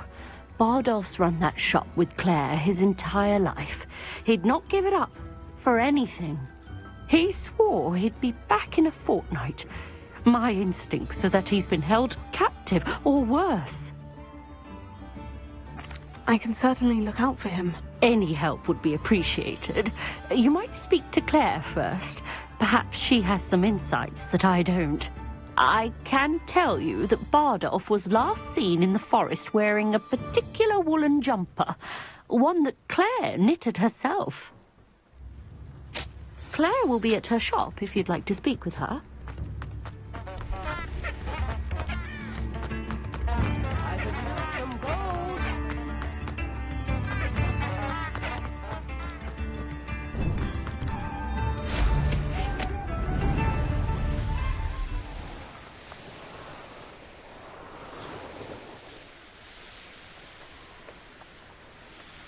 Bardolph's run that shop with Claire his entire life. He'd not give it up for anything. He swore he'd be back in a fortnight. My instincts are that he's been held captive, or worse. I can certainly look out for him. Any help would be appreciated. You might speak to Claire first. Perhaps she has some insights that I don't. I can tell you that Bardolph was last seen in the forest wearing a particular woolen jumper, one that Claire knitted herself. Claire will be at her shop if you'd like to speak with her.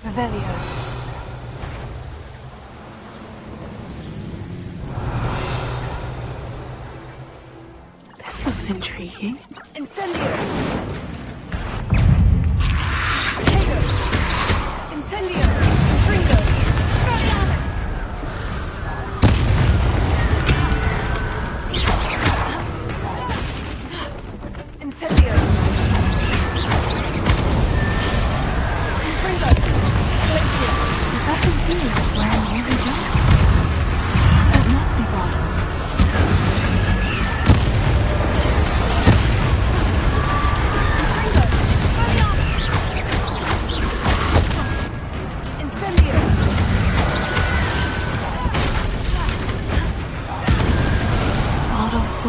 Revelio. This looks intriguing. Incendio! Tego! Incendio! Fringo! Stradialis! Incendio!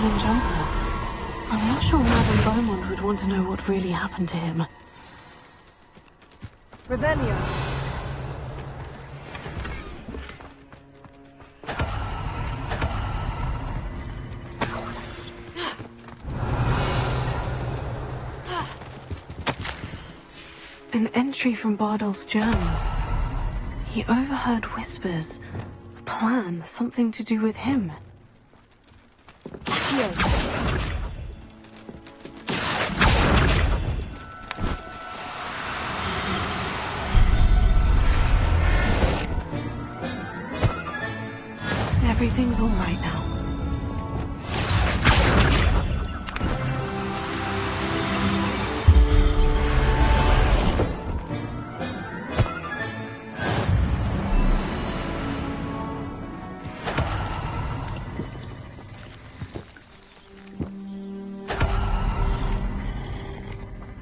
woolen jumper. I'm not sure Madame Beaumont would want to know what really happened to him. Revelio. An entry from Bardolph's journal. He overheard whispers. A plan, something to do with him. Here. Everything's all right now.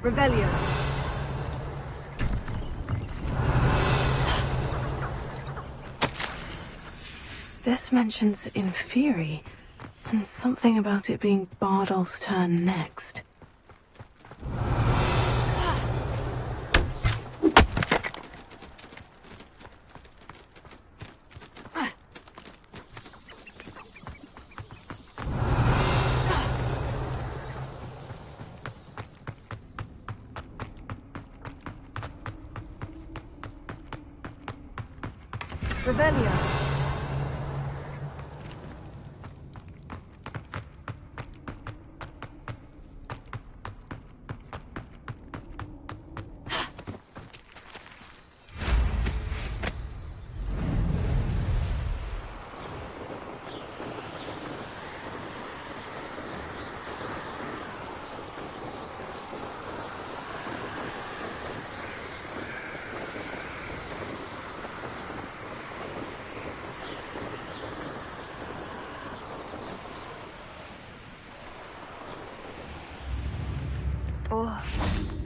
Revelio. This mentions Inferi, and something about it being Bardolph's turn next. Revelio.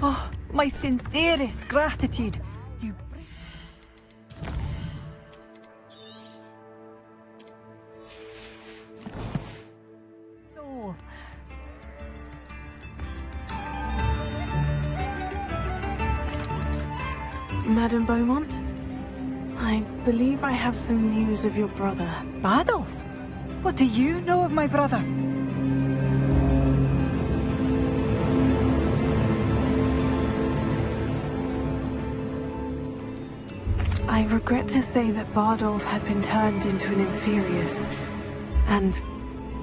Oh, my sincerest gratitude. You soul. Madame Beaumont? I believe I have some news of your brother. Bardolph? What do you know of my brother? I regret to say that Bardolph had been turned into an Inferius, and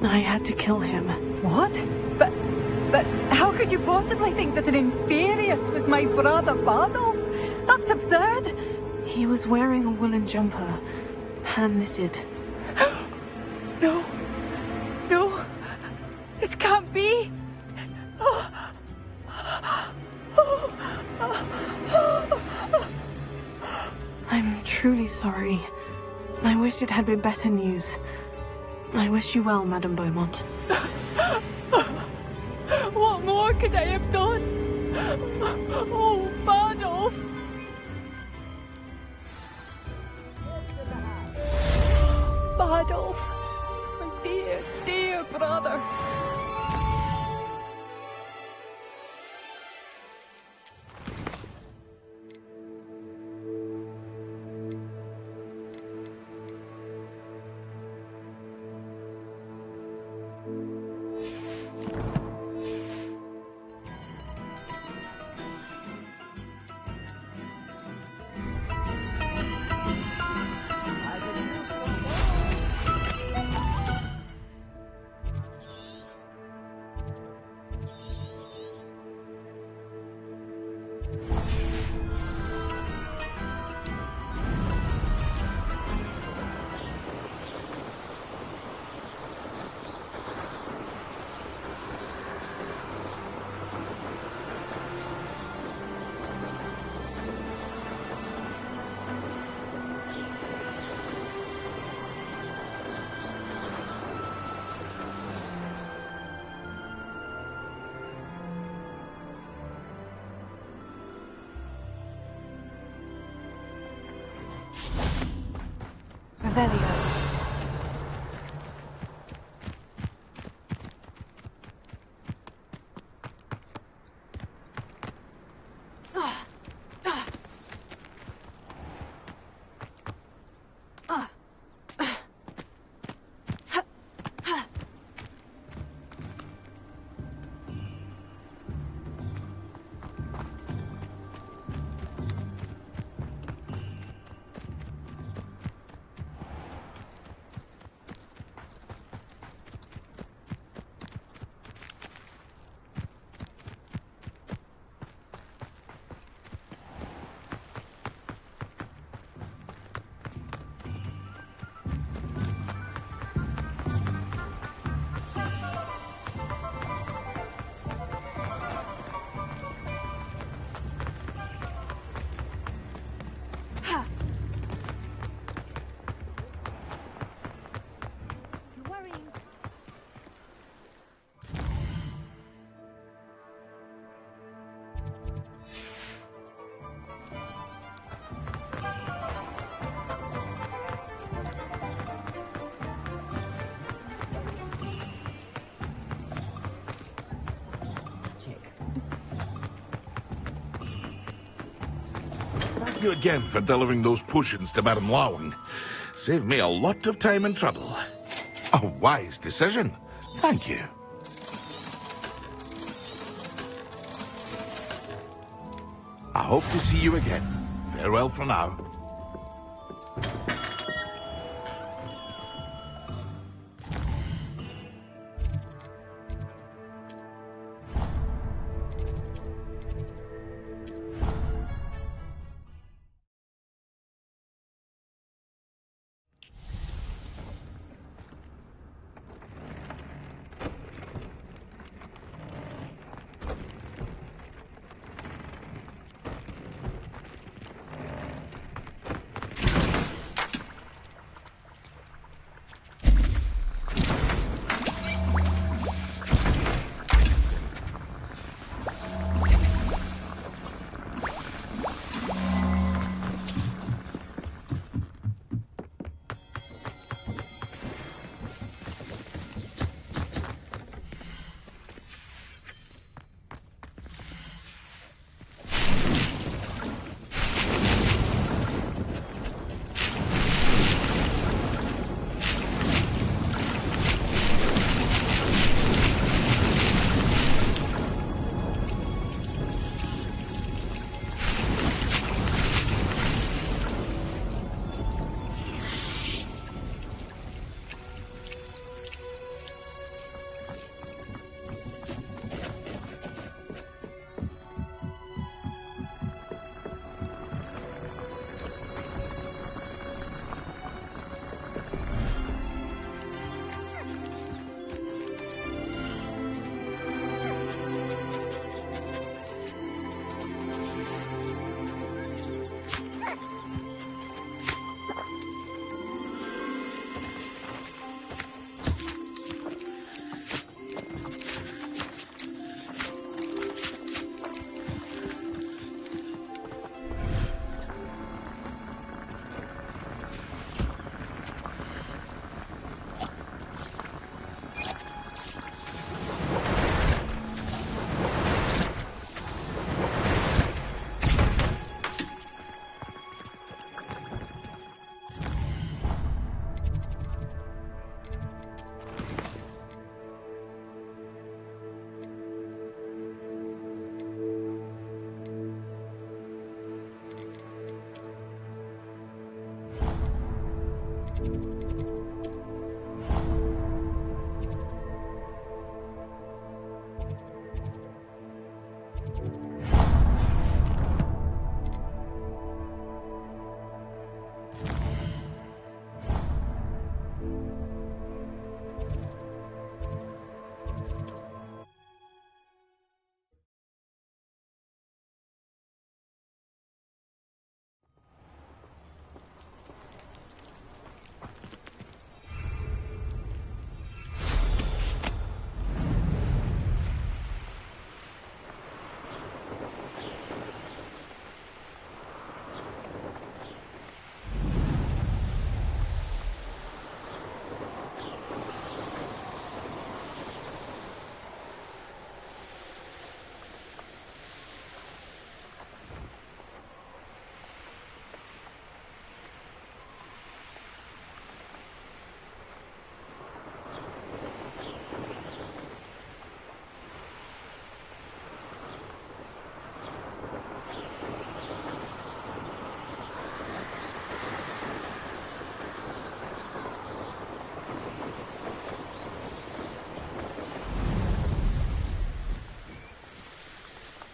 I had to kill him. What? But how could you possibly think that an Inferius was my brother Bardolph? That's absurd! He was wearing a woolen jumper, hand-knitted. No. No. This can't be. I'm truly sorry. I wish it had been better news. I wish you well, Madame Beaumont. What more could I have done? Oh, Bardolph! Bardolph! My dear, dear brother! Thank you again for delivering those potions to Madame Lawing. Saved me a lot of time and trouble. A wise decision. Thank you. I hope to see you again. Farewell for now.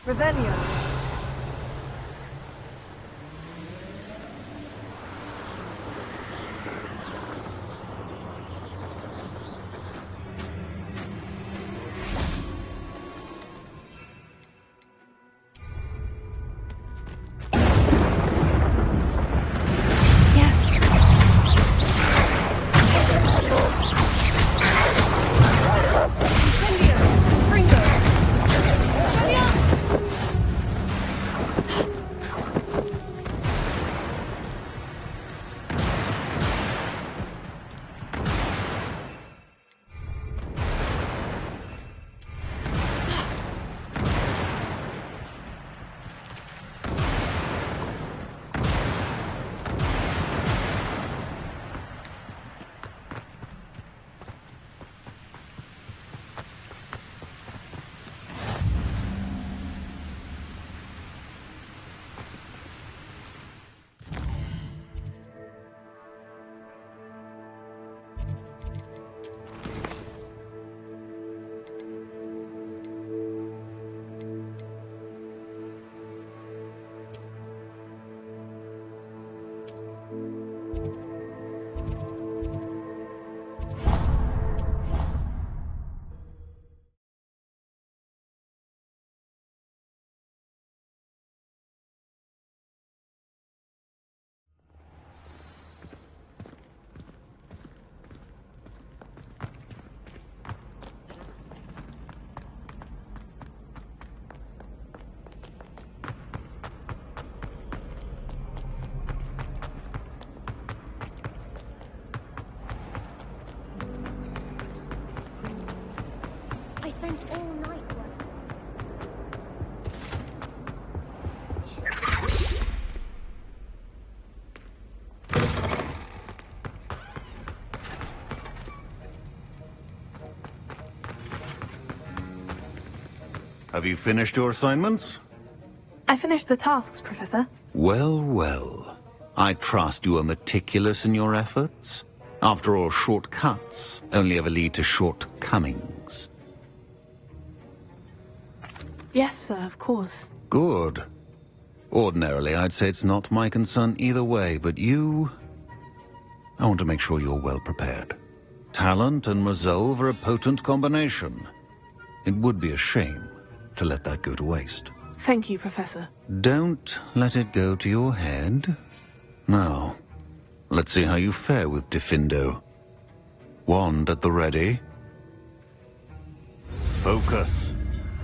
Revelio. have you finished your assignments? I finished the tasks, Professor. Well, well. I trust you are meticulous in your efforts. After all, shortcuts only ever lead to shortcomings. Yes, sir, of course. Good. Ordinarily, I'd say it's not my concern either way, but you... I want to make sure you're well prepared. Talent and resolve are a potent combination. It would be a shame to let that go to waste. Thank you, Professor. Don't let it go to your head. Now, let's see how you fare with Diffindo. Wand at the ready. Focus.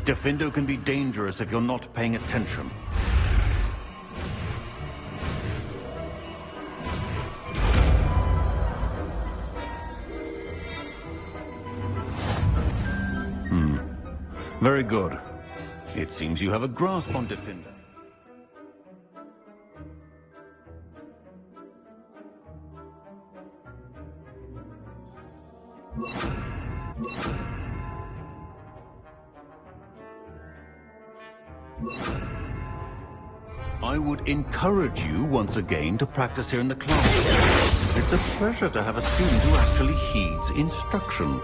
Diffindo can be dangerous if you're not paying attention. Very good. It seems you have a grasp on Diffindo. I would encourage you once again to practice here in the class. It's a pleasure to have a student who actually heeds instruction.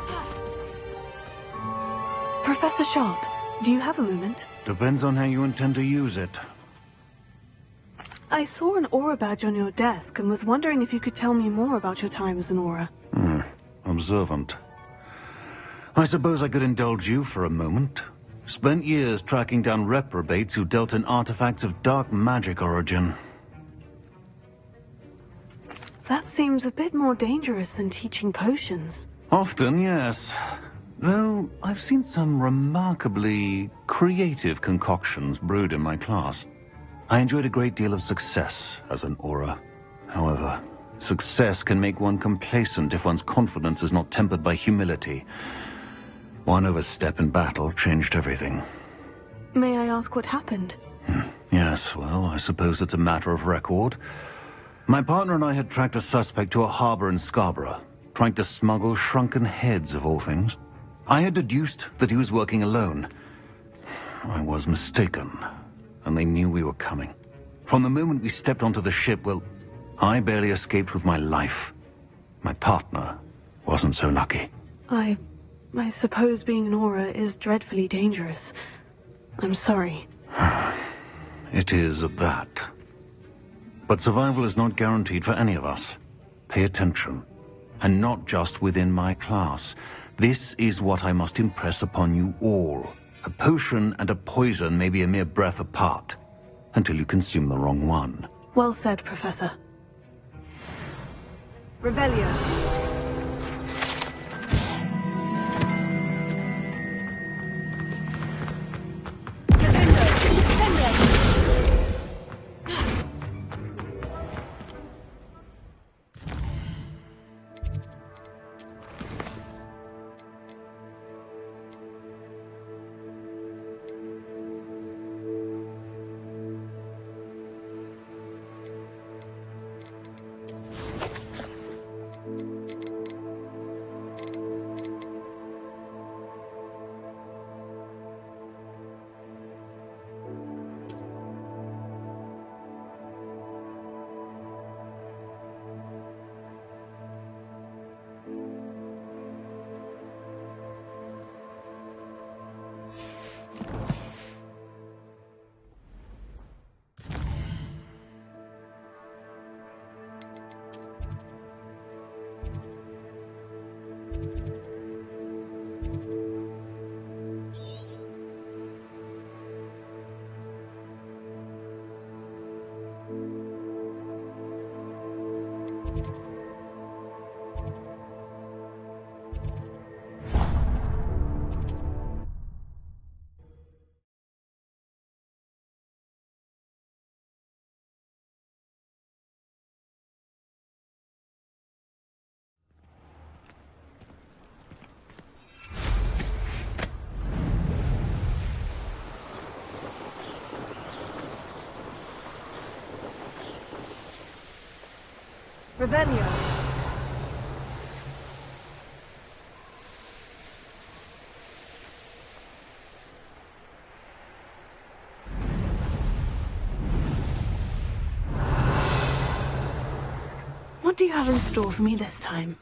Professor Sharp, do you have a moment? Depends on how you intend to use it. I saw an aura badge on your desk and was wondering if you could tell me more about your time as an aura. Observant. I suppose I could indulge you for a moment. Spent years tracking down reprobates who dealt in artifacts of dark magic origin. That seems a bit more dangerous than teaching potions. Often, yes. Though I've seen some remarkably creative concoctions brewed in my class. I enjoyed a great deal of success as an aura. However, success can make one complacent if one's confidence is not tempered by humility. One overstep in battle changed everything. May I ask what happened? Yes, well, I suppose it's a matter of record. My partner and I had tracked a suspect to a harbor in Scarborough, trying to smuggle shrunken heads of all things. I had deduced that he was working alone. I was mistaken, and they knew we were coming. From the moment we stepped onto the ship, well, I barely escaped with my life. My partner wasn't so lucky. I suppose being an aura is dreadfully dangerous. I'm sorry. It is at that. But survival is not guaranteed for any of us. Pay attention. And not just within my class. This is what I must impress upon you all. A potion and a poison may be a mere breath apart, until you consume the wrong one. Well said, Professor. Revelio. Revelio. do you have in store for me this time?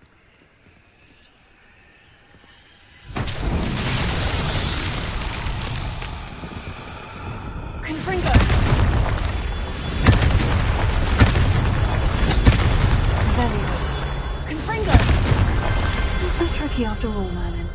Confringo! Velio. Confringo! Not so tricky after all, Merlin.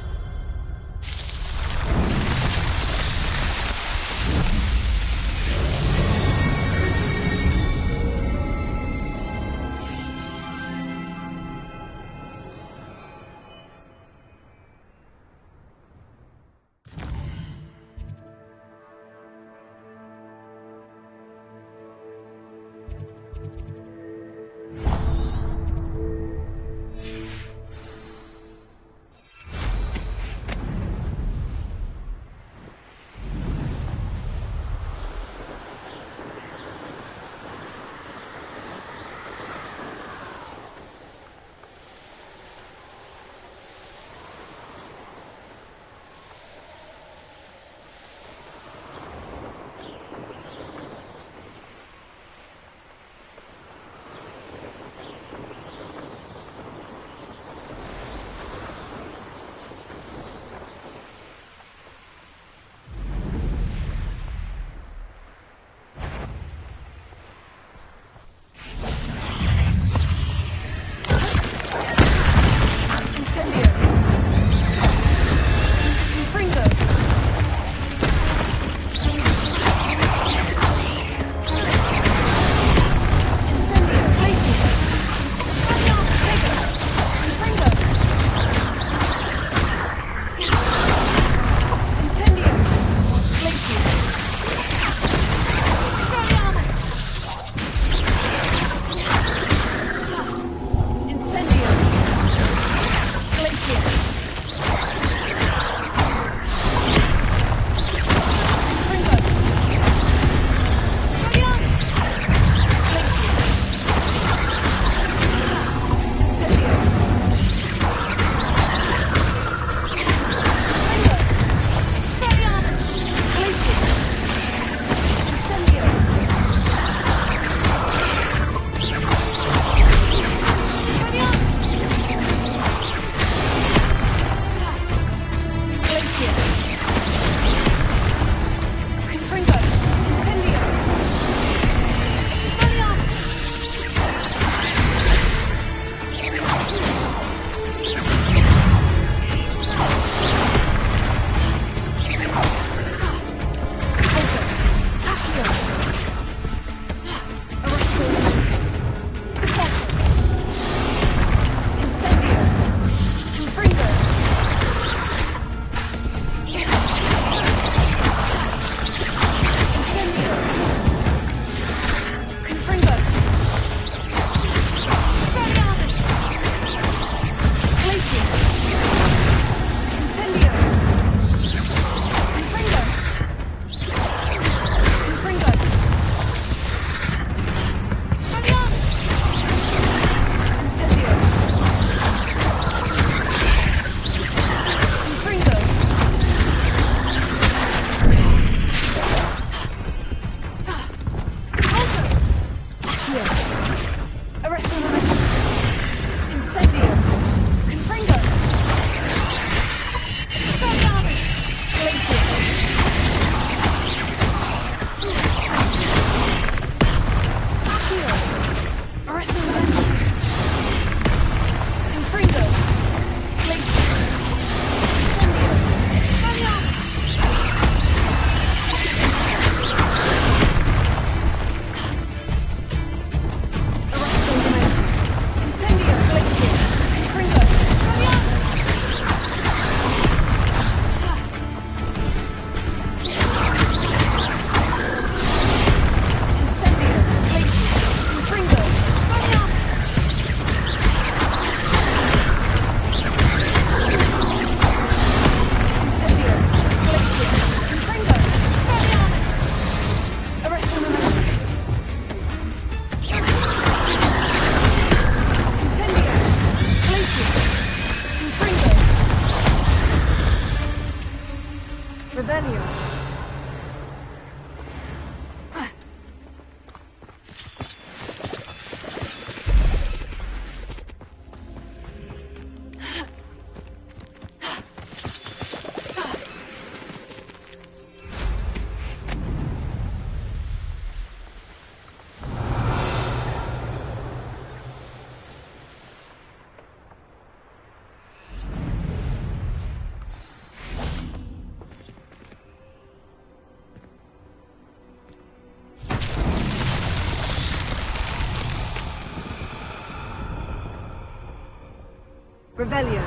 Revelio.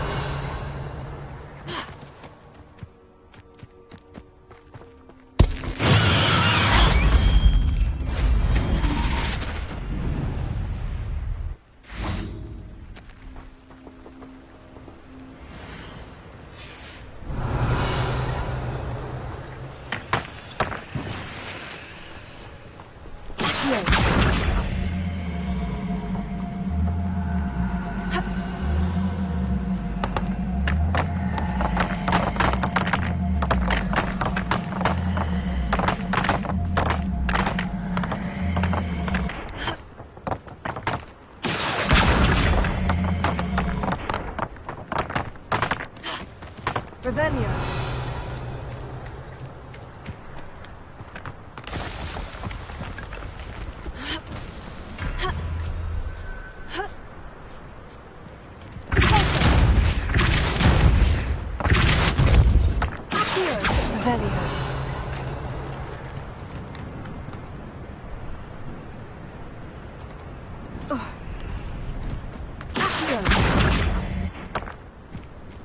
Revelio.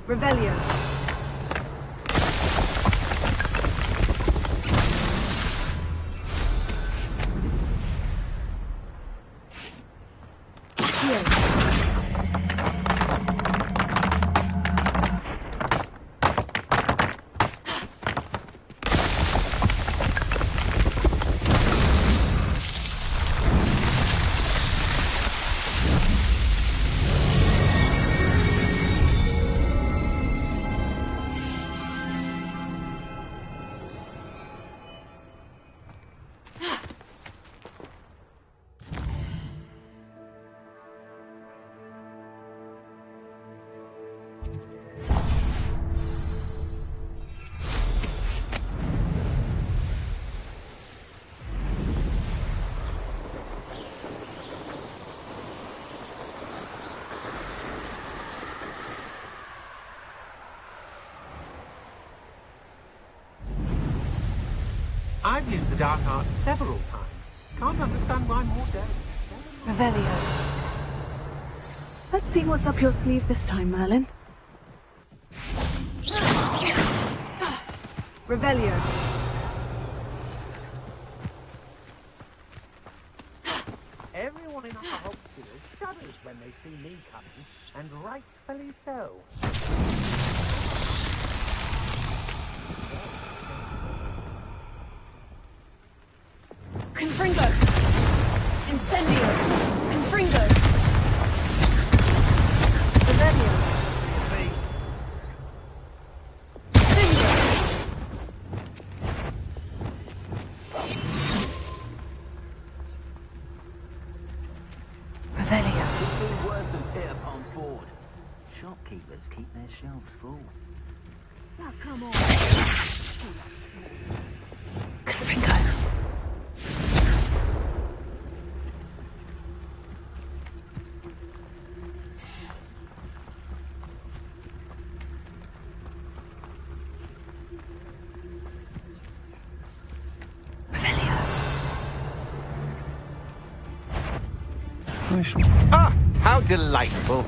Revelio. I've used the dark arts several times. Can't understand why more don't. Revelio. Let's see what's up your sleeve this time, Merlin. Revelio. Everyone in our hospital shudders when they see me coming, and rightfully so. Confringo! Incendio! Confringo! Revelio. Revelio. Something worse than pit upon board. Shopkeepers keep their shelves full. Now come on. Confringo. Ah, how delightful.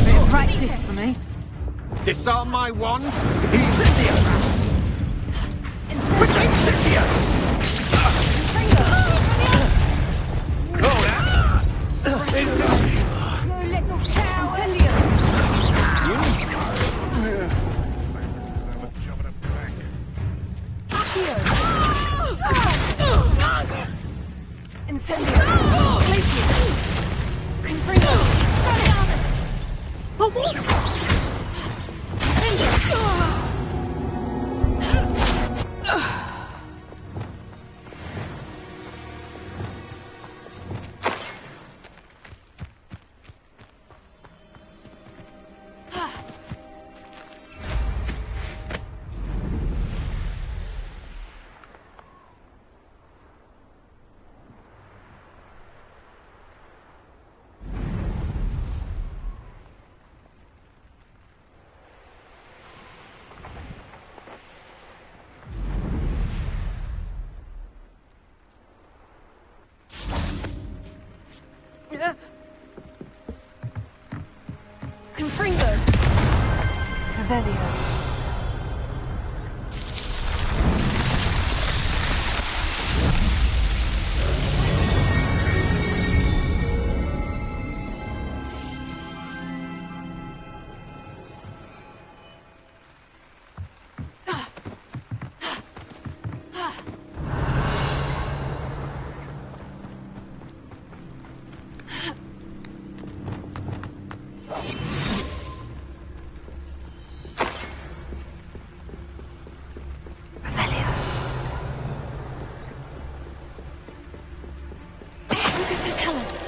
Bit of practice for me. Disarm my wand. Incendio! Incendio! You little cow! Incendio! Glacier! Confringo! tell us?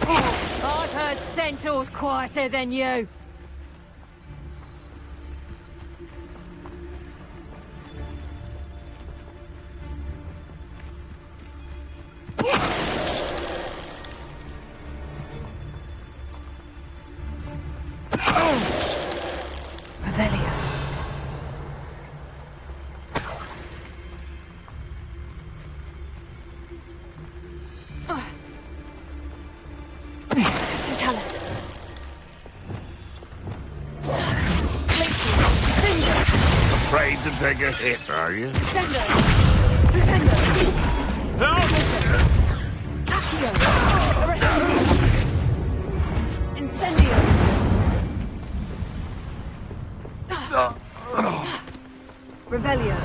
Oh, I've heard centaurs quieter than you. Afraid to take a hit, are you? Sendo! Flipendo! Accio! Arresto! Incendio! Revelio!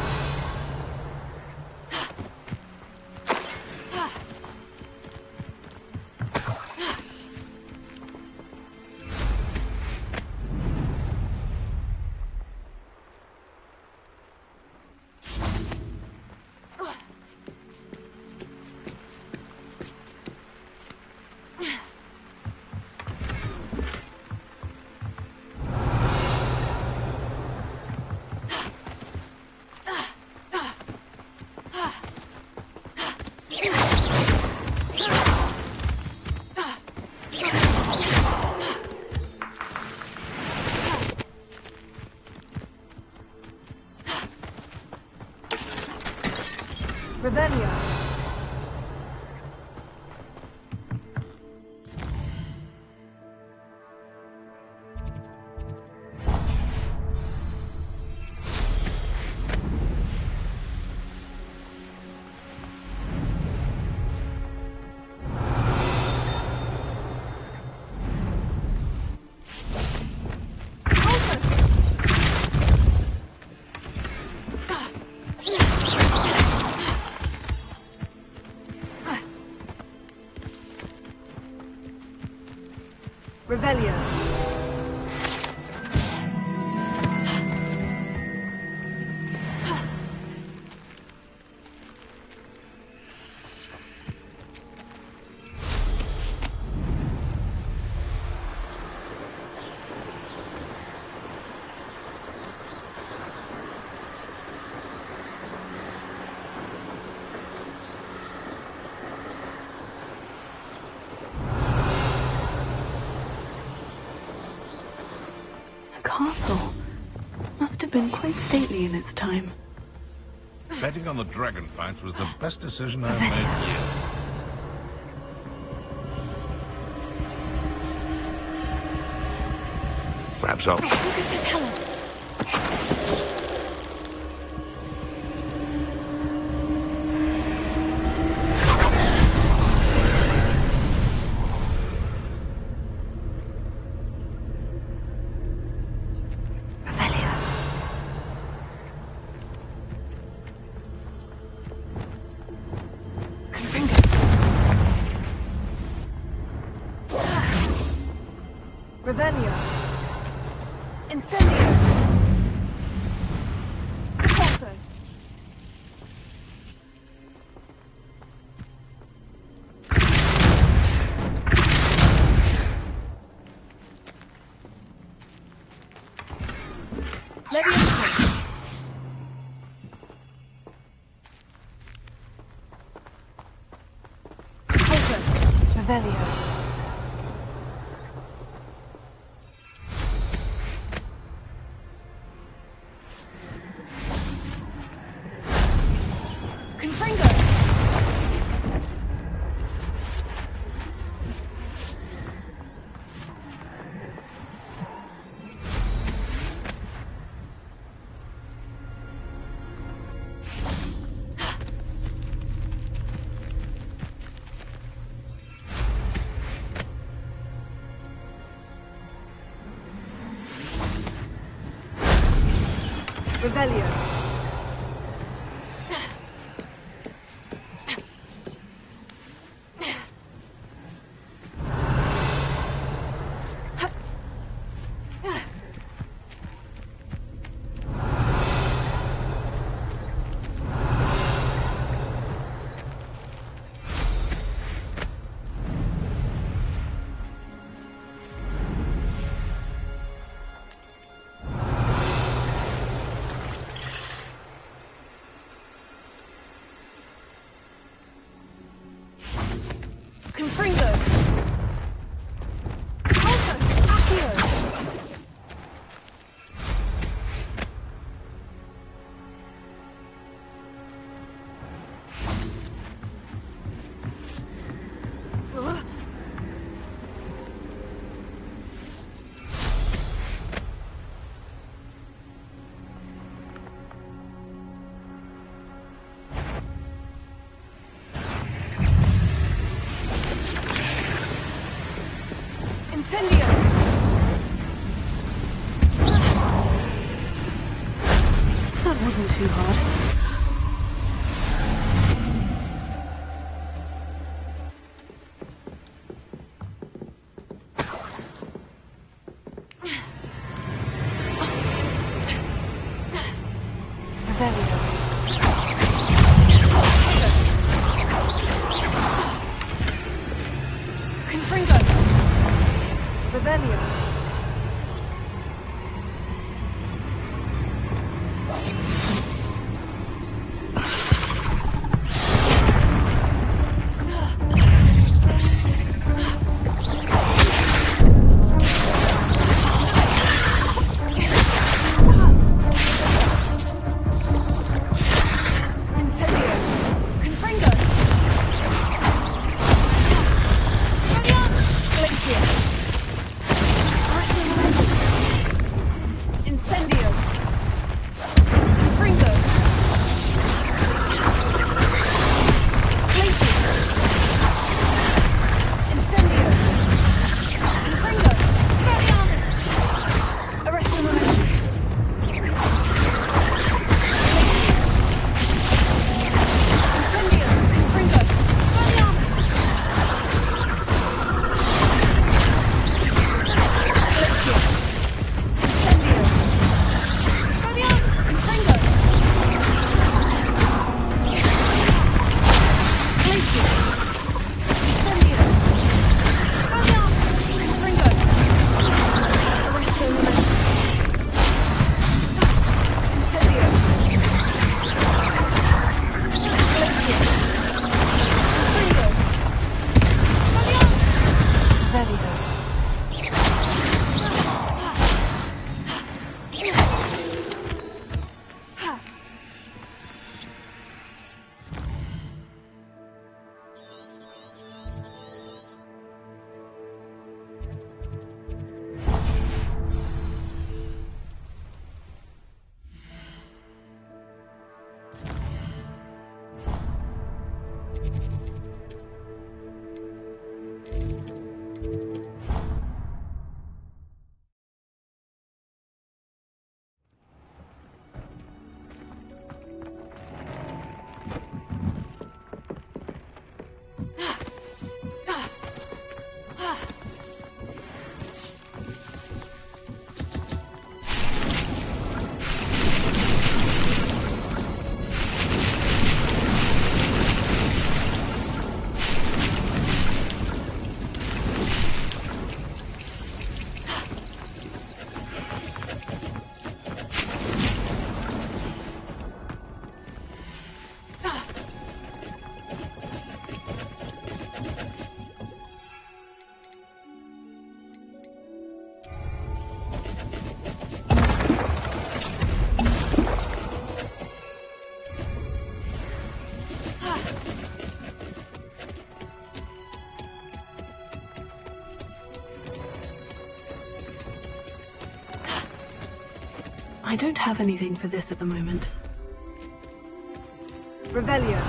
Revelio! Revelio! Castle must have been quite stately in its time. Betting on the dragon fight was the best decision I've made yet. Perhaps I'll... Lucas, to tell us. Revelio! Incendio! Forzo! Leviosa! Forzo! Revelio! Revelio! Incendio! That wasn't too hard. I don't have anything for this at the moment. Revelio.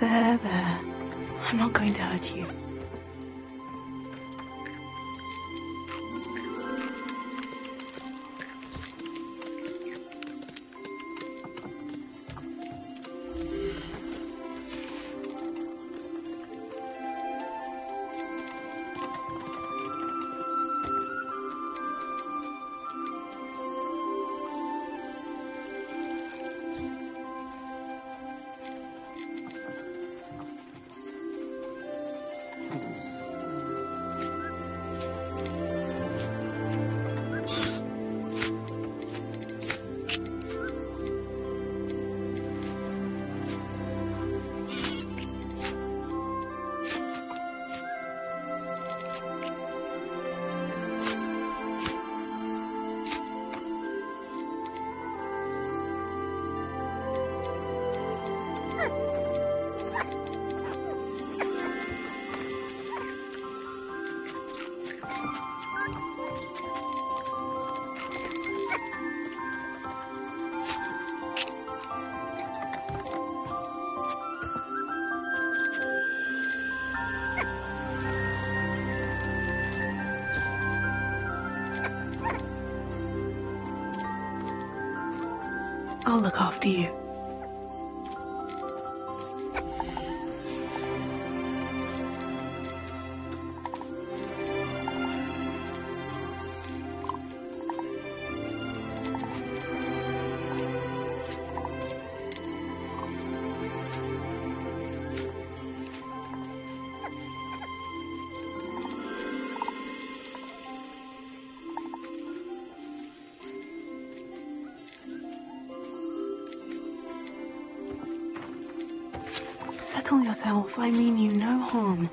There. I'm not going to hurt you. I'll look after you. Settle yourself. I mean you no harm.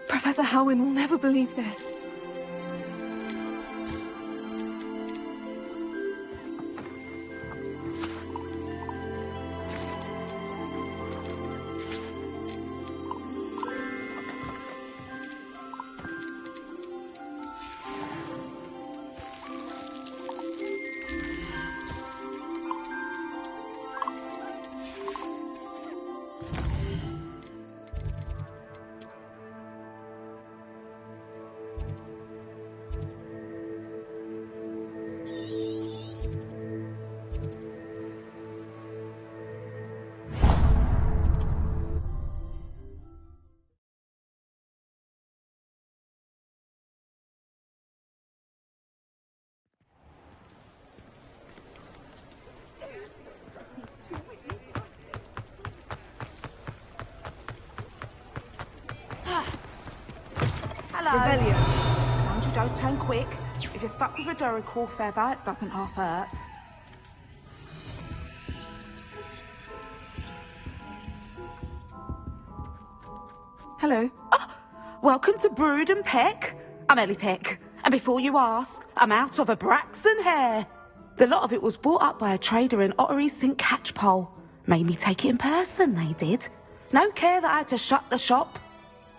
Professor Howin will never believe this. Revelio. Mind you don't turn quick. If you're stuck with a Duracell feather, it doesn't half hurt. Hello. Oh, welcome to Brood and Peck. I'm Ellie Peck. And before you ask, I'm out of a Braxton hair. The lot of it was bought up by a trader in Ottery St. Catchpole. Made me take it in person, they did. No care that I had to shut the shop.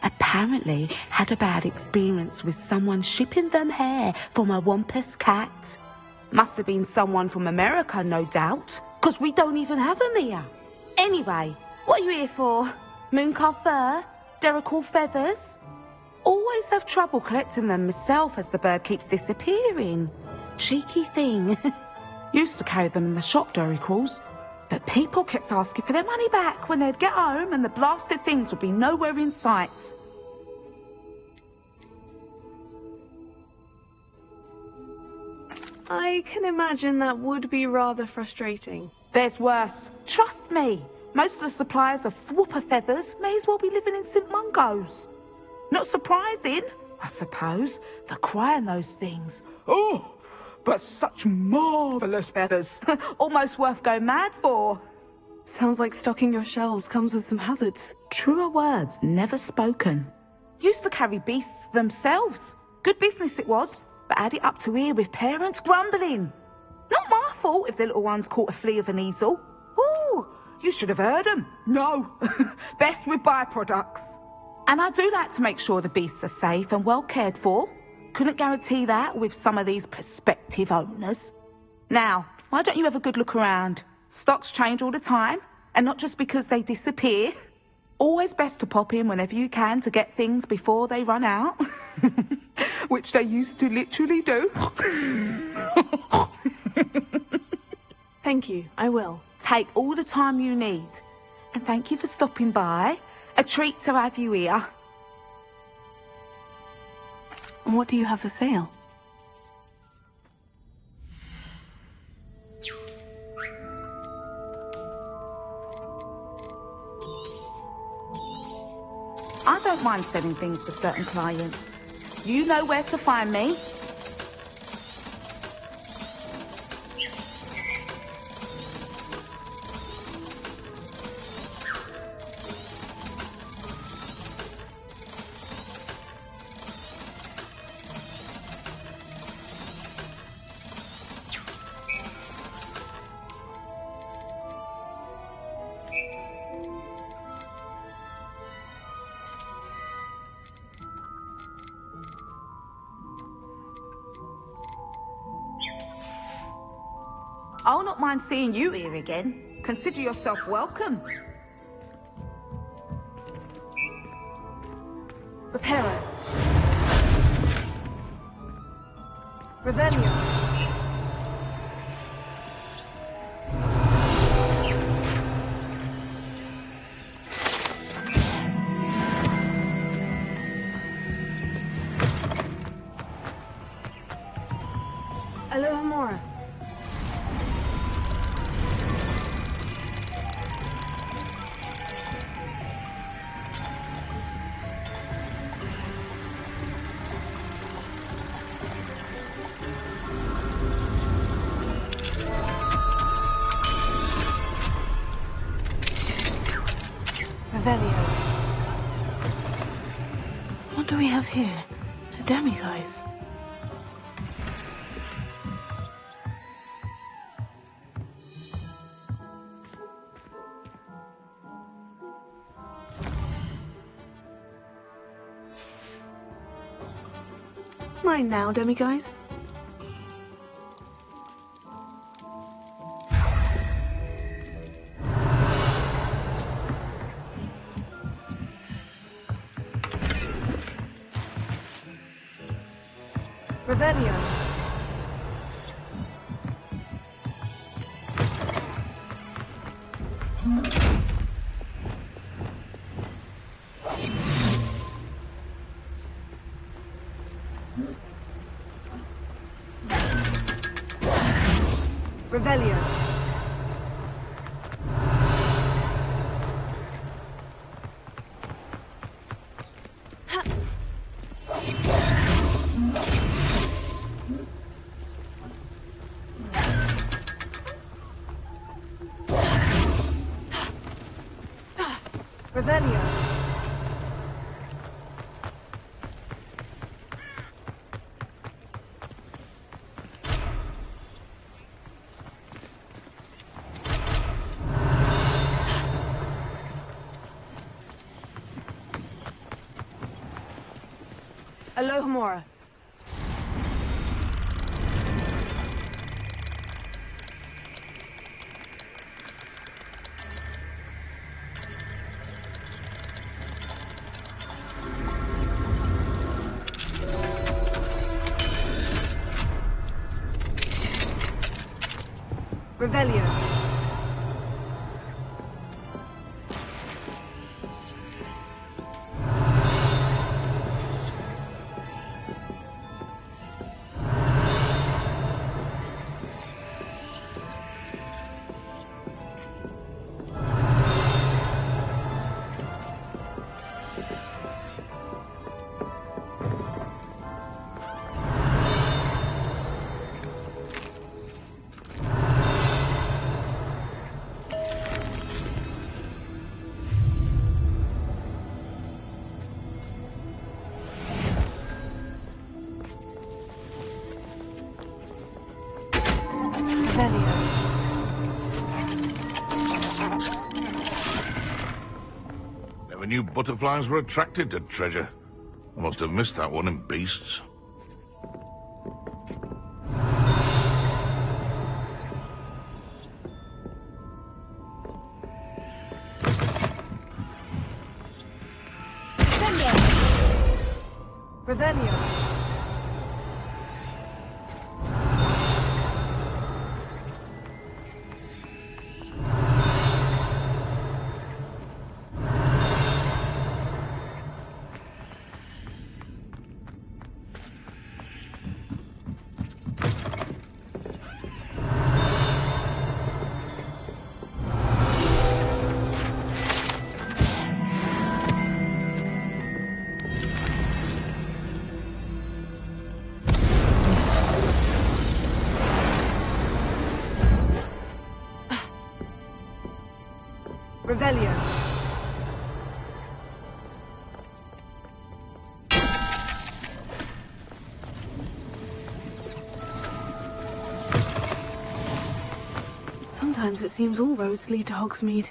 Apparently had a bad experience with someone shipping them hair for my Wampus cat. Must have been someone from America, no doubt, because we don't even have them here. Anyway, what are you here for? Mooncalf fur? Duracell feathers? Always have trouble collecting them myself as the bird keeps disappearing. Cheeky thing. Used to carry them in the shop, Duracells. But people kept asking for their money back when they'd get home and the blasted things would be nowhere in sight. I can imagine that would be rather frustrating. There's worse. Trust me. Most of the suppliers of whooper feathers may as well be living in St. Mungo's. Not surprising, I suppose. The cry on those things. Oh, but such marvellous feathers. Almost worth going mad for. Sounds like stocking your shelves comes with some hazards. Truer words never spoken. Used to carry beasts themselves. Good business it was, but had it up to here with parents grumbling. Not my fault if the little ones caught a flea of an easel. Ooh, you should have heard them. No, best with byproducts. And I do like to make sure the beasts are safe and well cared for. Couldn't guarantee that with some of these prospective owners. Now, why don't you have a good look around? Stocks change all the time, and not just because they disappear. Always best to pop in whenever you can to get things before they run out. Which they used to literally do. Thank you, I will. Take all the time you need. And thank you for stopping by. A treat to have you here. What do you have for sale? I don't mind selling things for certain clients. You know where to find me. I'll not mind seeing you here again. Consider yourself welcome. Reparo. Revelio. Alohomora. What do we have here? A demiguise. Mine now, demiguise. Revelio. Revelio. Revelio. Alohomora. Revelio. knew butterflies were attracted to treasure. I must have missed that one in Beasts. Revelio. Revelio. Sometimes it seems all roads lead to Hogsmeade.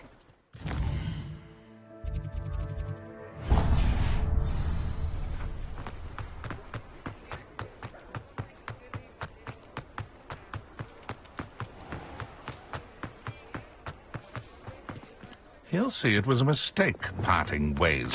He'll see it was a mistake parting ways.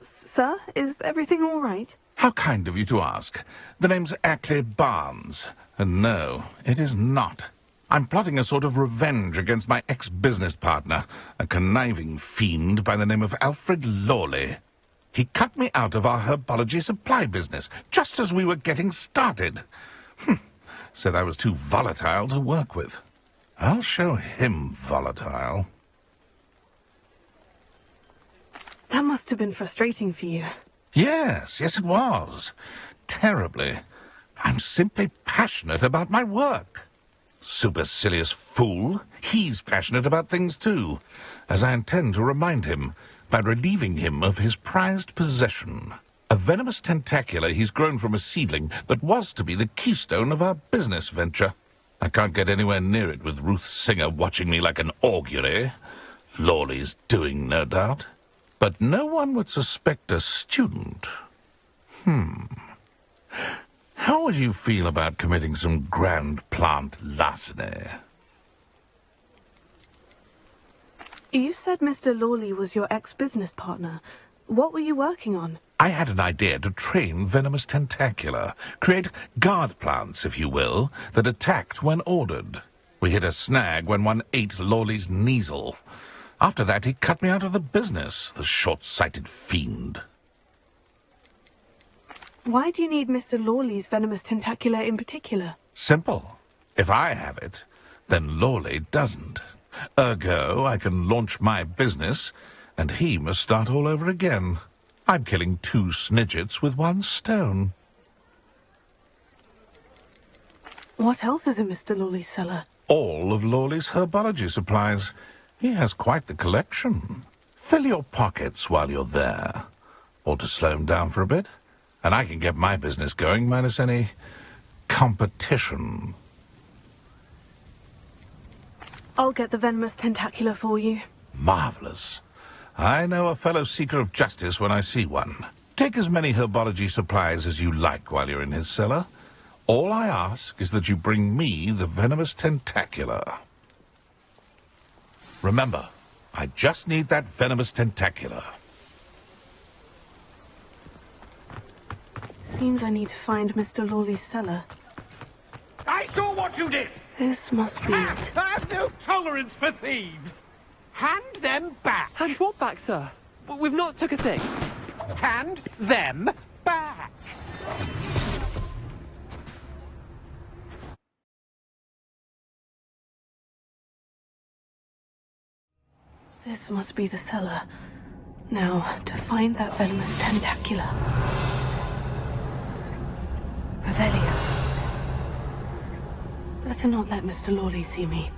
Sir, is everything all right? How kind of you to ask. The name's Ackley Barnes. And no, it is not. I'm plotting a sort of revenge against my ex-business partner, a conniving fiend by the name of Alfred Lawley. He cut me out of our herbology supply business, just as we were getting started. Said I was too volatile to work with. I'll show him volatile. That must have been frustrating for you. Yes, it was. Terribly. I'm simply passionate about my work. Supercilious fool. He's passionate about things too, as I intend to remind him by relieving him of his prized possession. A venomous tentacula he's grown from a seedling that was to be the keystone of our business venture. I can't get anywhere near it with Ruth Singer watching me like an augury. Lawley's doing, no doubt. But no one would suspect a student. How would you feel about committing some grand plant larceny? You said Mr. Lawley was your ex-business partner. What were you working on? I had an idea to train venomous tentacula, create guard plants, if you will, that attacked when ordered. We hit a snag when one ate Lawley's Kneasel. After that, he cut me out of the business, the short-sighted fiend. Why do you need Mr. Lawley's venomous tentacula in particular? Simple. If I have it, then Lawley doesn't. Ergo, I can launch my business, and he must start all over again. I'm killing 2 snidgets with 1 stone. What else is in Mr. Lawley's cellar? All of Lawley's herbology supplies. He has quite the collection. Fill your pockets while you're there. Or to slow him down for a bit. And I can get my business going minus any competition. I'll get the venomous tentacula for you. Marvelous. I know a fellow seeker of justice when I see one. Take as many herbology supplies as you like while you're in his cellar. All I ask is that you bring me the venomous tentacula. Remember, I just need that venomous tentacula. Seems I need to find Mr. Lawley's cellar. I saw what you did! This must be it. I have no tolerance for thieves! Hand them back! Hand what back, sir? We've not took a thing. Hand them back! This must be the cellar. Now, to find that venomous tentacula. Revelio. Better not let Mr. Lawley see me.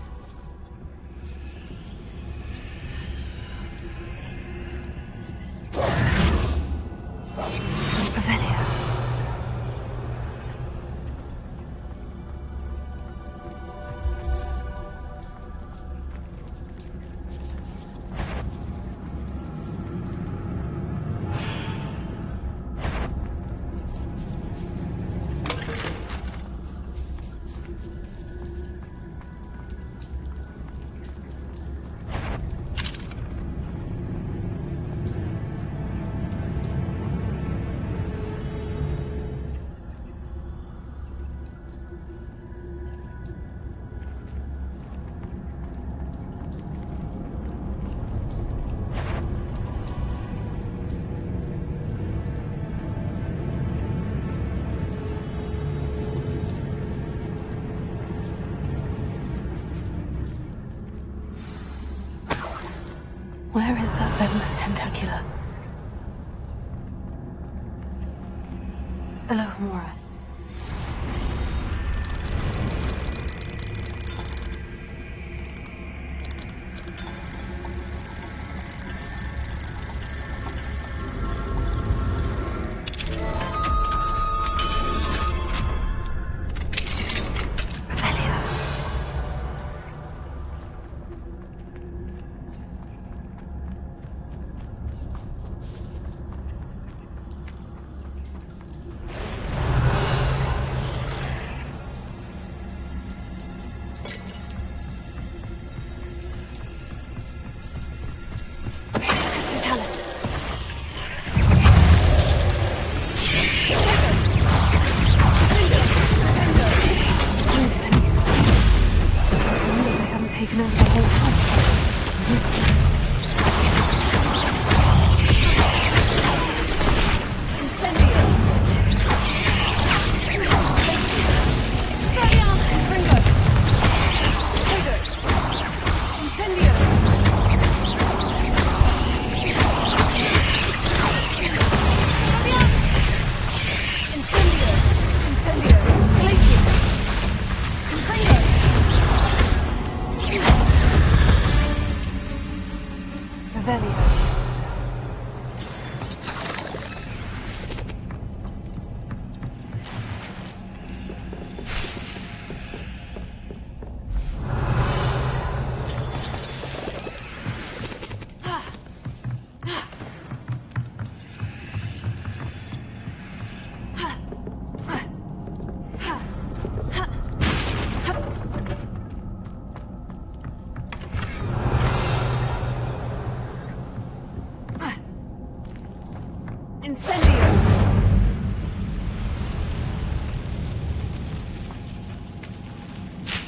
Where is that venomous tentacula? Alohomora.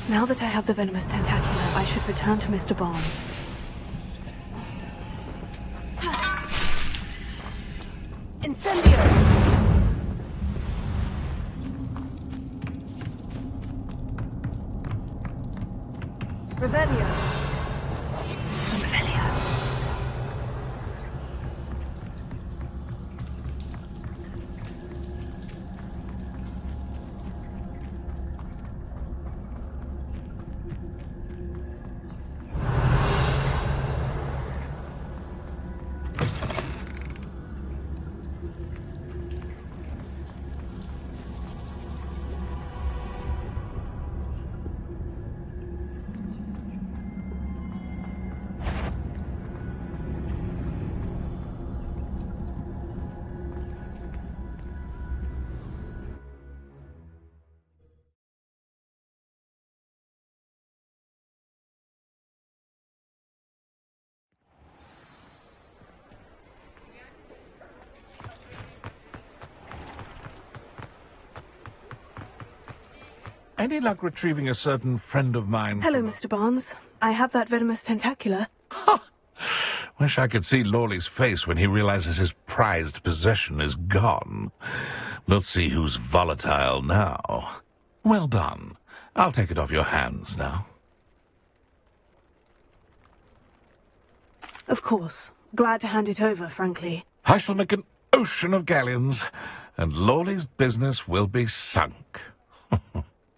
Now that I have the venomous tentacula, I should return to Mr. Barnes. Incendio! Revelio. Any luck retrieving a certain friend of mine? Hello, Mr. Barnes. I have that venomous tentacula. Wish I could see Lawley's face when he realizes his prized possession is gone. We'll see who's volatile now. Well done. I'll take it off your hands now. Of course. Glad to hand it over, frankly. I shall make an ocean of galleons, and Lawley's business will be sunk.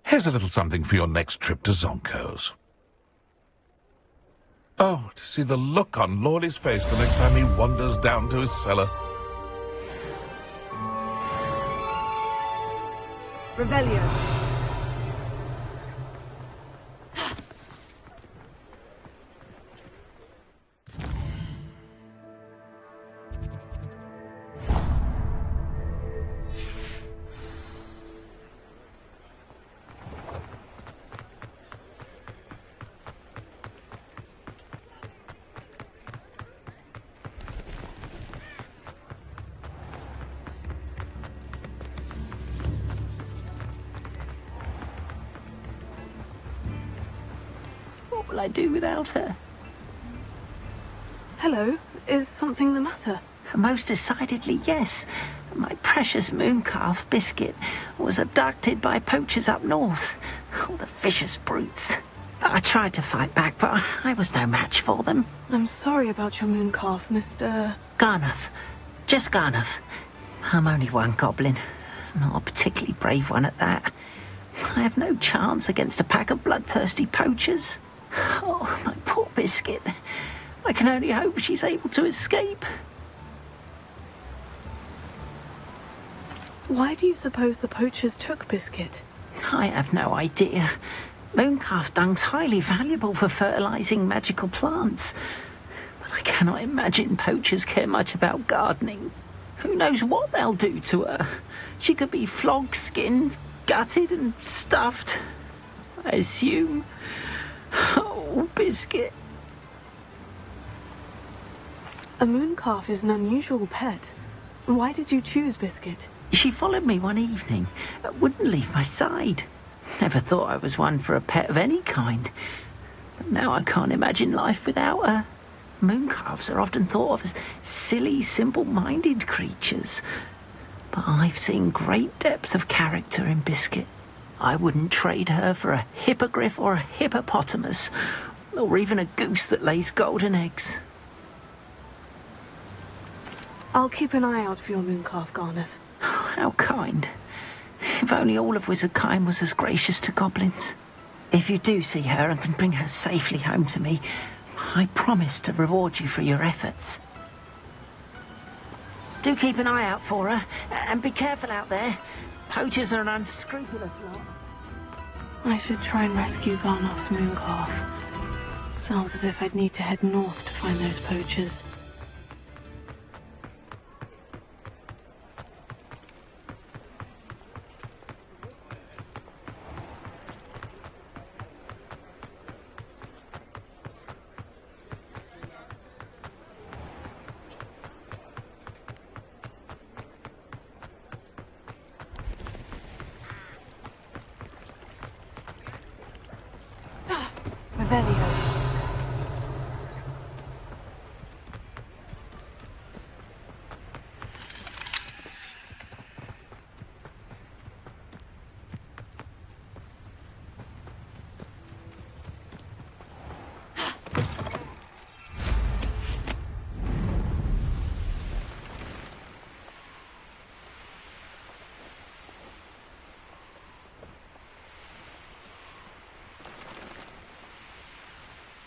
Here's a little something for your next trip to Zonko's. Oh, to see the look on Lawley's face the next time he wanders down to his cellar. Revelio. What will I do without her? Hello. Is something the matter? Most decidedly, yes. My precious mooncalf, Biscuit, was abducted by poachers up north. Oh, the vicious brutes. I tried to fight back, but I was no match for them. I'm sorry about your moon calf, Mr. Garnuff. Just Garnuff. I'm only one goblin. Not a particularly brave one at that. I have no chance against a pack of bloodthirsty poachers. Oh, my poor Biscuit. I can only hope she's able to escape. Why do you suppose the poachers took Biscuit? I have no idea. Mooncalf dung's highly valuable for fertilizing magical plants. But I cannot imagine poachers care much about gardening. Who knows what they'll do to her? She could be flogged, skinned, gutted and stuffed. I assume. Oh, Biscuit. A mooncalf is an unusual pet. Why did you choose Biscuit? She followed me one evening, wouldn't leave my side. Never thought I was one for a pet of any kind. But now I can't imagine life without her. Mooncalves are often thought of as silly, simple-minded creatures. But I've seen great depth of character in Biscuit. I wouldn't trade her for a hippogriff or a hippopotamus, or even a goose that lays golden eggs. I'll keep an eye out for your mooncalf, Garnuff. How kind. If only all of Wizardkind was as gracious to goblins. If you do see her and can bring her safely home to me, I promise to reward you for your efforts. Do keep an eye out for her, and be careful out there. Poachers are an unscrupulous lot. I should try and rescue Garnuff's mooncalf. Sounds as if I'd need to head north to find those poachers.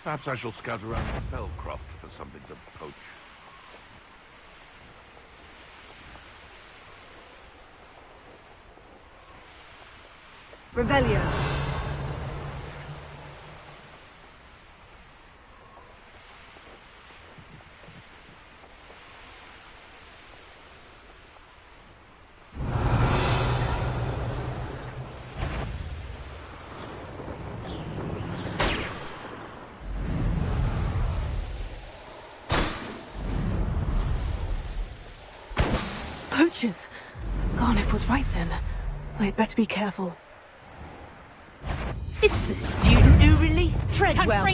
Perhaps I shall scout around Spellcroft for something to poach. Revelio. Poachers! Garnuff was right then. I'd better be careful. It's the student who released Treadwell.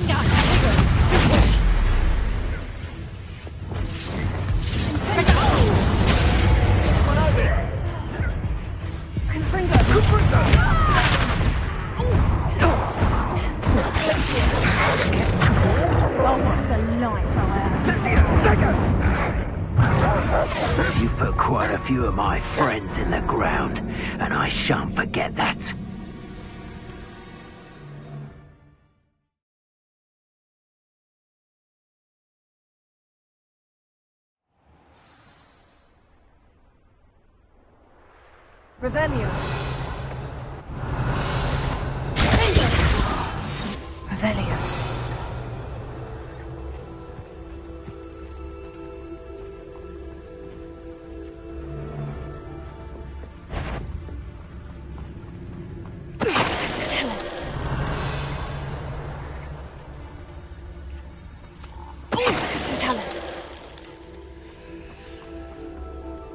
You've put quite a few of my friends in the ground, and I shan't forget that. Revelio. Revelio.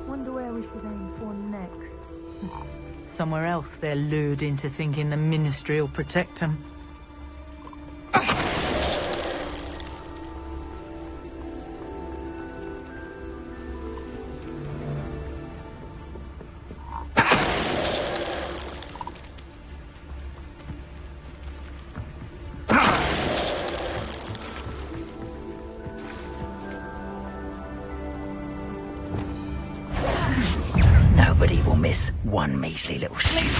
Wonder where we should aim for next. Somewhere else they're lured into thinking the Ministry will protect them. miss one measly little student.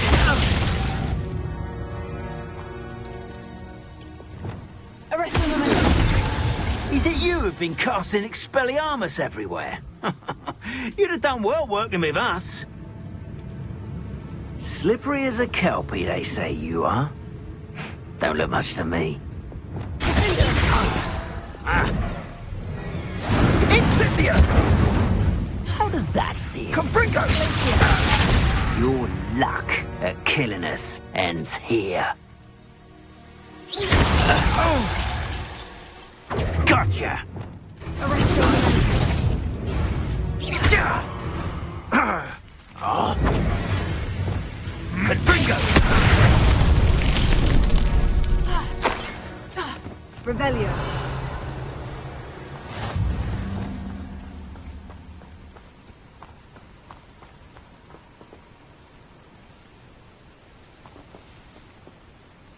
Arrest him. Is it you who've been casting Expelliarmus everywhere? You'd have done well working with us. Slippery as a kelpie, they say you are. Don't look much to me. Incendio! How does that feel? Confringo! Your luck at killing us ends here. Gotcha! Confringo! Revelio.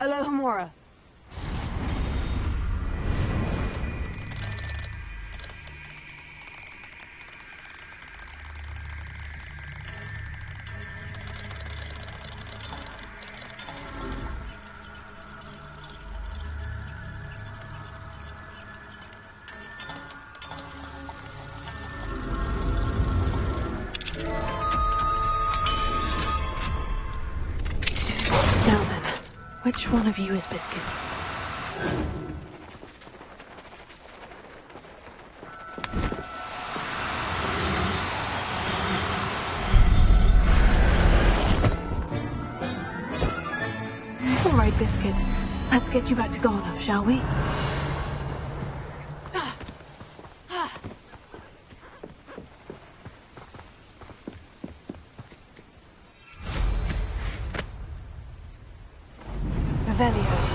Alohomora. Now then, which one of you is Biscuit? All right, Biscuit. Let's get you back to Garnoff, shall we? Revelio.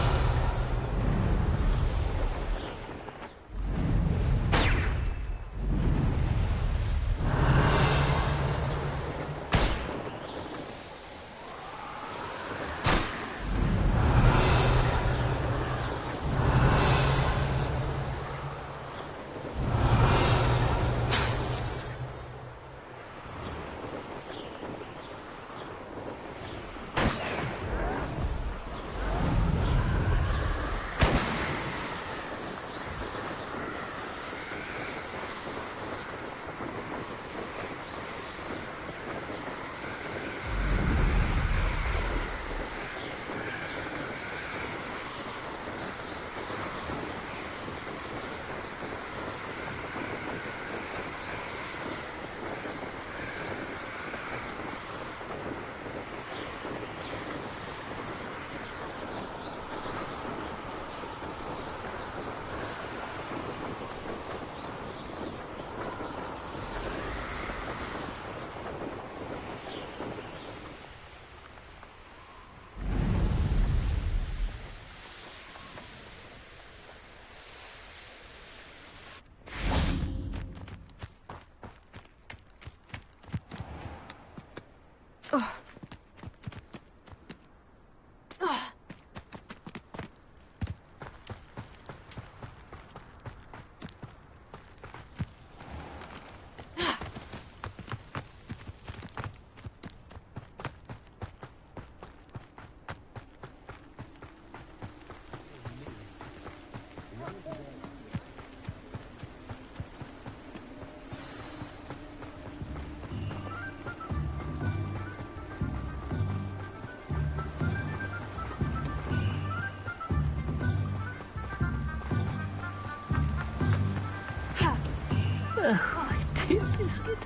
Oh, dear Biscuit.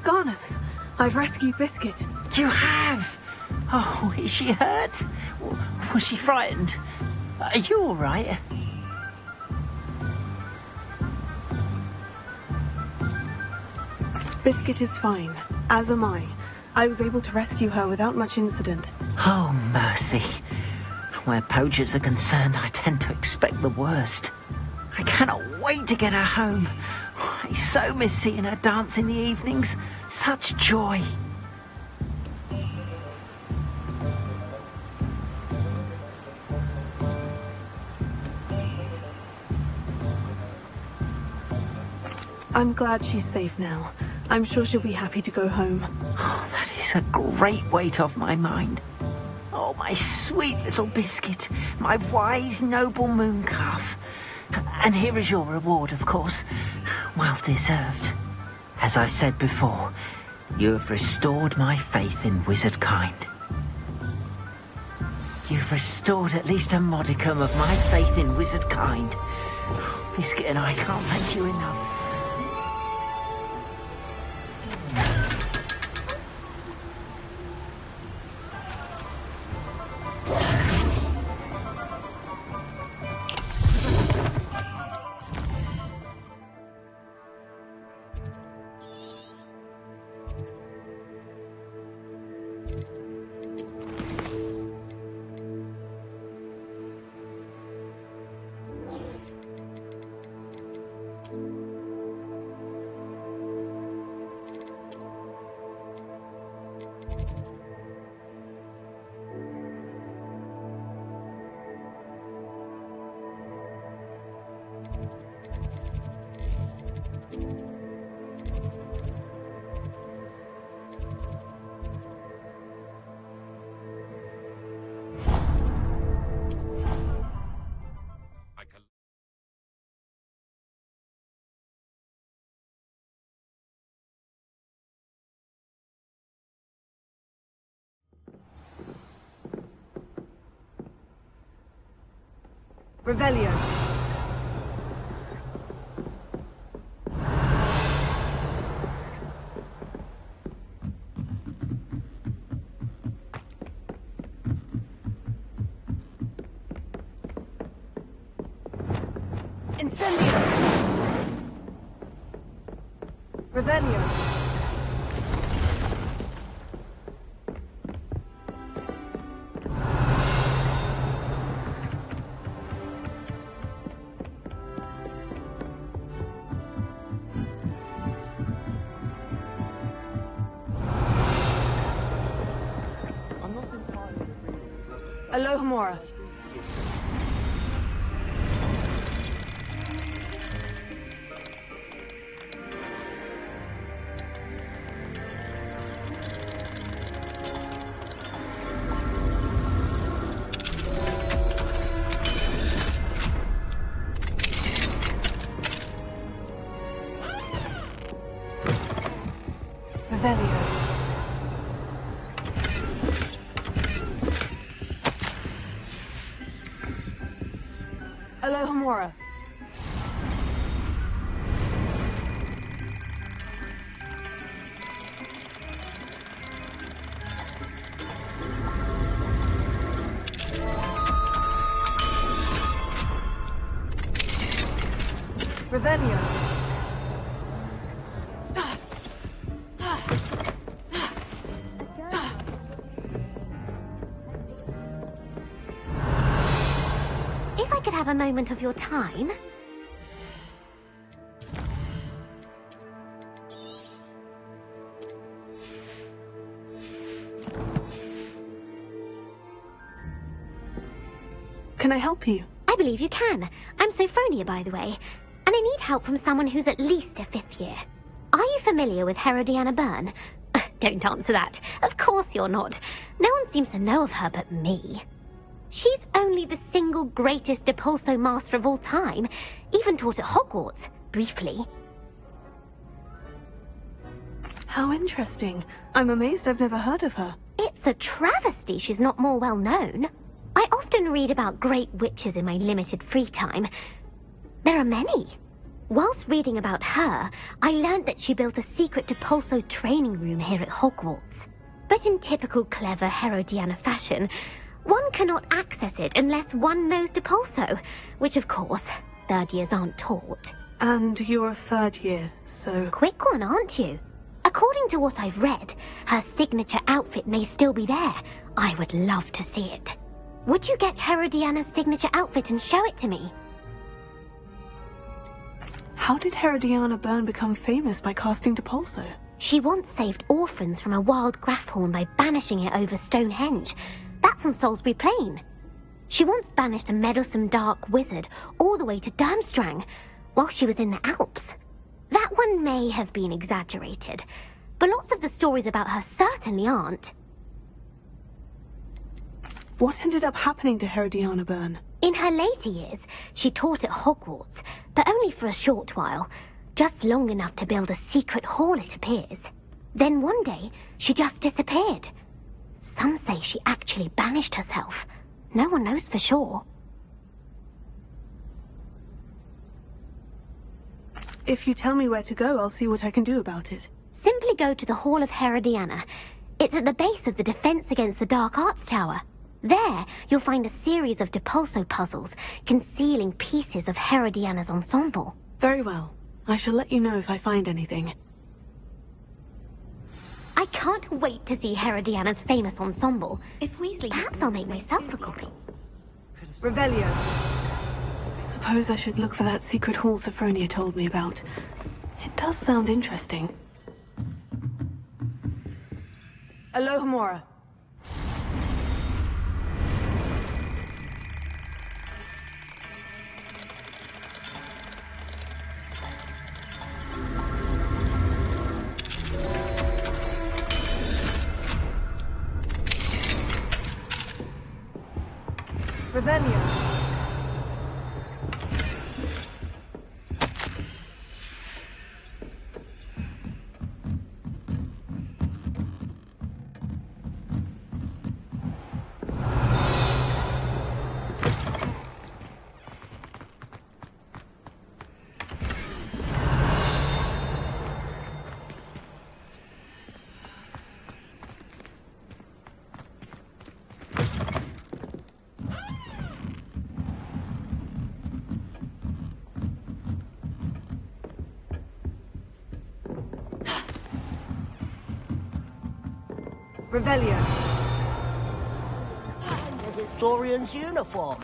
Garnoff, I've rescued Biscuit. You have? Oh, is she hurt? Was she frightened? Are you all right? Biscuit is fine, as am I. I was able to rescue her without much incident. Oh, mercy. Where poachers are concerned, I tend to expect the worst. I cannot wait to get her home. I so miss seeing her dance in the evenings. Such joy. I'm glad she's safe now. I'm sure she'll be happy to go home. Oh, that is a great weight off my mind. Oh, my sweet little biscuit, my wise, noble moon calf. And here is your reward, of course. Well deserved. As I said before, you have restored my faith in wizard kind. You've restored at least a modicum of my faith in wizard kind. Biscuit and I can't thank you enough. Revelio. Incendio. Revelio. Alohomora. Revelio. Alohomora. Revelio. If I could have a moment of your time... Can I help you? I believe you can. I'm Sophronia, by the way. And I need help from someone who's at least a 5th year. Are you familiar with Herodiana Byrne? Don't answer that. Of course you're not. No one seems to know of her but me. She's only the single greatest Depulso master of all time. Even taught at Hogwarts, briefly. How interesting. I'm amazed I've never heard of her. It's a travesty she's not more well known. I often read about great witches in my limited free time. There are many. Whilst reading about her, I learned that she built a secret Depulso training room here at Hogwarts. But in typical clever Herodiana fashion, one cannot access it unless one knows Depulso, which of course, 3rd years aren't taught. And you're a 3rd year, so... Quick one, aren't you? According to what I've read, her signature outfit may still be there. I would love to see it. Would you get Herodiana's signature outfit and show it to me? How did Herodiana Byrne become famous by casting Depulso? She once saved orphans from a wild Grafhorn by banishing it over Stonehenge. That's on Salisbury Plain. She once banished a meddlesome dark wizard all the way to Durmstrang while she was in the Alps. That one may have been exaggerated, but lots of the stories about her certainly aren't. What ended up happening to Herodiana Byrne? In her later years, she taught at Hogwarts, but only for a short while. Just long enough to build a secret hall, it appears. Then one day, she just disappeared. Some say she actually banished herself. No one knows for sure. If you tell me where to go, I'll see what I can do about it. Simply go to the Hall of Herodiana. It's at the base of the Defense Against the Dark Arts Tower. There, you'll find a series of Depulso puzzles concealing pieces of Herodiana's ensemble. Very well. I shall let you know if I find anything. I can't wait to see Herodiana's famous ensemble. If Weasley... Perhaps I'll make myself a copy. Revelio. Suppose I should look for that secret hall Sophronia told me about. It does sound interesting. Alohomora. Revelio. Revelio. The historian's uniform.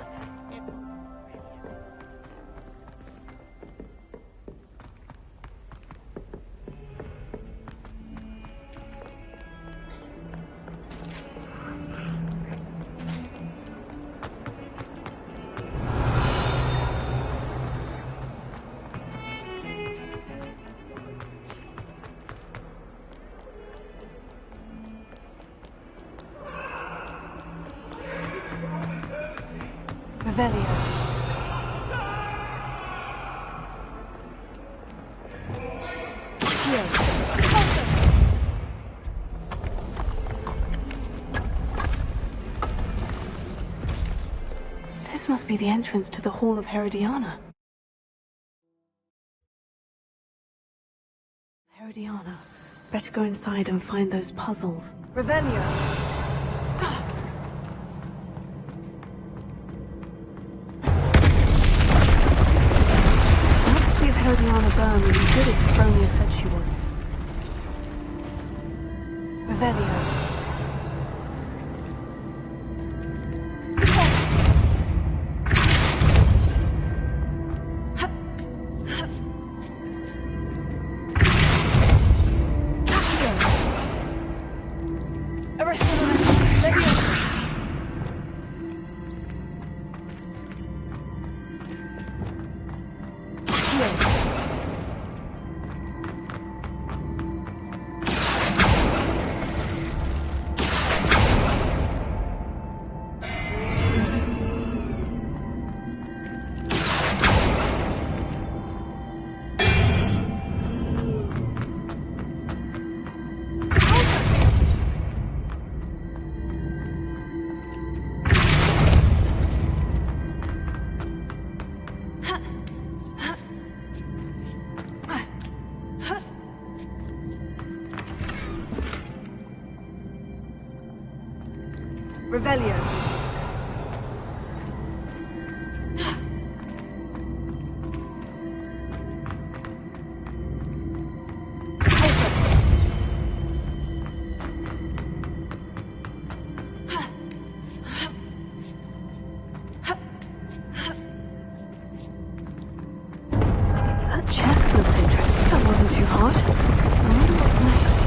Revelio. This must be the entrance to the Hall of Herodiana. Herodiana. Better go inside and find those puzzles. Revelio. Herodiana Byrne was as good as Sophronia said she was. Revelio. Revelio. That chest looks interesting. That wasn't too hard. I wonder what's next.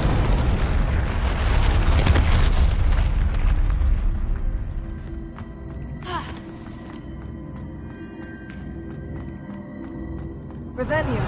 Revelio.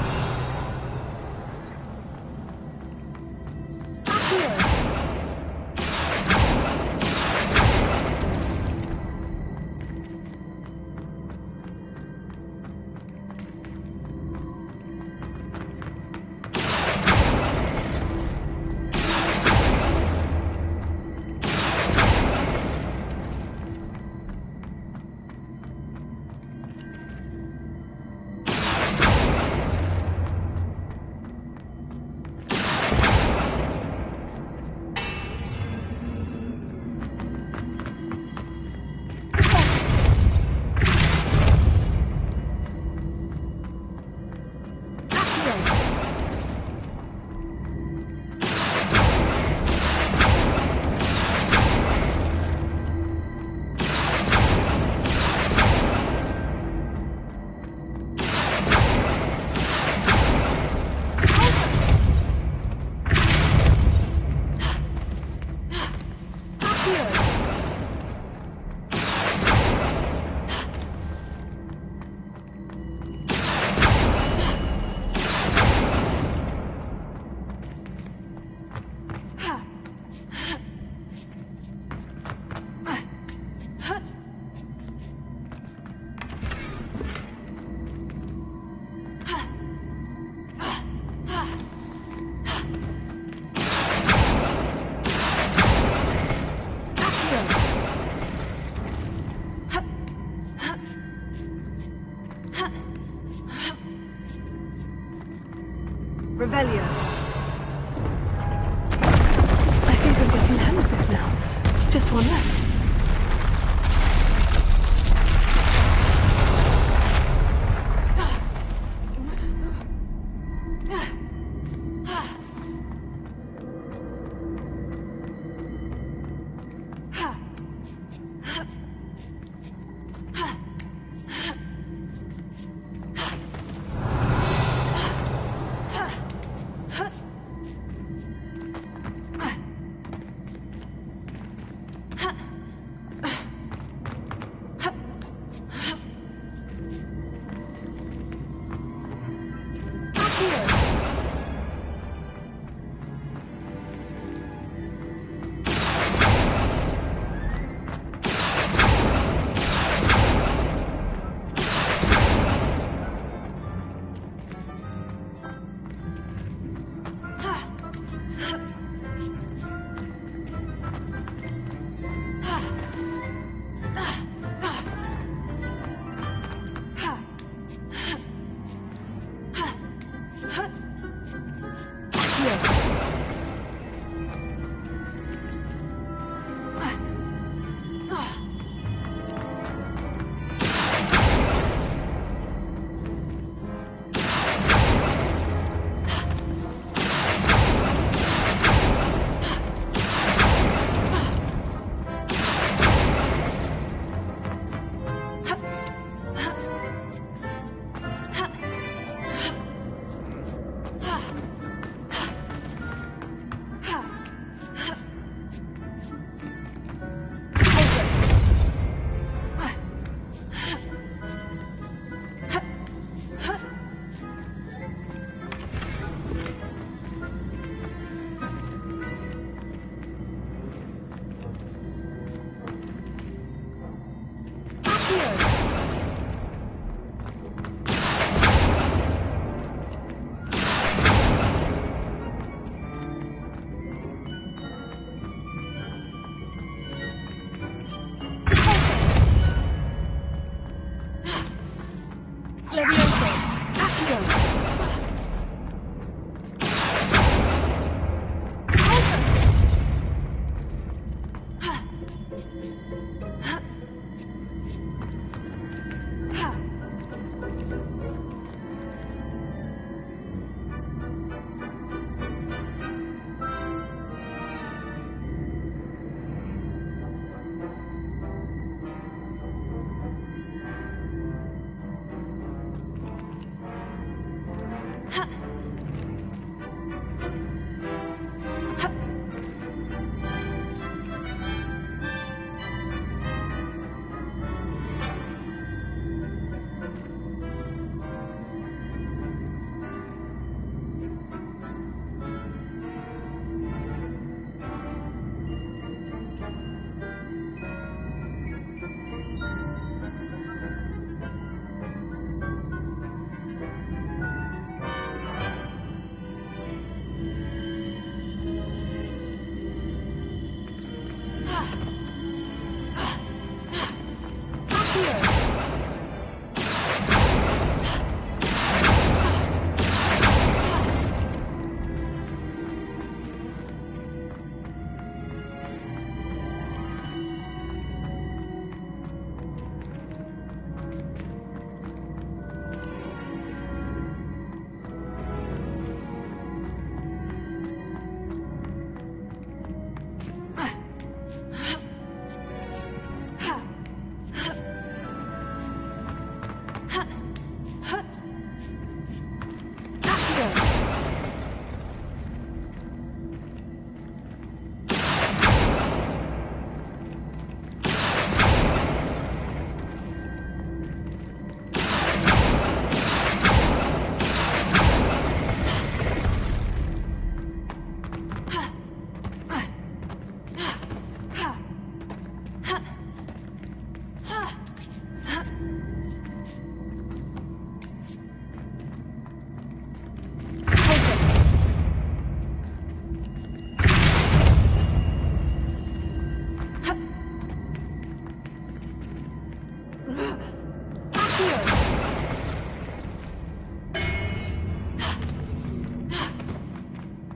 Revelio. I think I'm getting the hang of this now. Just one left.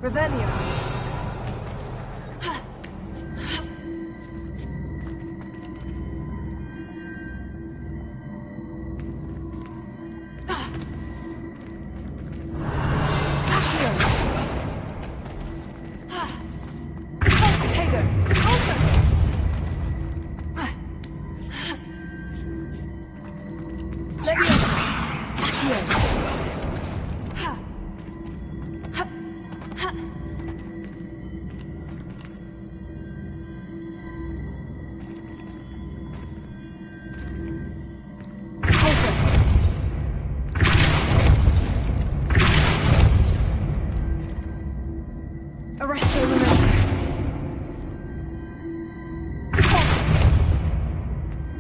Revelio.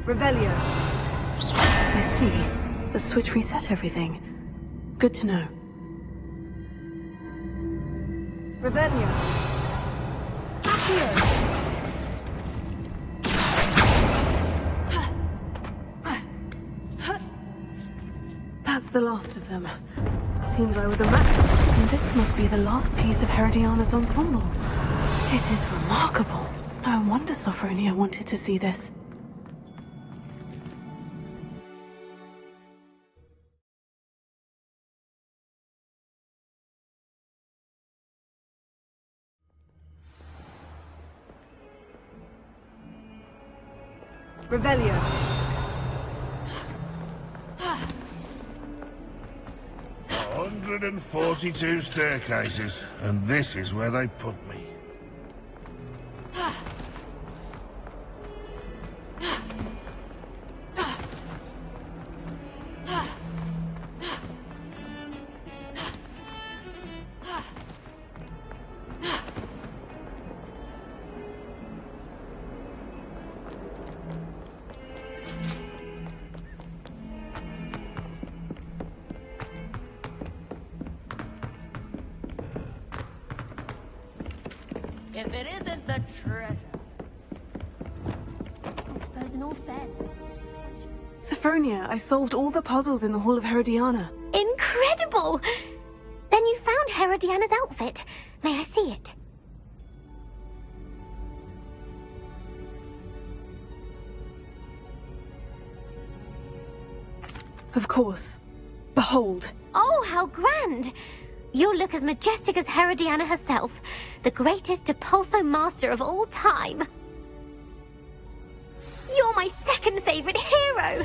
Revelio. I see. The switch reset everything. Good to know. Revelio. Accio. That's the last of them. Seems I was a match. And this must be the last piece of Herodiana's ensemble. It is remarkable. No wonder Sophronia wanted to see this. Revelio. 142 staircases, and this is where they put me. If it isn't the treasure. Suppose an all fair. Sophronia, I solved all the puzzles in the Hall of Herodiana. Incredible! Then you found Herodiana's outfit. May I see it? Of course. Behold. Oh, how grand! You'll look as majestic as Herodiana herself, the greatest Depulso master of all time. You're my second favorite hero!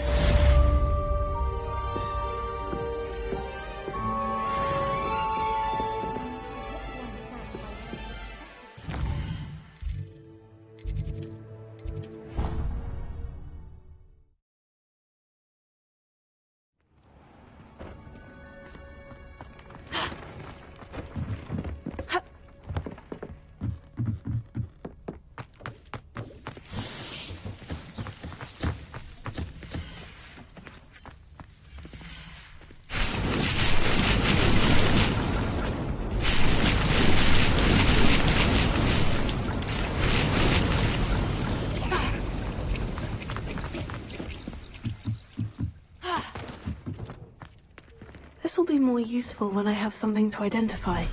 This will be more useful when I have something to identify.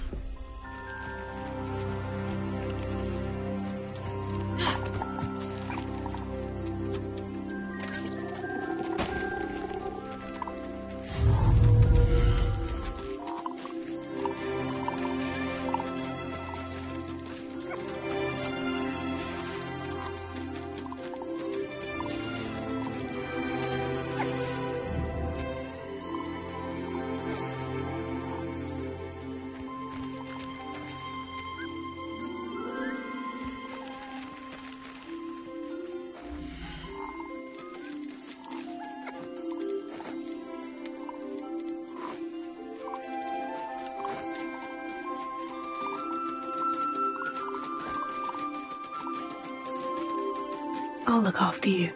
I'll look after you.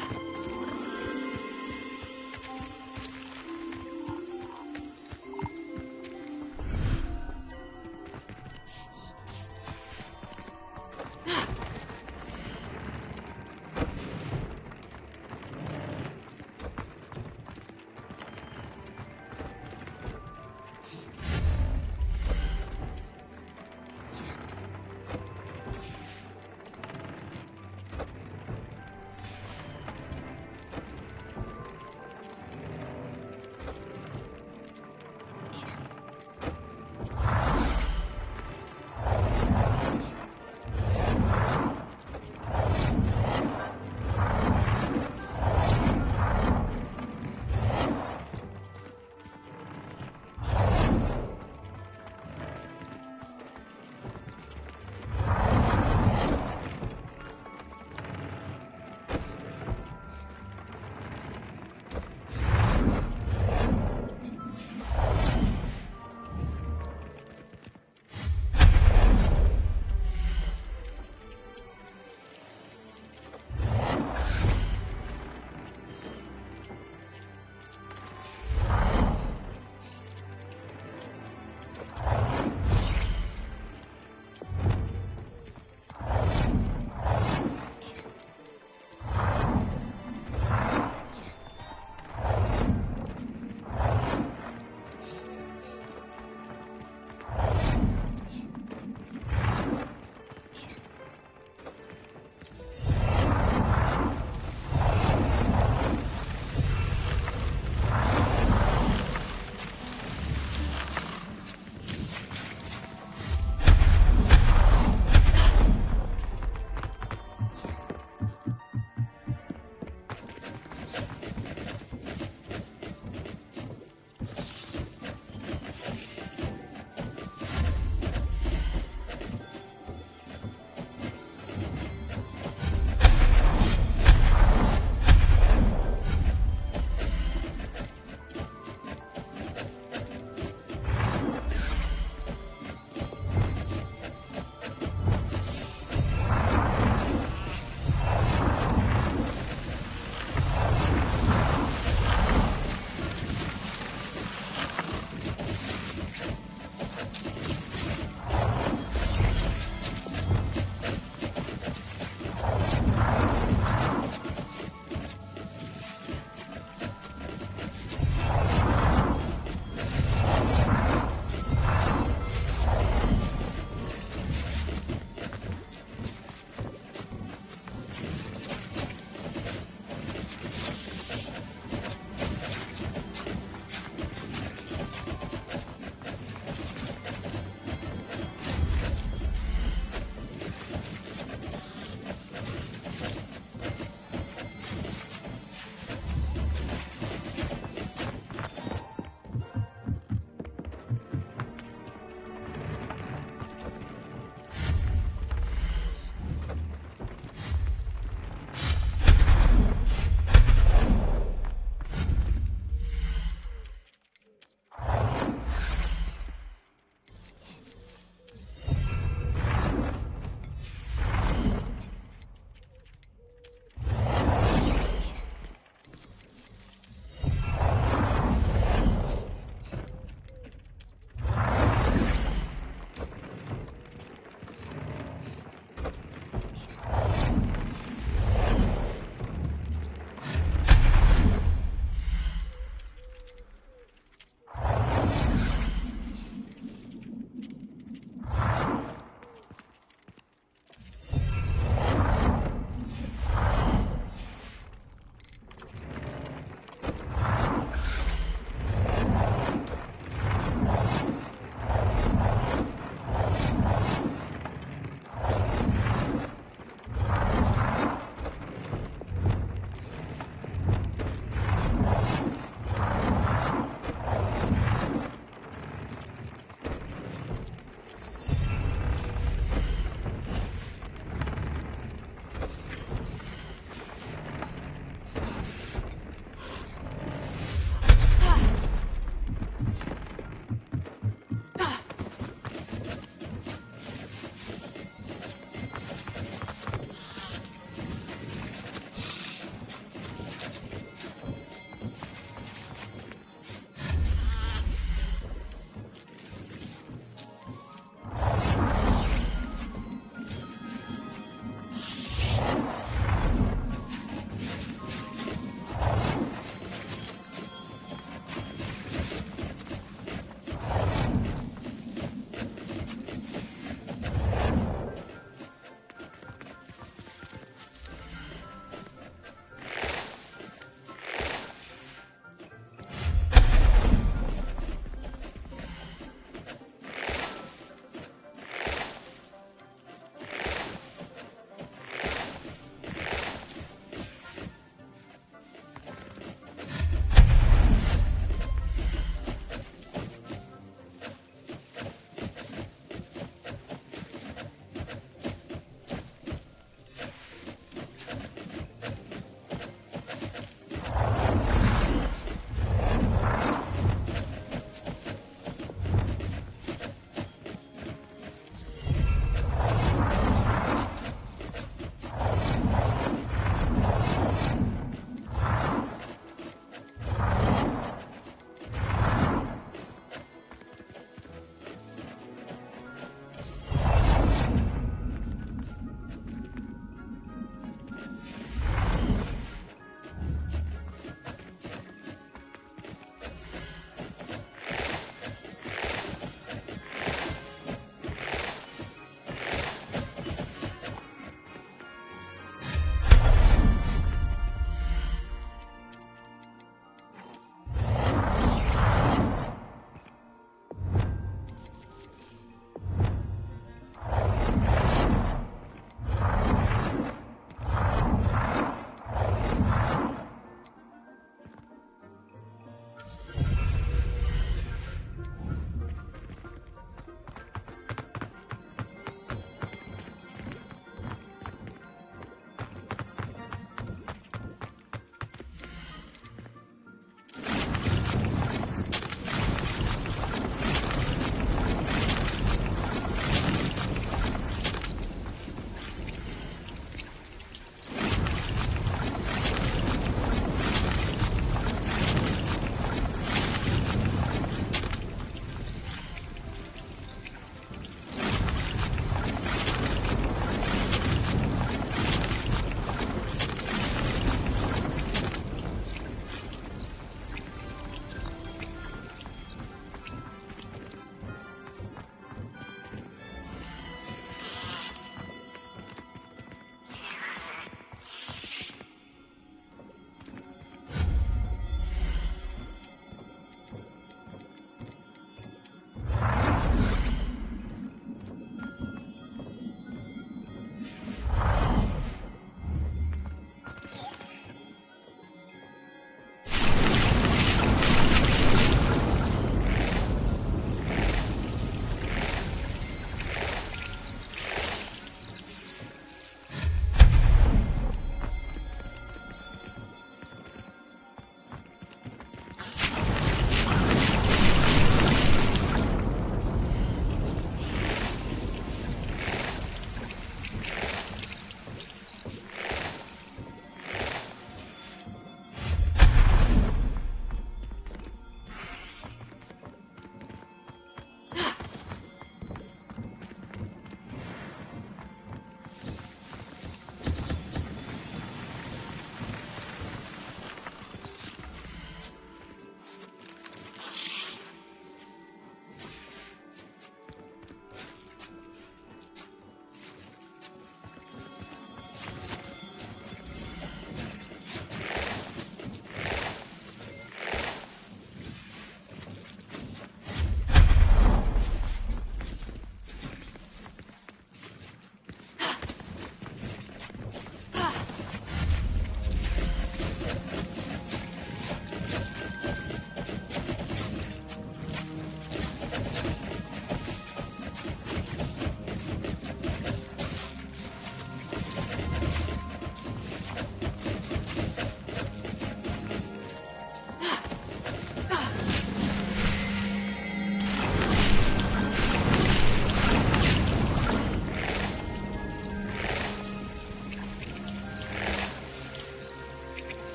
Ugh.